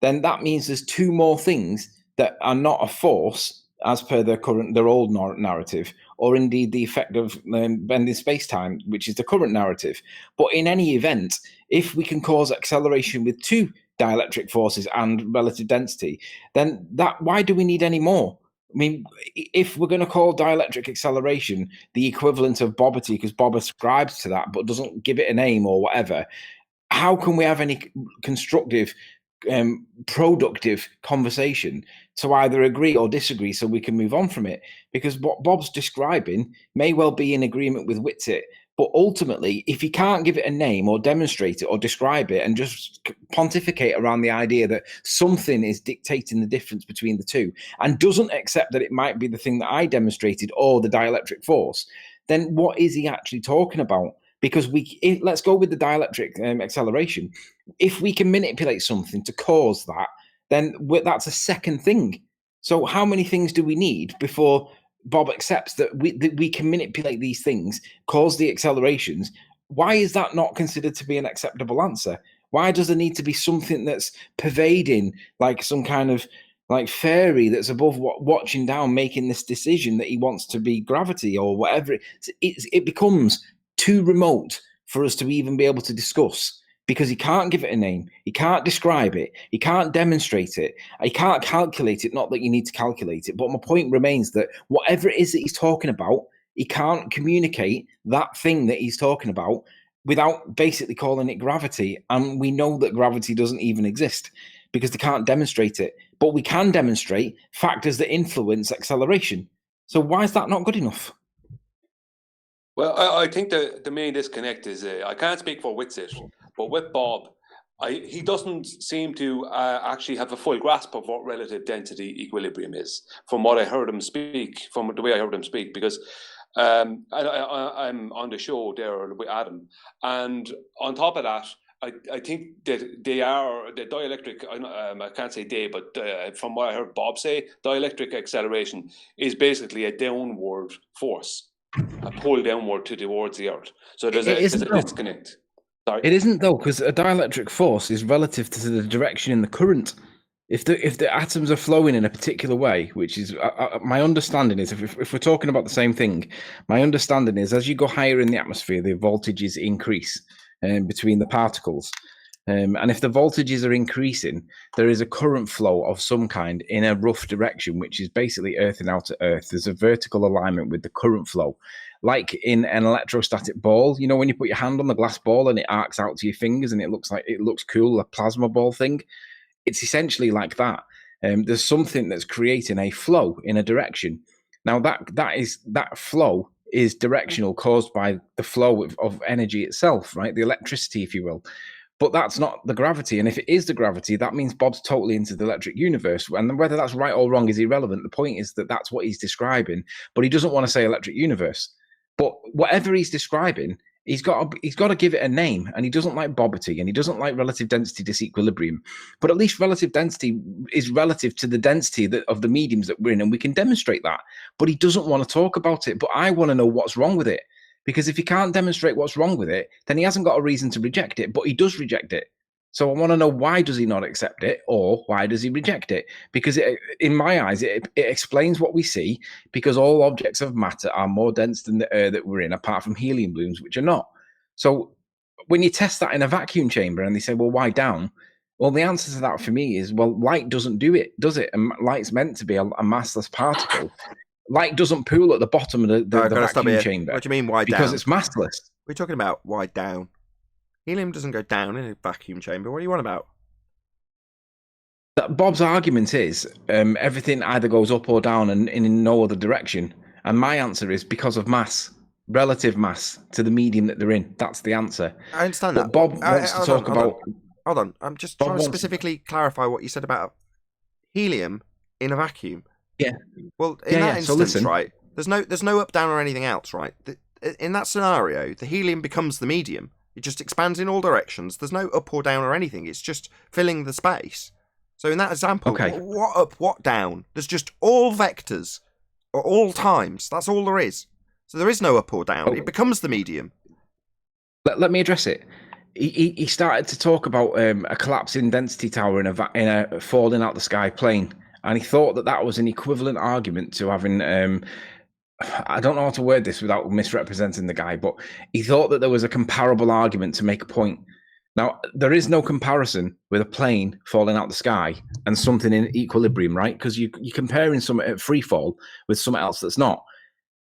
then that means there's two more things that are not a force as per their old narrative, or indeed the effect of bending space-time, which is the current narrative. But in any event, if we can cause acceleration with two dielectric forces and relative density, then why do we need any more? I mean, if we're going to call dielectric acceleration the equivalent of Bobbity, because Bob ascribes to that but doesn't give it a name or whatever, how can we have any constructive, productive conversation to either agree or disagree so we can move on from it? Because what Bob's describing may well be in agreement with Witsit, but ultimately, if he can't give it a name or demonstrate it or describe it and just pontificate around the idea that something is dictating the difference between the two and doesn't accept that it might be the thing that I demonstrated or the dielectric force, then what is he actually talking about? Because let's go with the dielectric acceleration. If we can manipulate something to cause that, then that's a second thing. So how many things do we need before Bob accepts that we can manipulate these things, cause the accelerations? Why is that not considered to be an acceptable answer? Why does there need to be something that's pervading, like some kind of like fairy that's above watching down, making this decision that he wants to be gravity or whatever? It becomes too remote for us to even be able to discuss, because he can't give it a name, he can't describe it, he can't demonstrate it, he can't calculate it. Not that you need to calculate it, but my point remains that whatever it is that he's talking about, he can't communicate that thing that he's talking about without basically calling it gravity. And we know that gravity doesn't even exist because they can't demonstrate it. But we can demonstrate factors that influence acceleration. So why is that not good enough? Well, I think the main disconnect is I can't speak for Witsit, but with Bob, he doesn't seem to actually have a full grasp of what relative density equilibrium is, from what I heard him speak, from the way I heard him speak, because I'm on the show there with Adam, and on top of that, I think that they are the dielectric. I can't say they, but from what I heard Bob say, dielectric acceleration is basically a downward force, a pull downward towards the Earth. So there's a disconnect. Sorry? It isn't though, because a dielectric force is relative to the direction in the current. If the atoms are flowing in a particular way, which is my understanding is, if we're talking about the same thing, my understanding is as you go higher in the atmosphere, the voltages increase between the particles. And if the voltages are increasing, there is a current flow of some kind in a rough direction, which is basically Earth and outer Earth. There's a vertical alignment with the current flow. Like in an electrostatic ball, you know, when you put your hand on the glass ball and it arcs out to your fingers and it looks cool, a plasma ball thing. It's essentially like that. There's something that's creating a flow in a direction. Now that flow is directional, caused by the flow of energy itself, right? The electricity, if you will. But that's not the gravity. And if it is the gravity, that means Bob's totally into the electric universe. And whether that's right or wrong is irrelevant. The point is that that's what he's describing. But he doesn't want to say electric universe. But whatever he's describing, he's got to give it a name. And he doesn't like Bobbity, and he doesn't like relative density disequilibrium. But at least relative density is relative to the density of the mediums that we're in, and we can demonstrate that. But he doesn't want to talk about it. But I want to know what's wrong with it. Because if he can't demonstrate what's wrong with it, then he hasn't got a reason to reject it, but he does reject it. So I want to know, why does he not accept it, or why does he reject it? Because in my eyes, it explains what we see, because all objects of matter are more dense than the air that we're in, apart from helium balloons, which are not. So when you test that in a vacuum chamber and they say, well, why down? Well, the answer to that for me is, well, light doesn't do it, does it? And light's meant to be a massless particle. Light doesn't pool at the bottom of the vacuum chamber. What do you mean, why down? Because it's massless. We're talking about why down. Helium doesn't go down in a vacuum chamber. What do you want about? Bob's argument is everything either goes up or down and in no other direction. And my answer is because of mass, relative mass to the medium that they're in. That's the answer. I understand but that. Bob wants to talk about... Hold on. I'm just trying to specifically clarify what you said about helium in a vacuum. Yeah. Well, in that instance, right, there's no up, down, or anything else, right? In that scenario, the helium becomes the medium. It just expands in all directions. There's no up or down or anything. It's just filling the space. So in that example, what up, what down? There's just all vectors, or all times. That's all there is. So there is no up or down. It becomes the medium. Let me address it. He started to talk about a collapsing density tower in a falling out the sky plane. And he thought that was an equivalent argument to having, I don't know how to word this without misrepresenting the guy, but he thought that there was a comparable argument to make a point. Now, there is no comparison with a plane falling out the sky and something in equilibrium, right? Because you're comparing something at free fall with something else that's not.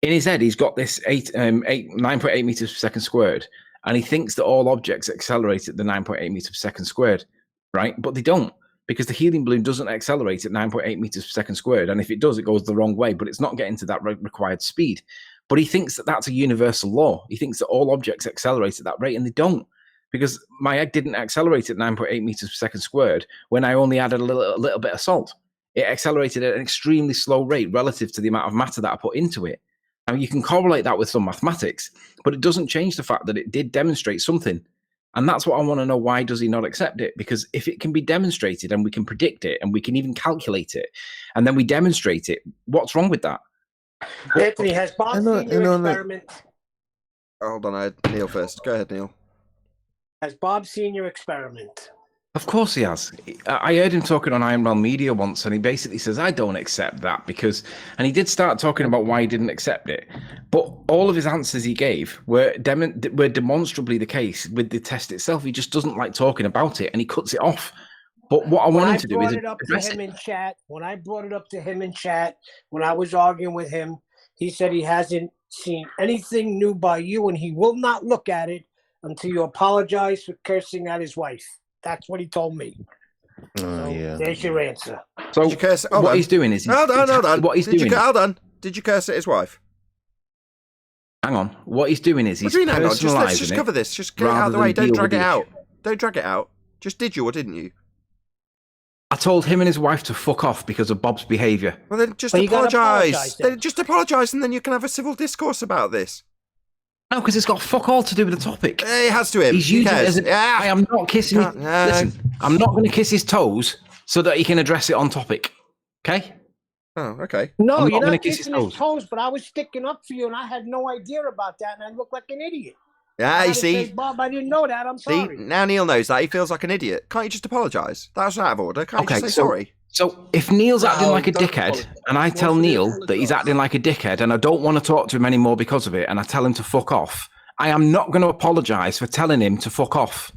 In his head, he's got this 9.8 meters per second squared, and he thinks that all objects accelerate at the 9.8 meters per second squared, right? But they don't. Because the helium balloon doesn't accelerate at 9.8 meters per second squared. And if it does, it goes the wrong way, but it's not getting to that required speed. But he thinks that that's a universal law. He thinks that all objects accelerate at that rate, and they don't. Because my egg didn't accelerate at 9.8 meters per second squared when I only added a little bit of salt. It accelerated at an extremely slow rate relative to the amount of matter that I put into it. Now, you can correlate that with some mathematics, but it doesn't change the fact that it did demonstrate something. And that's what I want to know. Why does he not accept it? Because if it can be demonstrated and we can predict it and we can even calculate it and then we demonstrate it, what's wrong with that? Anthony, has Bob seen your experiment? Hold on, I had Neil first. Go ahead, Neil. Has Bob seen your experiment? Of course he has. I heard him talking on Iron Realm Media once, and he basically says, I don't accept that because... And he did start talking about why he didn't accept it. But all of his answers he gave were demonstrably the case with the test itself. He just doesn't like talking about it, and he cuts it off. But what I want him to do is... When I brought it up to him in chat, when I was arguing with him, he said he hasn't seen anything new by you, and he will not look at it until you apologize for cursing at his wife. That's what he told me. There's your answer. So what he's doing is... Hold on. What he's doing... Hold on. Did you curse at his wife? Hang on. What he's doing is he's personalising let's just cover this. Just get it out of the way. Don't drag it out. Don't drag it out. Just did you or didn't you? I told him and his wife to fuck off because of Bob's behaviour. Well, then just apologise. Then just apologise and then you can have a civil discourse about this. No, because it's got fuck all to do with the topic. It has to him. He's using it as I am not kissing his... Listen, I'm not going to kiss his toes so that he can address it on topic. Okay? Oh, okay. No, you're not kissing his toes, but I was sticking up for you and I had no idea about that and I looked like an idiot. Yeah, you see. Bob, I didn't know that. I'm sorry. See, now Neil knows that. He feels like an idiot. Can't you just apologise? That's out of order. Can't you just say sorry? So if Neil's acting like a dickhead, and I tell Neil that he's acting like a dickhead, and I don't want to talk to him anymore because of it, and I tell him to fuck off, I am not going to apologise for telling him to fuck off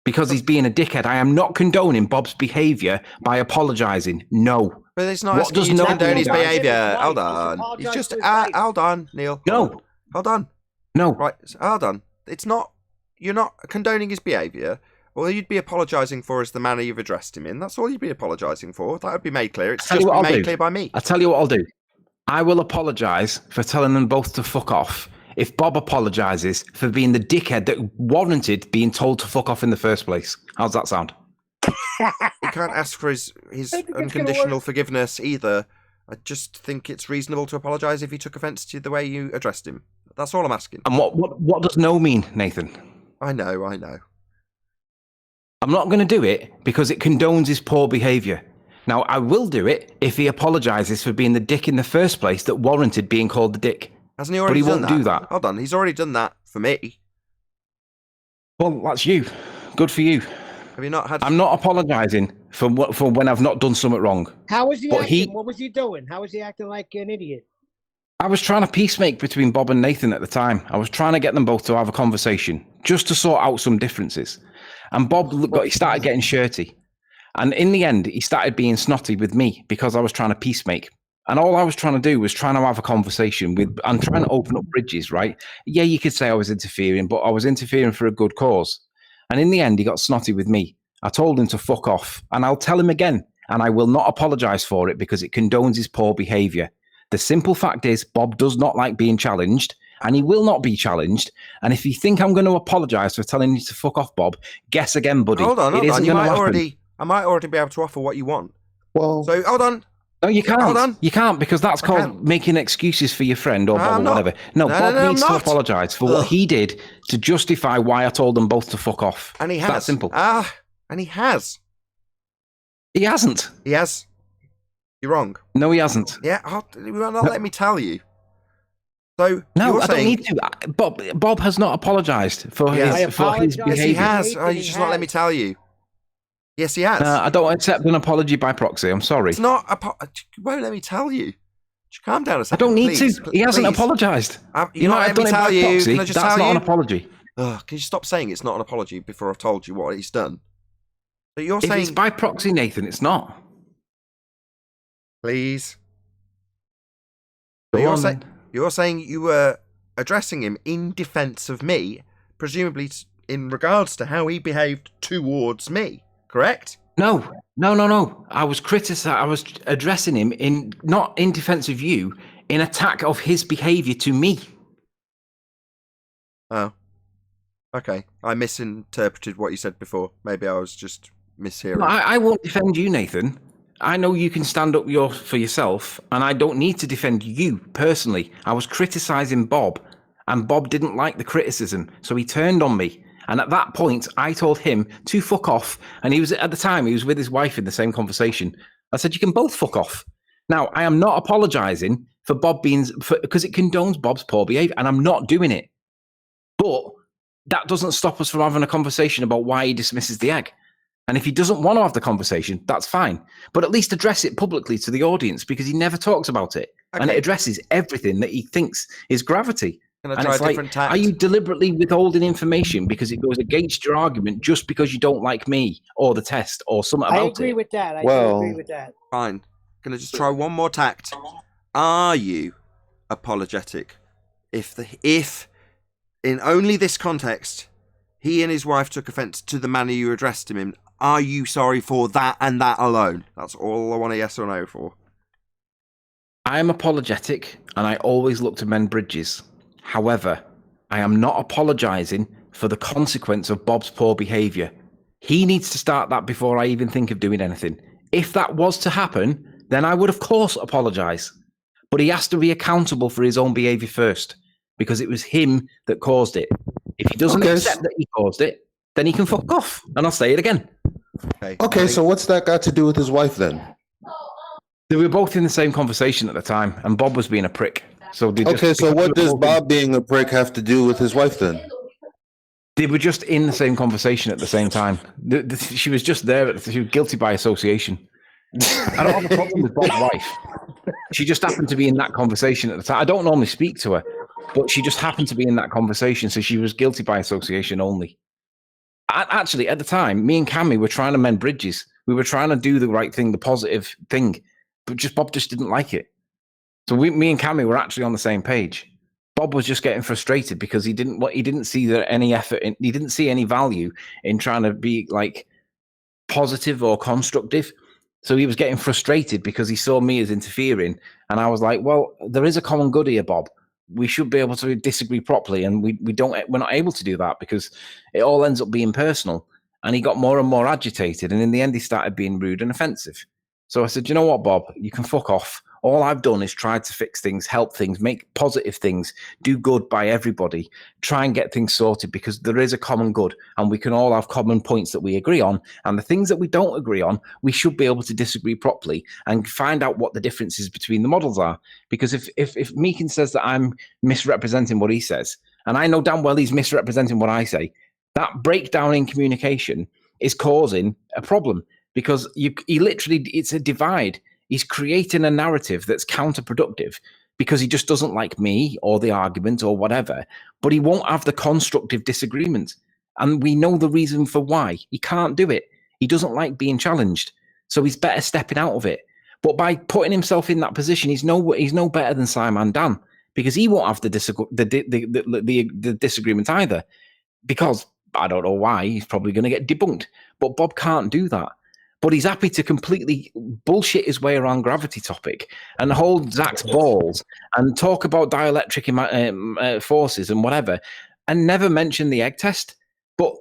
because he's being a dickhead. I am not condoning Bob's behaviour by apologising. No. But it's not asking you to condone his behaviour. Hold on. He's just... hold on, Neil. No. Hold on. No. Right, hold on. It's not... You're not condoning his behaviour. All you'd be apologising for is the manner you've addressed him in. That's all you'd be apologising for. That would be made clear. It's just been made clear by me. I'll tell you what I'll do. I will apologise for telling them both to fuck off if Bob apologises for being the dickhead that warranted being told to fuck off in the first place. How's that sound? You can't ask for his unconditional forgiveness either. I just think it's reasonable to apologise if he took offence to the way you addressed him. That's all I'm asking. And what does no mean, Nathan? I know. I'm not going to do it because it condones his poor behaviour. Now, I will do it if he apologises for being the dick in the first place that warranted being called the dick. Hasn't he already done that? But he won't do that. Hold on, he's already done that for me. Well, that's you. Good for you. Have you not had... I'm not apologising for when I've not done something wrong. How was he acting? What was he doing? How was he acting like an idiot? I was trying to peacemake between Bob and Nathan at the time. I was trying to get them both to have a conversation, just to sort out some differences. And Bob he started getting shirty. And in the end, he started being snotty with me because I was trying to peacemake. And all I was trying to do was trying to have a conversation and trying to open up bridges, right? Yeah, you could say I was interfering, but I was interfering for a good cause. And in the end, he got snotty with me. I told him to fuck off, and I'll tell him again, and I will not apologise for it because it condones his poor behaviour. The simple fact is, Bob does not like being challenged, and he will not be challenged. And if you think I'm going to apologise for telling you to fuck off, Bob, guess again, buddy. Hold on. I might already be able to offer what you want. Well, so hold on. No, you can't. Hold on. You can't because that's called making excuses for your friend or Bob or whatever. No, Bob needs to apologise for what he did to justify why I told them both to fuck off. And he it's has. that simple. And he has. He hasn't. He has. You're wrong. No, he hasn't. Yeah, you will not let me tell you. So no, I don't need to. Bob has not apologised for his behaviour. Yes, he has. You just not let me tell you. Yes, he has. I don't accept an apology by proxy. I'm sorry. It's not. You won't let me tell you. Just calm down a second. I don't need please, to. He hasn't apologised. You might have done it by proxy. Can I just That's tell not you? An apology. Can you stop saying it's not an apology before I've told you what he's done? But you're if saying it's by proxy, Nathan, it's not. Please. But you're saying you were addressing him in defence of me, presumably in regards to how he behaved towards me. Correct? No. I was I was addressing him not in defence of you, in attack of his behaviour to me. Oh. Okay. I misinterpreted what you said before. Maybe I was just mishearing. No, I won't defend you, Nathan. I know you can stand up for yourself, and I don't need to defend you personally. I was criticising Bob, and Bob didn't like the criticism, so he turned on me. And at that point, I told him to fuck off. And at the time, he was with his wife in the same conversation. I said, you can both fuck off. Now, I am not apologising for Bob because it condones Bob's poor behaviour, and I'm not doing it. But that doesn't stop us from having a conversation about why he dismisses the egg. And if he doesn't want to have the conversation, that's fine. But at least address it publicly to the audience because he never talks about it. Okay. And it addresses everything that he thinks is gravity. And it's like, are you deliberately withholding information because it goes against your argument just because you don't like me or the test or something about it? I agree with that. I agree with that. Fine. Can I just try one more tact? Are you apologetic if in only this context he and his wife took offence to the manner you addressed him in? Are you sorry for that and that alone? That's all I want a yes or no for. I am apologetic and I always look to mend bridges. However, I am not apologising for the consequence of Bob's poor behaviour. He needs to start that before I even think of doing anything. If that was to happen, then I would of course apologise. But he has to be accountable for his own behaviour first, because it was him that caused it. If he doesn't accept that he caused it, then he can fuck off. And I'll say it again. Okay, so what's that got to do with his wife then? They were both in the same conversation at the time, and Bob was being a prick. So what does Bob being a prick have to do with his wife then? They were just in the same conversation at the same time. She was just there. She was guilty by association. I don't have a problem with Bob's wife. She just happened to be in that conversation at the time. I don't normally speak to her, but she just happened to be in that conversation, so she was guilty by association only. Actually, at the time, me and Cammy were trying to mend bridges. We were trying to do the right thing, the positive thing, but Bob just didn't like it. So me and Cammy were actually on the same page. Bob was just getting frustrated because he didn't see any effort he didn't see any value in trying to be like positive or constructive. So he was getting frustrated because he saw me as interfering, And I was like, well, there is a common good here, Bob. We should be able to disagree properly, and we're not able to do that because it all ends up being personal. And he got more and more agitated, and in the end, he started being rude and offensive. So I said, you know what, Bob, you can fuck off. All I've done is tried to fix things, help things, make positive things, do good by everybody, try and get things sorted because there is a common good and we can all have common points that we agree on. And the things that we don't agree on, we should be able to disagree properly and find out what the differences between the models are. Because if Meakin says that I'm misrepresenting what he says, and I know damn well he's misrepresenting what I say, that breakdown in communication is causing a problem because he literally, it's a divide. He's creating a narrative that's counterproductive because he just doesn't like me or the argument or whatever, but he won't have the constructive disagreement. And we know the reason for why. He can't do it. He doesn't like being challenged. So he's better stepping out of it. But by putting himself in that position, he's no better than Simon Dan because he won't have the disagreement either because I don't know why. He's probably going to get debunked. But Bob can't do that. But he's happy to completely bullshit his way around gravity topic and hold Zach's balls and talk about dielectric forces and whatever and never mention the egg test. But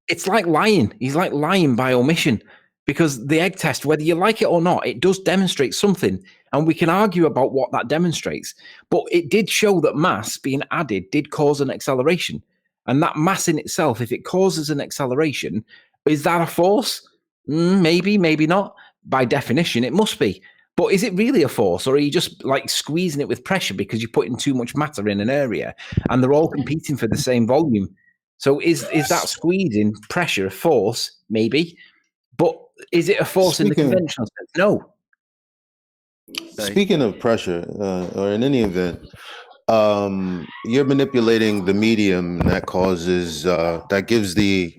it's like lying. He's like lying by omission because the egg test, whether you like it or not, it does demonstrate something. And we can argue about what that demonstrates. But it did show that mass being added did cause an acceleration. And that mass in itself, if it causes an acceleration, is that a force? Maybe, maybe not. By definition, it must be. But is it really a force, or are you just like squeezing it with pressure because you're putting too much matter in an area and they're all competing for the same volume? So is that squeezing pressure a force? Maybe. But is it a force in the conventional sense? No. Speaking of pressure, or in any event, you're manipulating the medium that causes, that gives the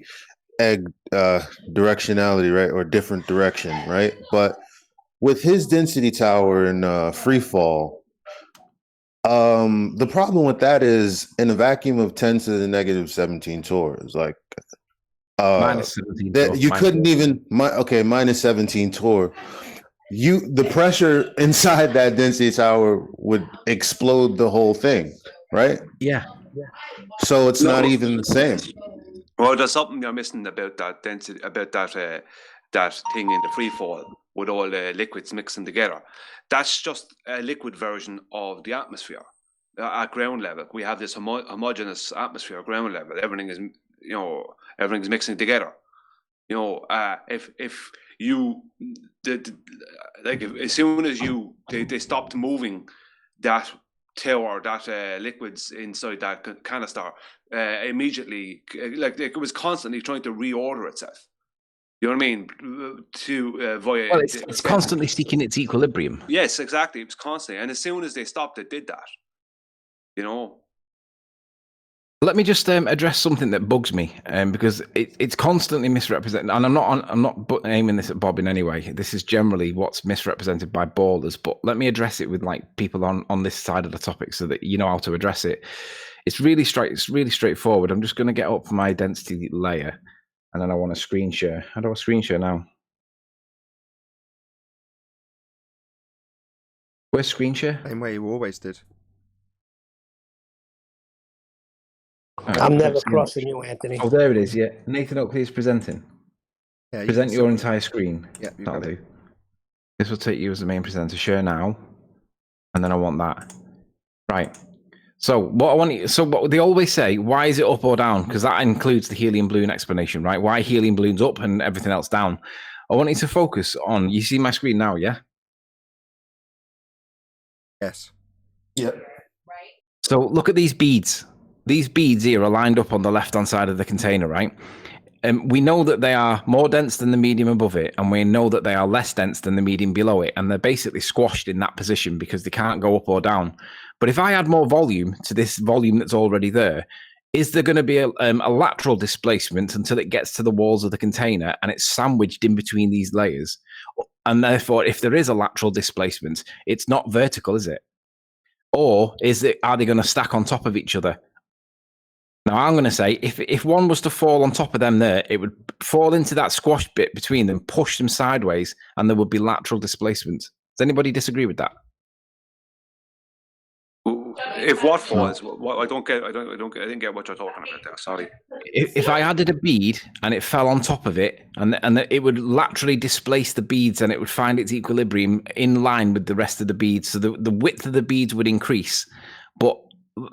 egg directionality, right, or different direction, right? But with his density tower and free fall, the problem with that is in a vacuum of 10 to the negative 17 torrs, like minus 17 that you couldn't even minus 17 torr. The pressure inside that density tower would explode the whole thing, right? Yeah. So it's not even the same. Well, there's something you're missing about that density, about that thing in the free fall with all the liquids mixing together. That's just a liquid version of the atmosphere at ground level. We have this homogeneous atmosphere at ground level. Everything is, everything's mixing together. If you as soon as they stopped moving that tower, that liquids inside that canister, immediately, like it was constantly trying to reorder itself. You know what I mean? Via it's constantly seeking its equilibrium. Yes, exactly. It was constantly, and as soon as they stopped, it did that. Let me just address something that bugs me, because it's constantly misrepresented, and I'm not aiming this at Bob in any way. This is generally what's misrepresented by ballers, but let me address it with like people on this side of the topic so that you know how to address it. It's really straightforward. I'm just going to get up my density layer, and then I want to screen share. How do I screen share now? Where's screen share? Same way you always did. I'm never crossing you, Anthony. Oh, there it is. Yeah, Nathan Oakley is presenting. Yeah, present your entire screen. Yeah, that'll do. This will take you as the main presenter. Share now, and then I want that. Right. So what they always say, why is it up or down? Because that includes the helium balloon explanation, right? Why helium balloons up and everything else down? I want you to focus on. You see my screen now, yeah? Yes. Yep. Right. So look at these beads. These beads here are lined up on the left-hand side of the container, right? And we know that they are more dense than the medium above it, and we know that they are less dense than the medium below it, and they're basically squashed in that position because they can't go up or down. But if I add more volume to this volume that's already there, is there going to be a lateral displacement until it gets to the walls of the container and it's sandwiched in between these layers? And therefore, if there is a lateral displacement, it's not vertical, is it? Or are they going to stack on top of each other? Now, I'm going to say, if one was to fall on top of them there, it would fall into that squash bit between them, push them sideways, and there would be lateral displacement. Does Does anybody disagree with that? If what falls? What I didn't get what you're talking about there. Sorry. If I added a bead and it fell on top of it, and it would laterally displace the beads, and it would find its equilibrium in line with the rest of the beads, so the width of the beads would increase, but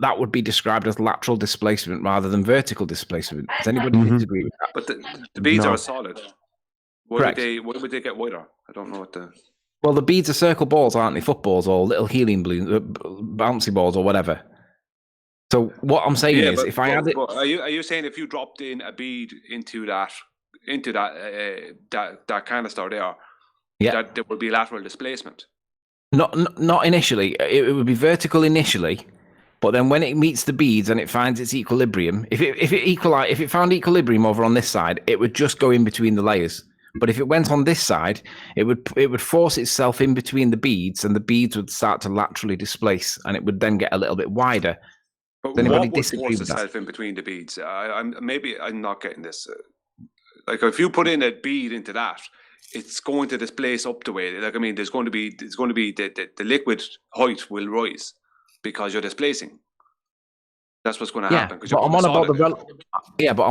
that would be described as lateral displacement rather than vertical displacement. Does anybody disagree with that? But the beads are solid. Correct. Why would they get wider? I don't know what the. Well, the beads are circle balls, aren't they? Footballs or little helium balloons, bouncy balls or whatever. So what I'm saying is, if I add it, are you saying if you dropped in a bead into that canister there, that there would be lateral displacement? Not initially. It would be vertical initially, but then when it meets the beads and it finds its equilibrium, if it found equilibrium over on this side, it would just go in between the layers. But if it went on this side, it would force itself in between the beads, and the beads would start to laterally displace, and it would then get a little bit wider. But what would force itself in between the beads? I'm not getting this. Like if you put in a bead into that, it's going to displace up the way. Like I mean, there's going to be the liquid height will rise because you're displacing. That's what's going to happen. But I'm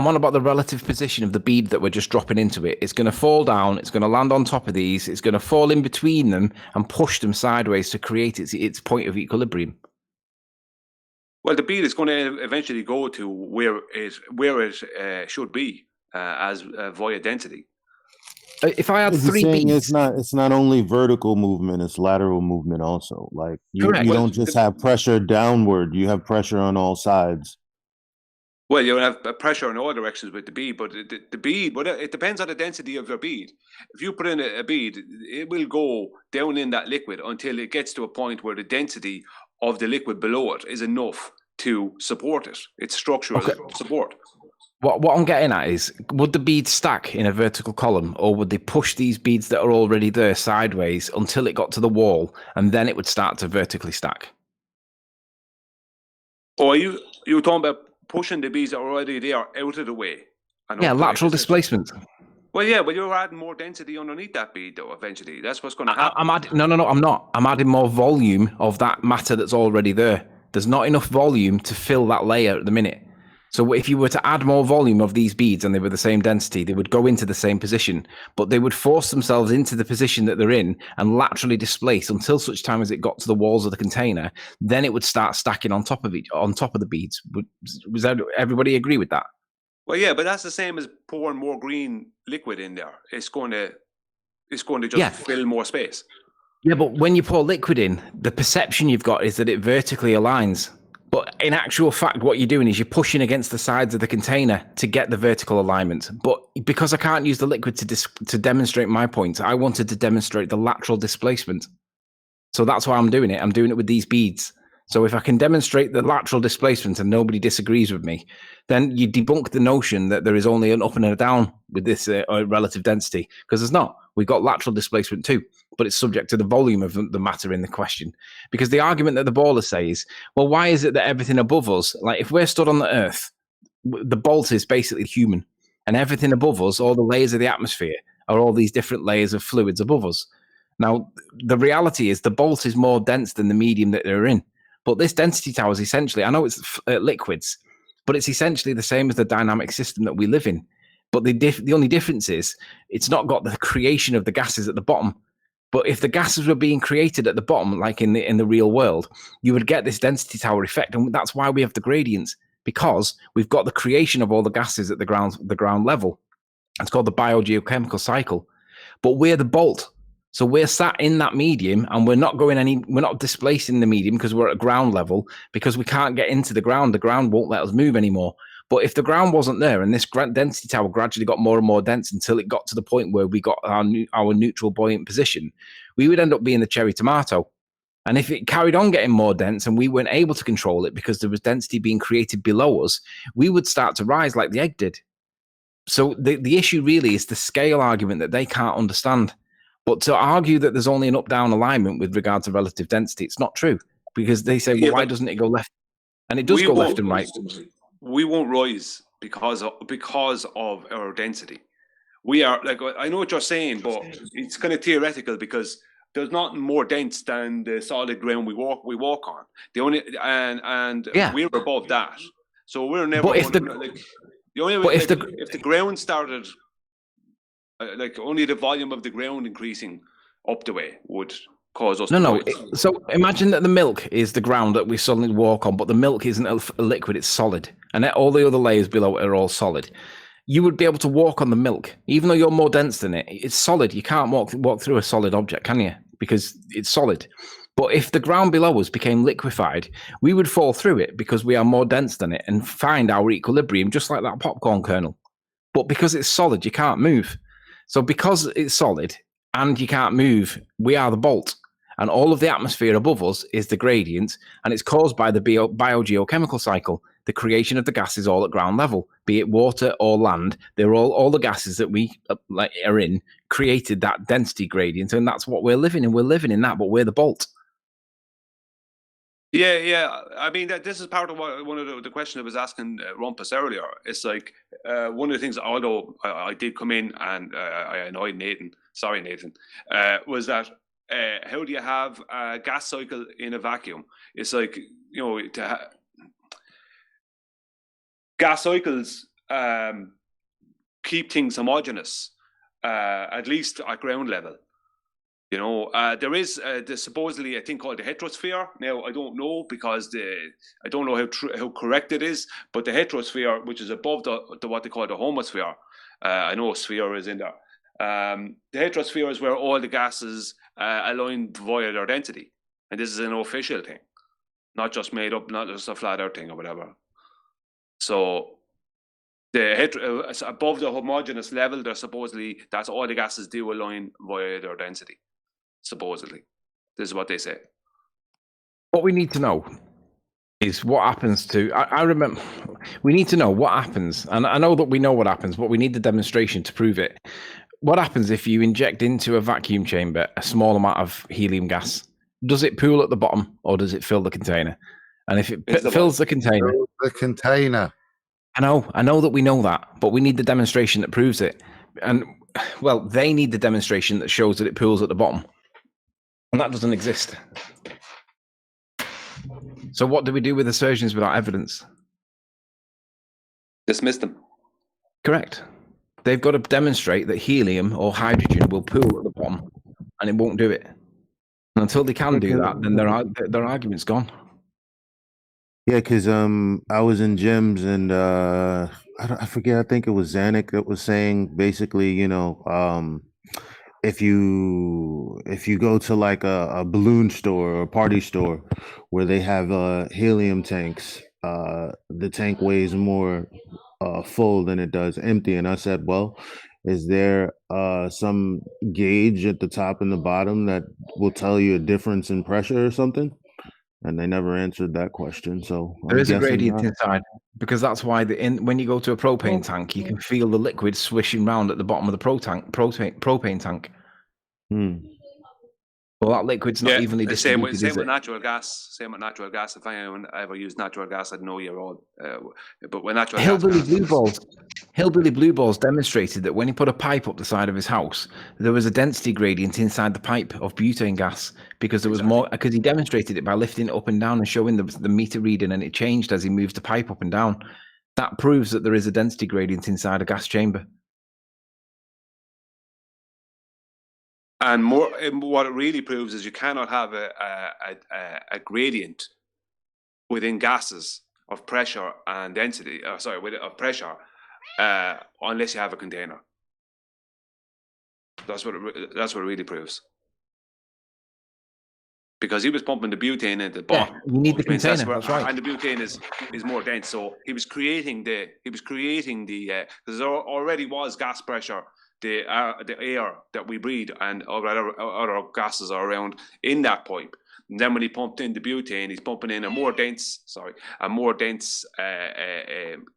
on about the relative position of the bead that we're just dropping into it. It's going to fall down. It's going to land on top of these. It's going to fall in between them and push them sideways to create its point of equilibrium. Well, the bead is going to eventually go to where it should be as via density. If I had three beads, it's not only vertical movement; it's lateral movement also. Like you don't just have pressure downward; you have pressure on all sides. Well, you have pressure in all directions with the bead, but the bead, but it depends on the density of your bead. If you put in a bead, it will go down in that liquid until it gets to a point where the density of the liquid below it is enough to support it. It's structural support. What I'm getting at is, would the beads stack in a vertical column, or would they push these beads that are already there sideways until it got to the wall, and then it would start to vertically stack? Or you were talking about pushing the beads that are already there out of the way? Lateral displacement. Well, yeah, but you're adding more density underneath that bead, though. Eventually, that's what's going to happen. I'm not. I'm adding more volume of that matter that's already there. There's not enough volume to fill that layer at the minute. So if you were to add more volume of these beads and they were the same density, they would go into the same position, but they would force themselves into the position that they're in and laterally displace until such time as it got to the walls of the container. Then it would start stacking on top of the beads. Was everybody agree with that? Well, yeah, but that's the same as pouring more green liquid in there. It's going to just fill more space. Yeah, but when you pour liquid in, the perception you've got is that it vertically aligns. But in actual fact, what you're doing is you're pushing against the sides of the container to get the vertical alignment. But because I can't use the liquid to demonstrate my point, I wanted to demonstrate the lateral displacement. So that's why I'm doing it. I'm doing it with these beads. So if I can demonstrate the lateral displacement and nobody disagrees with me, then you debunk the notion that there is only an up and a down with this relative density, because there's not. We've got lateral displacement too, but it's subject to the volume of the matter in the question. Because the argument that the ballers say is, well, why is it that everything above us, like if we're stood on the Earth, the bolt is basically human, and everything above us, all the layers of the atmosphere, are all these different layers of fluids above us. Now, the reality is the bolt is more dense than the medium that they're in. But this density tower is essentially, I know it's liquids, but it's essentially the same as the dynamic system that we live in. But the only difference is it's not got the creation of the gases at the bottom. But if the gases were being created at the bottom, like in the real world, you would get this density tower effect. And that's why we have the gradients, because we've got the creation of all the gases at the ground level. It's called the biogeochemical cycle. But we're the bolt. So we're sat in that medium, and we're not displacing the medium because we're at ground level, because we can't get into the ground. The ground won't let us move anymore. But if the ground wasn't there and this density tower gradually got more and more dense until it got to the point where we got our neutral buoyant position, we would end up being the cherry tomato. And if it carried on getting more dense and we weren't able to control it because there was density being created below us, we would start to rise like the egg did. So the issue really is the scale argument that they can't understand. But to argue that there's only an up-down alignment with regard to relative density, it's not true, because they say, well, why doesn't it go left? And it does go left and right. We won't rise because of our density. We are, like, I know what you're saying, but it's kind of theoretical, because there's nothing more dense than the solid ground we walk on. The only and we're above that, so we're never going to, like, the only way, like, if the ground started, like, only the volume of the ground increasing up the way would cause us. So imagine that the milk is the ground that we suddenly walk on, but the milk isn't a liquid; it's solid, and all the other layers below it are all solid. You would be able to walk on the milk, even though you're more dense than it. It's solid. You can't walk through a solid object, can you? Because it's solid. But if the ground below us became liquefied, we would fall through it because we are more dense than it and find our equilibrium, just like that popcorn kernel. But because it's solid, you can't move. So because it's solid and you can't move, we are the bolt. And all of the atmosphere above us is the gradient, and it's caused by the biogeochemical cycle, the creation of the gases all at ground level, be it water or land. They're all the gases that we are in created that density gradient, and that's what we're living in. We're living in that, but we're the bolt. Yeah. I mean, this is part of one of the question I was asking Rumpus earlier. It's like one of the things, although I did come in and I annoyed Nathan, sorry Nathan, was that how do you have a gas cycle in a vacuum? It's like, gas cycles keep things homogeneous, at least at ground level. There is there's supposedly a thing called the heterosphere. Now, I don't know because I don't know how correct it is, but the heterosphere, which is above the what they call the homosphere, I know sphere is in there. The heterosphere is where all the gases align via their density, and this is an official thing, not just made up, not just a flat earth thing or whatever. So above the homogeneous level, they're supposedly, that's all the gases do align via their density. Supposedly, this is what they say. What we need to know is what happens to. I remember we need to know what happens, and I know that we know what happens, but we need the demonstration to prove it. What happens if you inject into a vacuum chamber a small amount of helium gas? Does it pool at the bottom, or does it fill the container? And if it fills the container, I know that we know that, but we need the demonstration that proves it. And well, they need the demonstration that shows that it pools at the bottom, and that doesn't exist. So what do we do with assertions without evidence? Dismiss them. Correct. They've got to demonstrate that helium or hydrogen will pool at the bottom, and it won't do it. And until they can do that, then their argument's gone. Yeah, because I was in gyms and I forget. I think it was Zanuck that was saying basically, if you go to like a balloon store or a party store where they have helium tanks, the tank weighs more full than it does empty. And I said, well, is there some gauge at the top and the bottom that will tell you a difference in pressure or something? And they never answered that question. So there is a gradient inside, because that's why when you go to a propane tank, you can feel the liquid swishing around at the bottom of the propane tank. Well, that liquid's not evenly distributed. Same with natural gas. Same with natural gas. If anyone ever used natural gas, I'd know you're all. But when natural Hillbilly Blue Balls demonstrated that when he put a pipe up the side of his house, there was a density gradient inside the pipe of butane gas, because there was more. Because he demonstrated it by lifting it up and down and showing the meter reading, and it changed as he moved the pipe up and down. That proves that there is a density gradient inside a gas chamber. And what it really proves is you cannot have a gradient within gases of pressure and density. Of pressure, unless you have a container. That's what it really proves. Because he was pumping the butane into the bottom. Yeah, you need the container. That's right. And the butane is more dense, so he was creating the because there already was gas pressure. The air that we breathe and other gases are around in that pipe. And then when he pumped in the butane, he's pumping in a more dense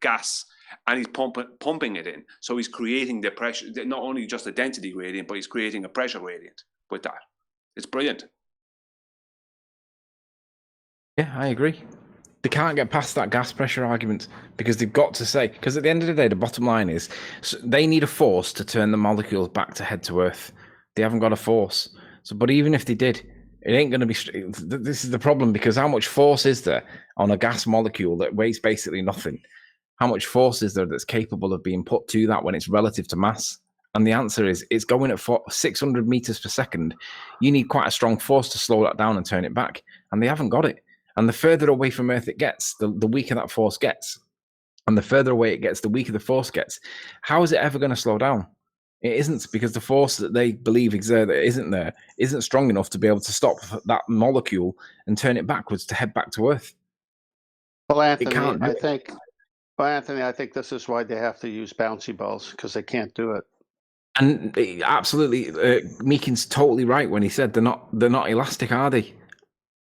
gas, and he's pumping it in. So he's creating the pressure, not only just a density gradient, but he's creating a pressure gradient with that. It's brilliant. Yeah, I agree. They can't get past that gas pressure argument, because they've got to say, because at the end of the day, the bottom line is they need a force to turn the molecules back to head to Earth. They haven't got a force. So, but even if they did, it ain't going to be. This is the problem, because how much force is there on a gas molecule that weighs basically nothing? How much force is there that's capable of being put to that when it's relative to mass? And the answer is it's going at 600 meters per second. You need quite a strong force to slow that down and turn it back. And they haven't got it. And the further away from Earth it gets, the weaker that force gets. And the further away it gets, the weaker the force gets. How is it ever going to slow down? It isn't, because the force that they believe isn't strong enough to be able to stop that molecule and turn it backwards to head back to Earth. Well, Anthony, I think this is why they have to use bouncy balls, because they can't do it. And absolutely, Meakin's totally right when he said they're not elastic, are they?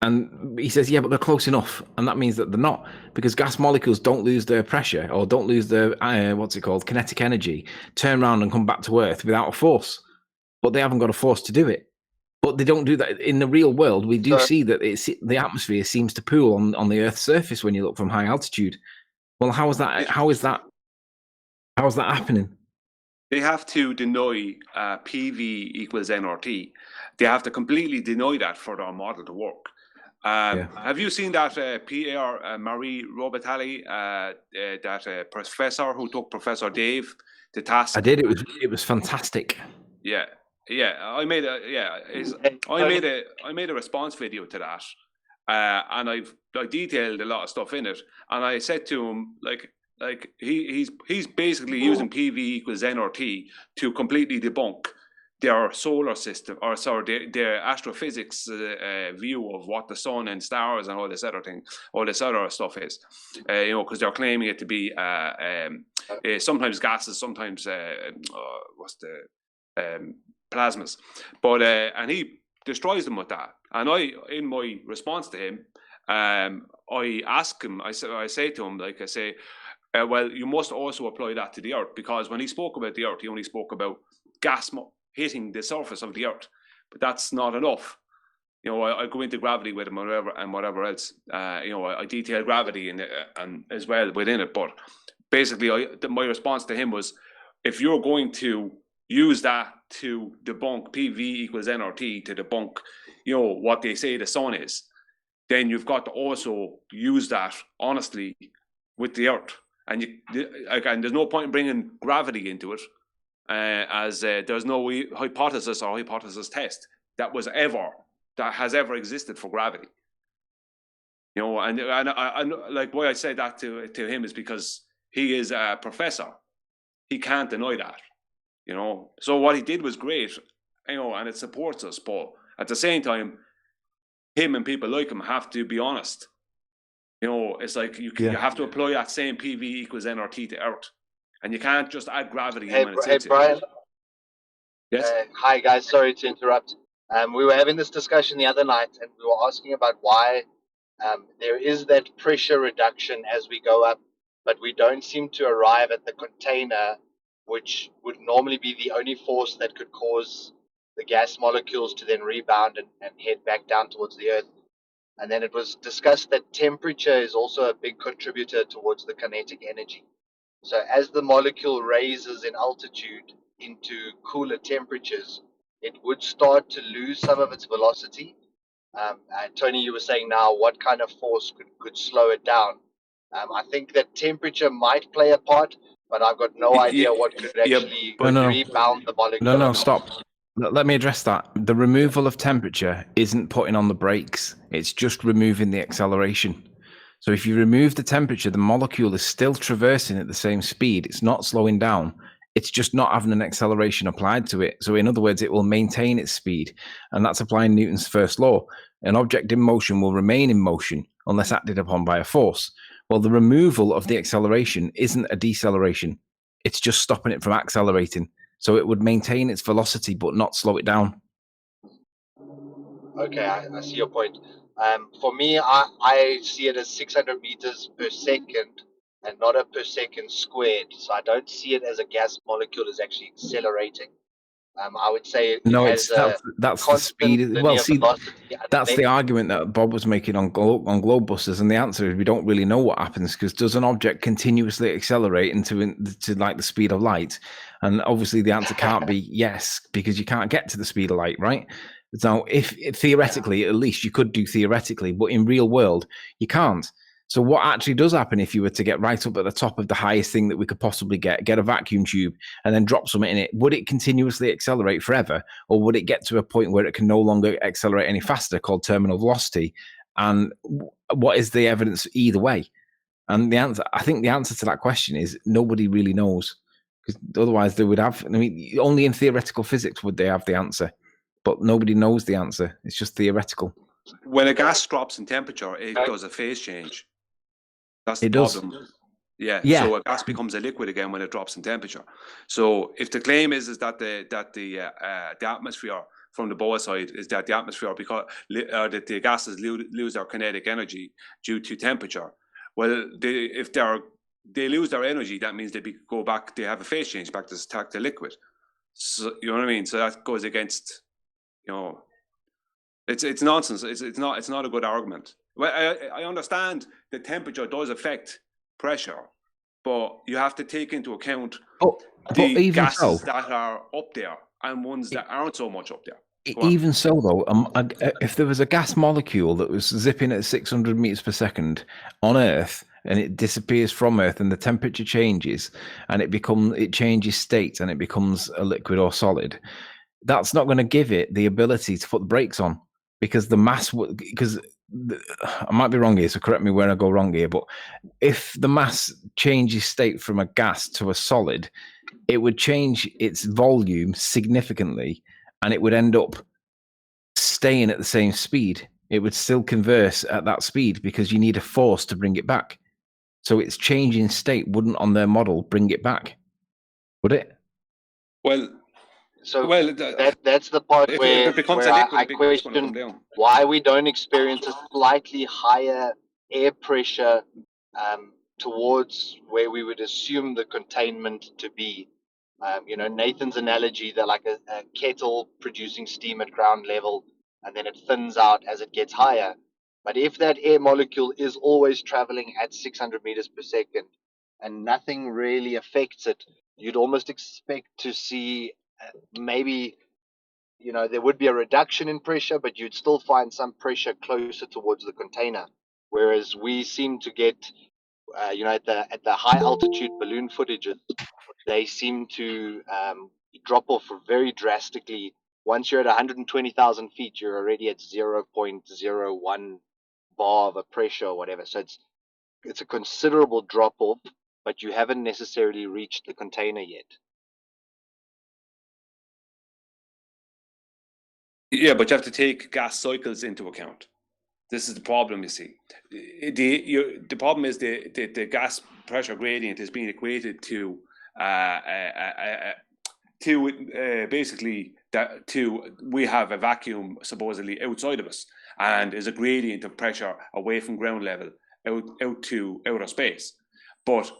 And he says, yeah, but they're close enough, and that means that they're not, because gas molecules don't lose their pressure or don't lose their kinetic energy, turn around and come back to Earth without a force. But they haven't got a force to do it. But they don't do that in the real world. We do see that the atmosphere seems to pool on the Earth's surface when you look from high altitude. Well, how is that happening? They have to deny PV equals nRT. They have to completely deny that for their model to work. Have you seen that Pierre Marie Robitaille, that professor who took Professor Dave to task? I did. It was fantastic. Yeah. I made a response video to that, and I detailed a lot of stuff in it. And I said to him, he's basically using PV equals nRT to completely debunk their solar system, their astrophysics view of what the sun and stars and all this other stuff is. Because they're claiming it to be sometimes gases, sometimes plasmas. But and he destroys them with that. And in my response to him, I ask him, I say to him, well, you must also apply that to the Earth, because when he spoke about the Earth, he only spoke about gas hitting the surface of the Earth, but that's not enough. I go into gravity with him and whatever else. I detail gravity and as well within it. But basically, my response to him was, if you're going to use that to debunk PV equals nRT to debunk, what they say the sun is, then you've got to also use that honestly with the Earth. And there's no point in bringing gravity into it, as there's no hypothesis or hypothesis test that has ever existed for gravity. And why I say that to him is because he is a professor. He can't deny that. So what he did was great, and it supports us. But at the same time, him and people like him have to be honest. It's like you have to apply that same PV equals nRT to Earth, and you can't just add gravity in when it's Brian. Yes. Hi guys, sorry to interrupt. We were having this discussion the other night, and we were asking about why there is that pressure reduction as we go up, but we don't seem to arrive at the container, which would normally be the only force that could cause the gas molecules to then rebound and head back down towards the Earth. And then it was discussed that temperature is also a big contributor towards the kinetic energy. So as the molecule raises in altitude into cooler temperatures, it would start to lose some of its velocity. Tony, you were saying now what kind of force could slow it down. I think that temperature might play a part, but I've got no idea what could actually rebound the molecule. No, stop. Let me address that. The removal of temperature isn't putting on the brakes. It's just removing the acceleration. So if you remove the temperature, the molecule is still traversing at the same speed. It's not slowing down. It's just not having an acceleration applied to it. So in other words, it will maintain its speed. And that's applying Newton's first law. An object in motion will remain in motion unless acted upon by a force. Well, the removal of the acceleration isn't a deceleration. It's just stopping it from accelerating. So it would maintain its velocity, but not slow it down. Okay, I see your point. For me, I see it as 600 meters per second and not a per second squared. So I don't see it as a gas molecule is actually accelerating. I would say that's the speed. Well, see, that's the argument that Bob was making on Globebusters, and the answer is we don't really know what happens, because does an object continuously accelerate into like the speed of light? And obviously the answer can't be yes, because you can't get to the speed of light, right? Now, if theoretically, at least you could do theoretically, but in real world, you can't. So what actually does happen if you were to get right up at the top of the highest thing that we could possibly get a vacuum tube and then drop something in it? Would it continuously accelerate forever, or would it get to a point where it can no longer accelerate any faster, called terminal velocity? And what is the evidence either way? And I think the answer to that question is nobody really knows, because otherwise they would have. I mean, only in theoretical physics would they have the answer, but nobody knows the answer. It's just theoretical. When a gas drops in temperature, it does a phase change. That's the problem. Yeah. So a gas becomes a liquid again when it drops in temperature. So if the claim is that the atmosphere from the Bohr side is that the atmosphere that the gases lose their kinetic energy due to temperature. Well, if they lose their energy, that means they go back. They have a phase change back to liquid. So you know what I mean. So that goes against, it's nonsense. It's not a good argument. Well, I understand the temperature does affect pressure, but you have to take into account the gases that are up there and ones that aren't so much up there. Even so, though, if there was a gas molecule that was zipping at 600 meters per second on Earth and it disappears from Earth and the temperature changes and it changes state and it becomes a liquid or solid, that's not going to give it the ability to put the brakes on, because the mass I might be wrong here, so correct me where I go wrong here, but if the mass changes state from a gas to a solid, it would change its volume significantly and it would end up staying at the same speed. It would still converse at that speed because you need a force to bring it back. So its changing state wouldn't, on their model, bring it back, would it? That's the part where I question why we don't experience a slightly higher air pressure towards where we would assume the containment to be. Nathan's analogy, that like a kettle producing steam at ground level and then it thins out as it gets higher. But if that air molecule is always traveling at 600 meters per second and nothing really affects it, you'd almost expect to see maybe, there would be a reduction in pressure, but you'd still find some pressure closer towards the container. Whereas we seem to get, at the high altitude balloon footages, they seem to drop off very drastically. Once you're at 120,000 feet, you're already at 0.01 bar of a pressure or whatever. So it's a considerable drop off, but you haven't necessarily reached the container yet. Yeah, but you have to take gas cycles into account. This is the problem, you see. The problem is the gas pressure gradient is being equated to we have a vacuum supposedly outside of us, and is a gradient of pressure away from ground level out to outer space. But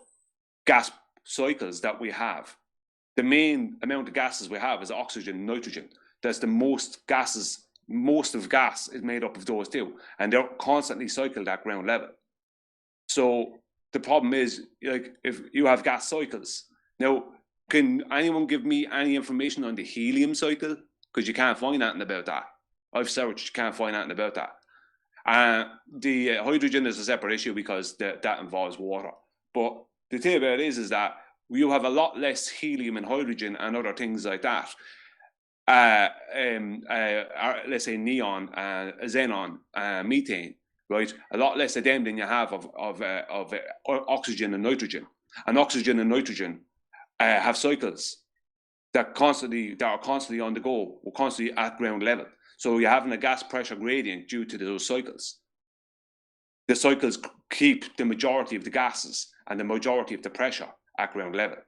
gas cycles that we have, the main amount of gases we have is oxygen and nitrogen. That's the most gases. Most of gas is made up of those two, and they're constantly cycled at ground level. So the problem is, like, if you have gas cycles, now, can anyone give me any information on the helium cycle? Because you can't find anything about that. I've searched, you can't find anything about that. The hydrogen is a separate issue because that involves water. But the thing about it is that you have a lot less helium and hydrogen and other things like that. Let's say neon, xenon, methane, right? A lot less of them than you have of oxygen and nitrogen. And oxygen and nitrogen have cycles that are constantly on the go, or constantly at ground level. So you're having a gas pressure gradient due to those cycles. The cycles keep the majority of the gases and the majority of the pressure at ground level.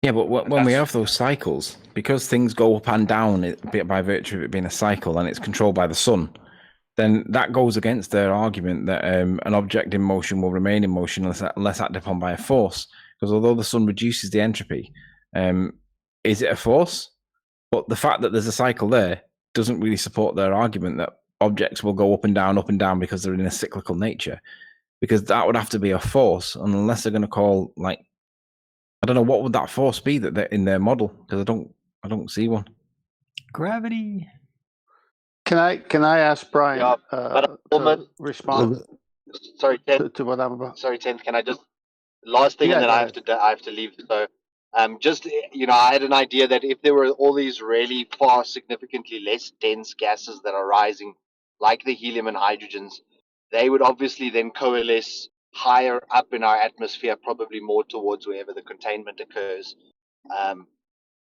Yeah, but when we have those cycles, because things go up and down by virtue of it being a cycle and it's controlled by the sun, then that goes against their argument that an object in motion will remain in motion unless acted upon by a force. Because although the sun reduces the entropy, is it a force? But the fact that there's a cycle there doesn't really support their argument that objects will go up and down because they're in a cyclical nature. Because that would have to be a force, and unless they're going to call, like, I don't know, what would that force be that they're in their model? Because I don't see one. Gravity. Can I ask Brian to respond sorry, Ted. to what I'm about? Sorry, Ted. Can I just last thing, Yeah, and then go I have to leave. So, just I had an idea that if there were all these really far, significantly less dense gases that are rising, like the helium and hydrogens, they would obviously then coalesce higher up in our atmosphere, probably more towards wherever the containment occurs.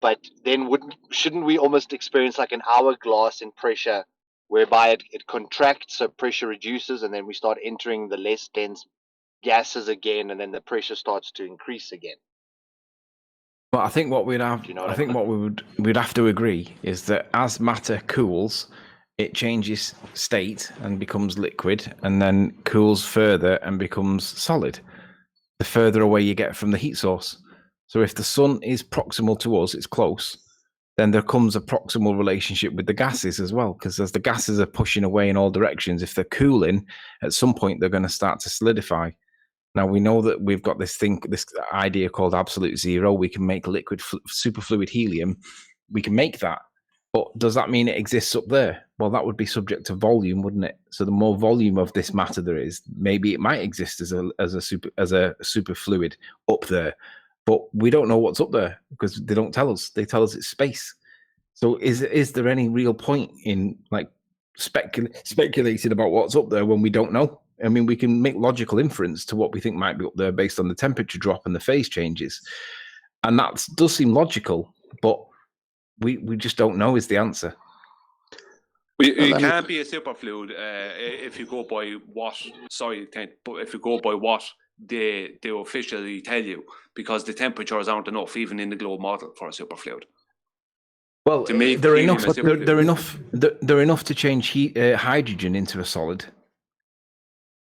But then shouldn't we almost experience like an hourglass in pressure, whereby it contracts, so pressure reduces, and then we start entering the less dense gases again, and then the pressure starts to increase again? Well, I think what we'd have, we'd have to agree is that as matter cools, it changes state and becomes liquid, and then cools further and becomes solid. The further away you get from the heat source. So if the sun is proximal to us, it's close, then there comes a proximal relationship with the gases as well, because as the gases are pushing away in all directions, if they're cooling, at some point they're going to start to solidify. Now we know that we've got this idea called absolute zero. We can make liquid superfluid helium. We can make that, but does that mean it exists up there? Well, that would be subject to volume, wouldn't it? So the more volume of this matter there is, maybe it might exist as a superfluid up there, but we don't know what's up there because they don't tell us. They tell us it's space. So is there any real point in like speculating about what's up there when we don't know? I mean, we can make logical inference to what we think might be up there based on the temperature drop and the phase changes. And that does seem logical, but we just don't know is the answer. You can't be a superfluid if you go by what, but if you go by what they officially tell you, because the temperatures aren't enough, even in the globe model, for a superfluid. Well, they're enough to change hydrogen into a solid.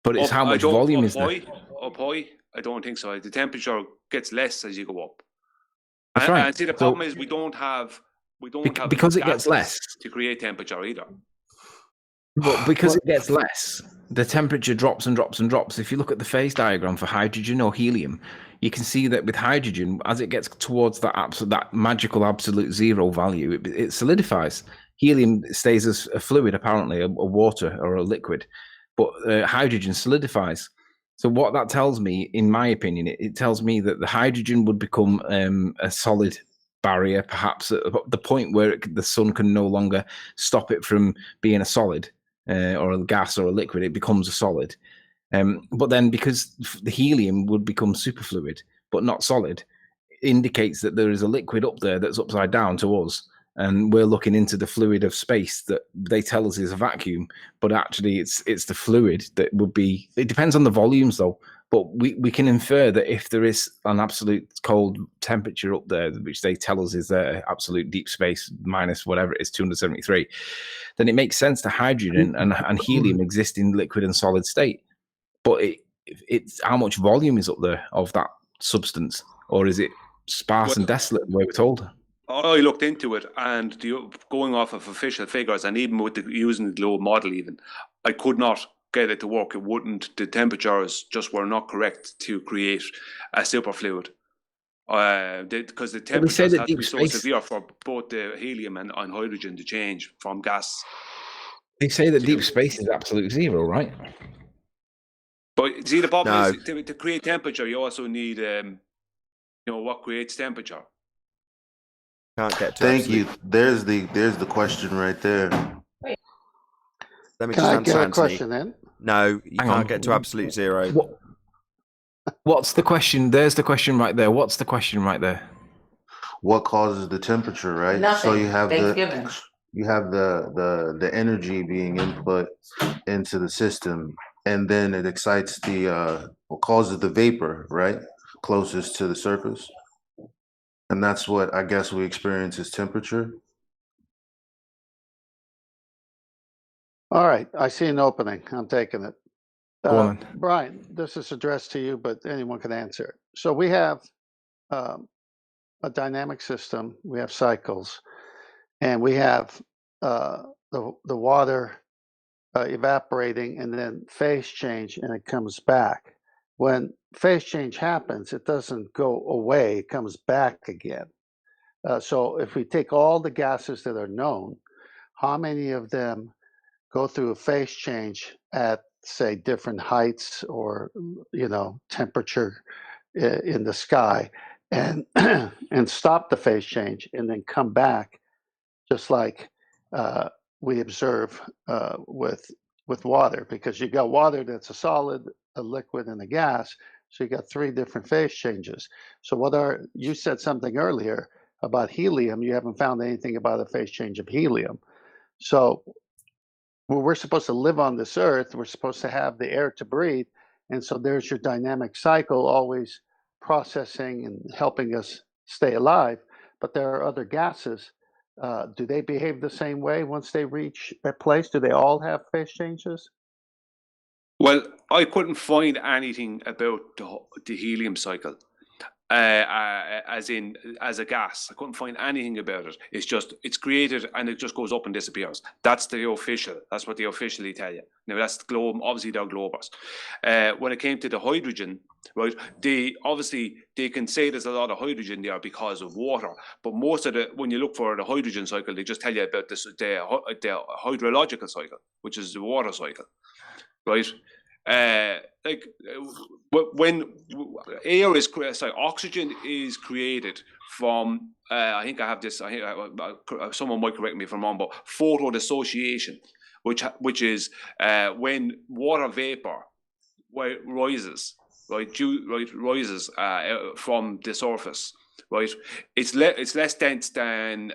But it's how much volume is there? Up high? I don't think so. The temperature gets less as you go up. That's right. And see, the problem is we don't have because it gets less to create temperature either. But because it gets less, the temperature drops and drops and drops. If you look at the phase diagram for hydrogen or helium, you can see that with hydrogen, as it gets towards that magical absolute zero value, it solidifies. Helium stays as a fluid, apparently, a water or a liquid, but hydrogen solidifies. So what that tells me, in my opinion, it tells me that the hydrogen would become a solid barrier, perhaps at the point where the sun can no longer stop it from being a solid or a gas or a liquid. It becomes a solid. But then because the helium would become superfluid but not solid, indicates that there is a liquid up there that's upside down to us, and we're looking into the fluid of space that they tell us is a vacuum, but actually it's the fluid that would be. It depends on the volumes though, but we can infer that if there is an absolute cold temperature up there, which they tell us is there, absolute deep space minus whatever it is, 273, then it makes sense to hydrogen and helium exist in liquid and solid state. But it's how much volume is up there of that substance, or is it sparse and desolate the way we're told? I looked into it, and going off of official figures, and even with using the globe model, even I could not get it to work. It wouldn't. The temperatures just were not correct to create a superfluid, because the temperatures have to be so severe for both the helium and hydrogen to change from gas. They say that deep space is absolute zero, right? But see, the problem is to create temperature, you also need, what creates temperature. Can't get to. Thank you. There's the question right there. Let me Can just I answer get a Anthony. question then? No, you can't get to absolute zero. What's the question? There's the question right there. What's the question right there? What causes the temperature, right? Nothing. So you have Thanksgiving. the energy being input into the system, and then it excites what causes the vapor, right? Closest to the surface. And that's what I guess we experience as temperature. All right, I see an opening. I'm taking it. Go on. Brian, this is addressed to you, but anyone can answer it. So we have a dynamic system. We have cycles, and we have the water evaporating, and then phase change, and it comes back. When phase change happens, it doesn't go away, it comes back again. So if we take all the gases that are known, how many of them go through a phase change at, say, different heights or, temperature in the sky, and and stop the phase change and then come back, just like we observe with water, because you got water that's a solid, a liquid, and a gas. So you got three different phase changes. So you said something earlier about helium. You haven't found anything about a phase change of helium. So we're supposed to live on this earth. We're supposed to have the air to breathe. And so there's your dynamic cycle, always processing and helping us stay alive. But there are other gases. Do they behave the same way once they reach a place? Do they all have phase changes? Well, I couldn't find anything about the helium cycle, as a gas. I couldn't find anything about it. It's created and it just goes up and disappears. That's what they officially tell you. Now that's the globe. Obviously, they're globers. When it came to the hydrogen, right? They can say there's a lot of hydrogen there because of water, but when you look for the hydrogen cycle, they just tell you about the hydrological cycle, which is the water cycle. Right, when air is oxygen is created from. I think I have this. I think someone might correct me if I'm wrong, but photodissociation, which is when water vapor rises, rises from the surface. Right, it's less dense than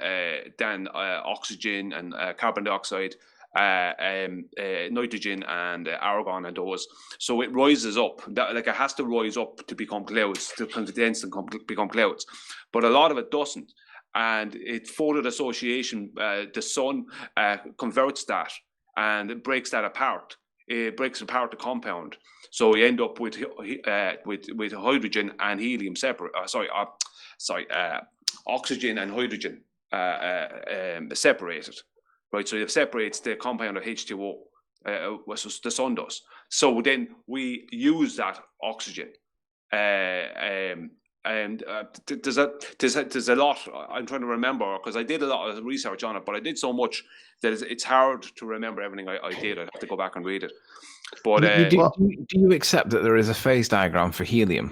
oxygen and carbon dioxide. Nitrogen and argon and those, so it rises up. It has to rise up to become clouds, to condense and become clouds. But a lot of it doesn't, and photodissociation. The sun converts that and it breaks that apart. It breaks apart the compound, so you end up with hydrogen and helium separate. Oxygen and hydrogen separated. Right, so it separates the compound of H2O, which the sun does. So then we use that oxygen, and there's a lot. I'm trying to remember because I did a lot of research on it, but I did so much that it's hard to remember everything I did. I have to go back and read it. But do you accept that there is a phase diagram for helium?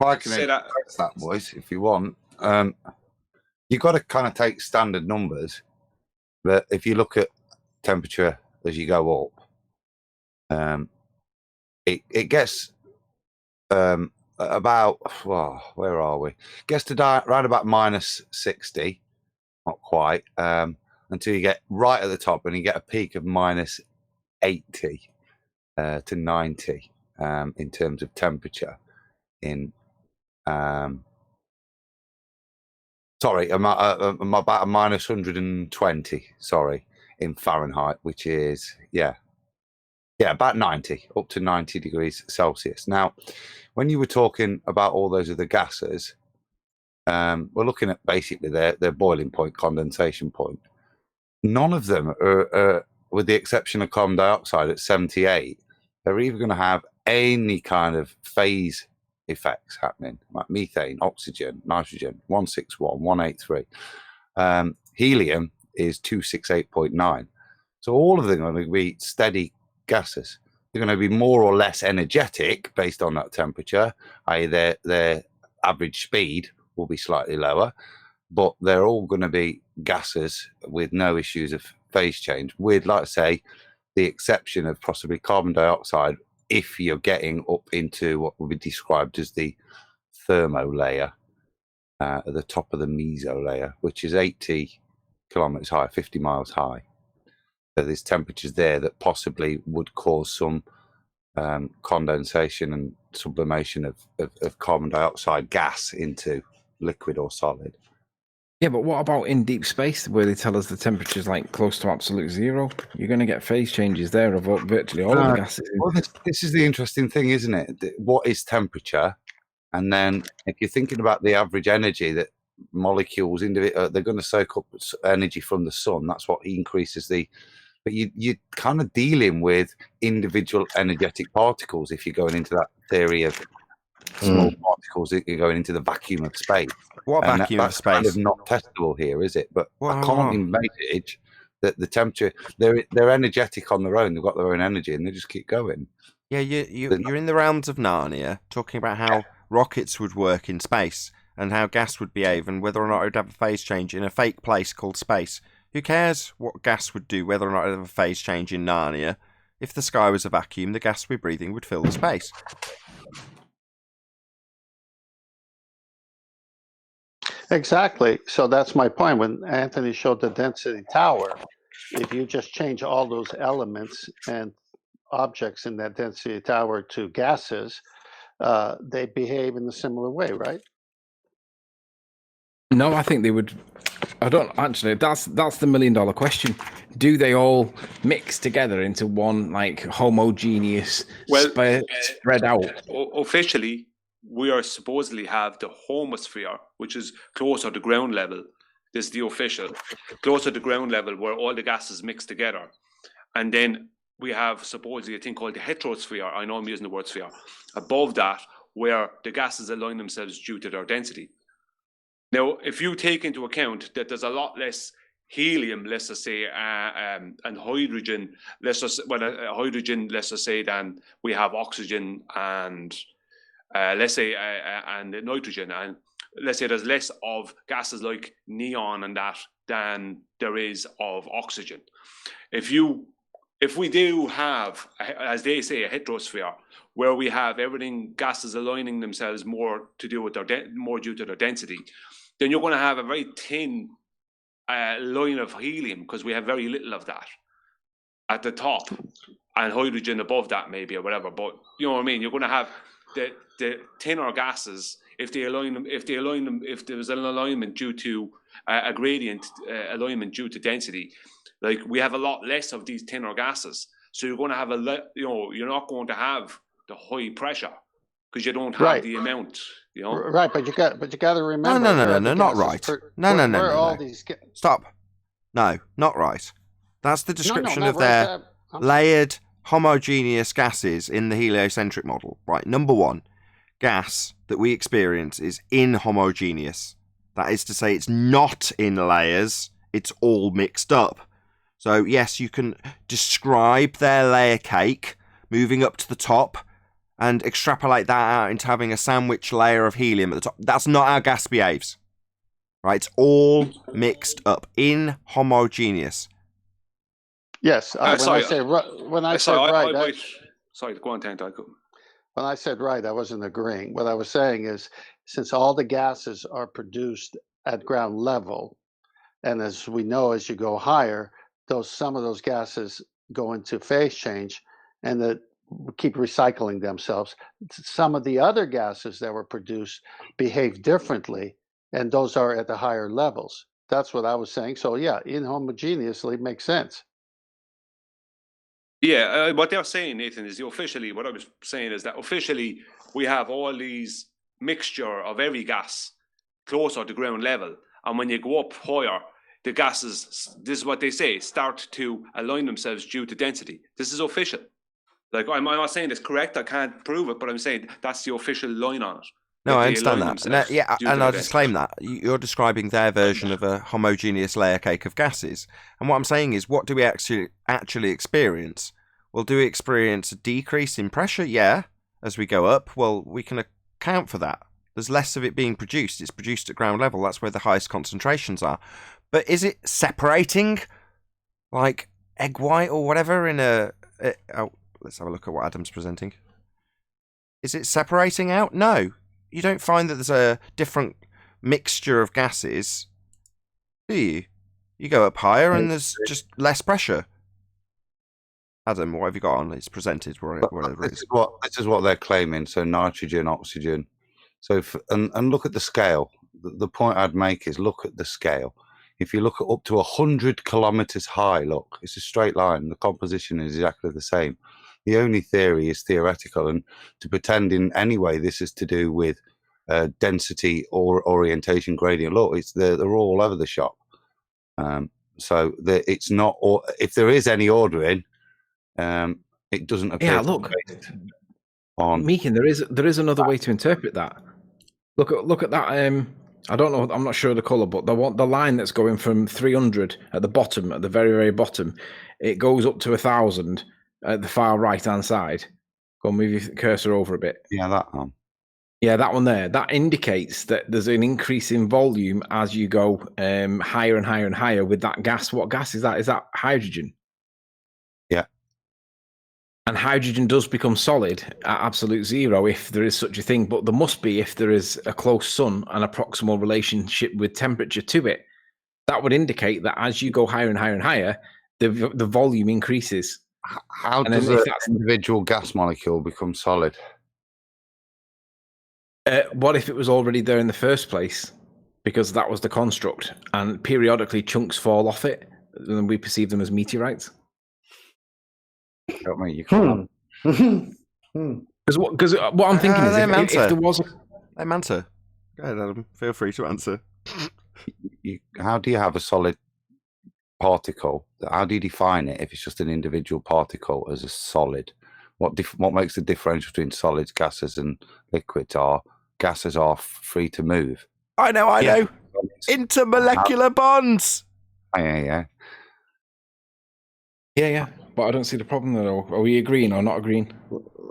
I can express that, boys, if you want. You've got to kind of take standard numbers. But if you look at temperature as you go up, it gets about, where are we? It gets to around about minus 60, not quite, until you get right at the top and you get a peak of minus 80 to 90 in terms of temperature in sorry, I'm about a minus 120, in Fahrenheit, which is, about 90, up to 90 degrees Celsius. Now, when you were talking about all those other gases, we're looking at basically their boiling point, condensation point. None of them are, with the exception of carbon dioxide at 78, they're either going to have any kind of phase effects happening, like methane, oxygen, nitrogen, 161, 183. Helium is 268.9. So all of them are going to be steady gases. They're going to be more or less energetic based on that temperature, i.e. their average speed will be slightly lower, but they're all going to be gases with no issues of phase change, with, like I say, the exception of possibly carbon dioxide, if you're getting up into what would be described as the thermo layer, at the top of the meso layer, which is 80 kilometers high, 50 miles high. So there's temperatures there that possibly would cause some condensation and sublimation of carbon dioxide gas into liquid or solid. Yeah, but what about in deep space where they tell us the temperature's like close to absolute zero? You're going to get phase changes there of virtually all of the gases. Well, this is the interesting thing, isn't it? What is temperature? And then if you're thinking about the average energy that molecules, they're going to soak up energy from the sun. That's what increases the... But you're kind of dealing with individual energetic particles if you're going into that theory of small particles going into the vacuum of space. What And vacuum of that's kind space? of not testable here, is it? But I Wow. can't envisage that the temperature. They're energetic on their own. They've got their own energy, and they just keep going. Yeah, you're in the realms of Narnia, talking about how rockets would work in space and how gas would behave and whether or not it would have a phase change in a fake place called space. Who cares what gas would do, whether or not it would have a phase change in Narnia? If the sky was a vacuum, the gas we're breathing would fill the space. Exactly. So that's my point. When Anthony showed the density tower, if you just change all those elements and objects in that density tower to gases, they behave in a similar way, right? No, I think they would. I don't actually. That's the $1 million question. Do they all mix together into one like homogeneous spread out? Officially, we are supposedly have the homosphere, which is closer to ground level. This is the official, closer to ground level, where all the gases mix together, and then we have supposedly a thing called the heterosphere. I know I'm using the word sphere. Above that, where the gases align themselves due to their density. Now, if you take into account that there's a lot less helium, let's just say, and hydrogen, hydrogen, let's just say, than we have oxygen and let's say and nitrogen, and let's say there's less of gases like neon and that than there is of oxygen. If we do have, as they say, a heterosphere, where we have everything gases aligning themselves more to do with more due to their density, then you're going to have a very thin line of helium because we have very little of that at the top, and hydrogen above that maybe or whatever. But you know what I mean? You're going to have the thinner gases if there's an alignment due to a gradient alignment due to density. Like we have a lot less of these thinner gases, so you're going to have you're not going to have the high pressure because you don't have the amount. You know? Right, but you got to remember. No, not right. No. Stop. No, not right. That's the description of their layered, homogeneous gases in the heliocentric model. Right, number one, gas that we experience is inhomogeneous. That is to say, it's not in layers, it's all mixed up. So, yes, you can describe their layer cake moving up to the top and extrapolate that out into having a sandwich layer of helium at the top. That's not how gas behaves. Right? It's all mixed up, inhomogeneous. Yes, When I said right, I wasn't agreeing. What I was saying is, since all the gases are produced at ground level, and as we know, as you go higher, some of those gases go into phase change, and that keep recycling themselves. Some of the other gases that were produced behave differently, and those are at the higher levels. That's what I was saying. So yeah, inhomogeneously makes sense. Yeah, what they're saying, Nathan, is what I was saying is that officially we have all these mixture of every gas closer to ground level, and when you go up higher, the gases, this is what they say, start to align themselves due to density. This is official. Like, I'm not saying it's correct, I can't prove it, but I'm saying that's the official line on it. No, I understand that. And I'll disclaim that. You're describing their version of a homogeneous layer cake of gases. And what I'm saying is, what do we actually experience? Well, do we experience a decrease in pressure? Yeah. As we go up, well, we can account for that. There's less of it being produced. It's produced at ground level. That's where the highest concentrations are. But is it separating, like egg white or whatever in let's have a look at what Adam's presenting. Is it separating out? No. You don't find that there's a different mixture of gases, do you? You go up higher and there's just less pressure. Adam, what have you got on? It's presented. This is what they're claiming. So nitrogen, oxygen. So and look at the scale. The point I'd make is look at the scale. If you look at up to 100 kilometers high, look, it's a straight line. The composition is exactly the same. The only theory is theoretical, and to pretend in any way this is to do with density or orientation gradient. Look, they're all over the shop. So it's not. Or if there is any ordering, it doesn't appear. Yeah, look. on. Meekin, there is another way to interpret that. Look at that. I don't know. I'm not sure of the color, but the line that's going from 300 at the bottom, at the very, very bottom, it goes up to 1,000 at the far right hand side. Go and move your cursor over a bit. Yeah, that one. Yeah, that one there. That indicates that there's an increase in volume as you go higher and higher and higher with that gas. What gas is that? Is that hydrogen? Yeah. And hydrogen does become solid at absolute zero if there is such a thing, but there must be if there is a close sun and a proximal relationship with temperature to it. That would indicate that as you go higher and higher and higher, the volume increases. How does an individual gas molecule become solid? What if it was already there in the first place? Because that was the construct, and periodically chunks fall off it, and we perceive them as meteorites. I mean, you can't. Because what I'm thinking is, if there was I'm answer. Go ahead, Adam. Feel free to answer. How do you have a solid particle? How do you define it if it's just an individual particle as a solid? What makes the differential between solids, gases, and liquids are gases are free to move? I know. Intermolecular bonds. Yeah. But I don't see the problem though. Are we agreeing or not agreeing?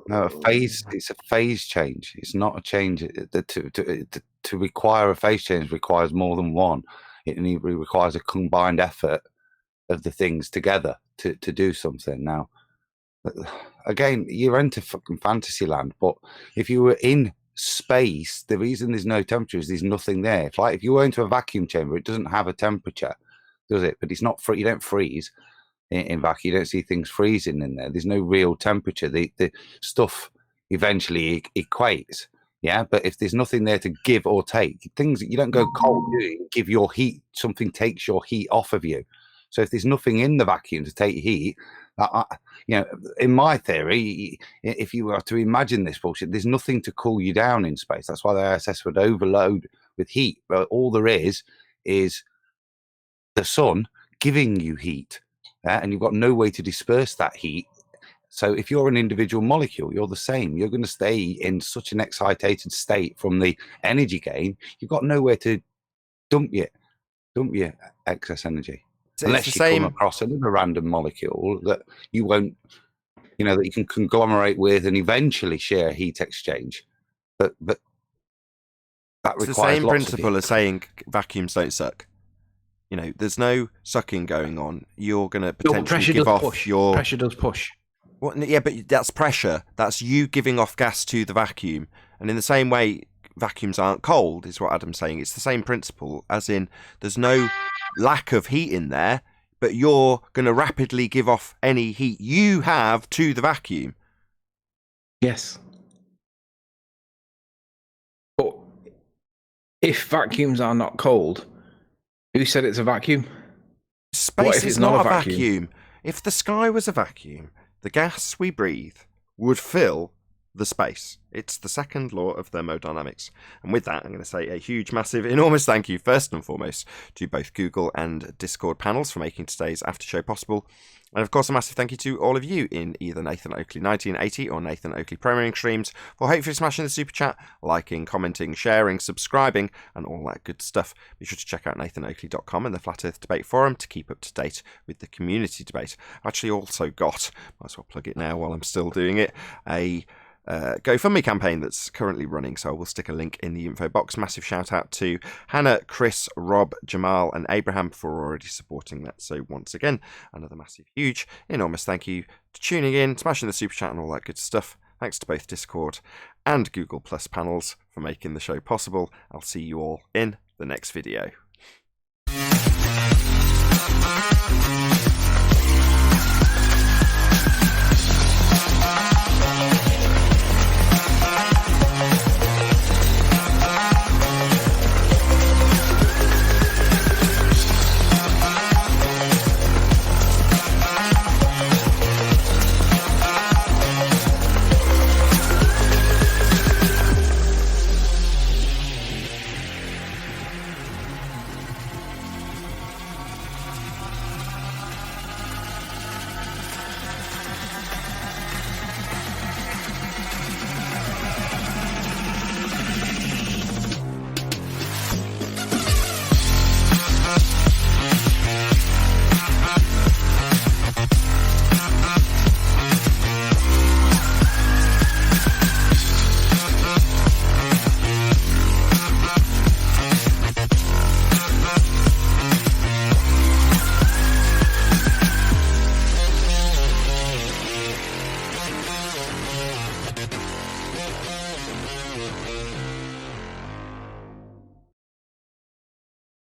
No, it's a phase change. It's not a change. To require a phase change requires more than one. It requires a combined effort of the things together to do something. Now, again, you're into fucking fantasy land, but if you were in space, the reason there's no temperature is there's nothing there. It's like if you were into a vacuum chamber, it doesn't have a temperature, does it? But it's not you don't freeze. In vacuum, you don't see things freezing in there. There's no real temperature. The stuff eventually equates. Yeah, but if there's nothing there to give or take, things you don't go cold. You give your heat. Something takes your heat off of you. So if there's nothing in the vacuum to take heat, in my theory, if you were to imagine this bullshit, there's nothing to cool you down in space. That's why the ISS would overload with heat. But all there is the sun giving you heat. And you've got no way to disperse that heat. So if you're an individual molecule, you're the same. You're going to stay in such an excited state from the energy gain. You've got nowhere to dump your excess energy. Unless you come across another random molecule that you won't, that you can conglomerate with and eventually share a heat exchange. But that it's the same principle as saying vacuums don't suck. There's no sucking going on. You're going to potentially give off your... Pressure does push. Yeah, but that's pressure. That's you giving off gas to the vacuum. And in the same way, vacuums aren't cold, is what Adam's saying. It's the same principle, as in there's no lack of heat in there, but you're going to rapidly give off any heat you have to the vacuum. Yes. But if vacuums are not cold... Who said it's a vacuum? Space is not a vacuum. If the sky was a vacuum, the gas we breathe would fill the space. It's the second law of thermodynamics. And with that, I'm going to say a huge, massive, enormous thank you, first and foremost, to both Google and Discord panels for making today's after show possible. And of course, a massive thank you to all of you in either Nathan Oakley 1980 or Nathan Oakley Premiering streams for hopefully smashing the super chat, liking, commenting, sharing, subscribing, and all that good stuff. Be sure to check out nathanoakley.com and the Flat Earth Debate Forum to keep up to date with the community debate. I've actually also got, might as well plug it now while I'm still doing it, a GoFundMe campaign that's currently running, so I will stick a link in the info box. Massive shout out to Hannah, Chris, Rob, Jamal and Abraham for already supporting that. So once again, another massive, huge, enormous thank you to tuning in, smashing the super chat and all that good stuff. Thanks to both Discord and Google Plus panels for making the show possible. I'll see you all in the next video.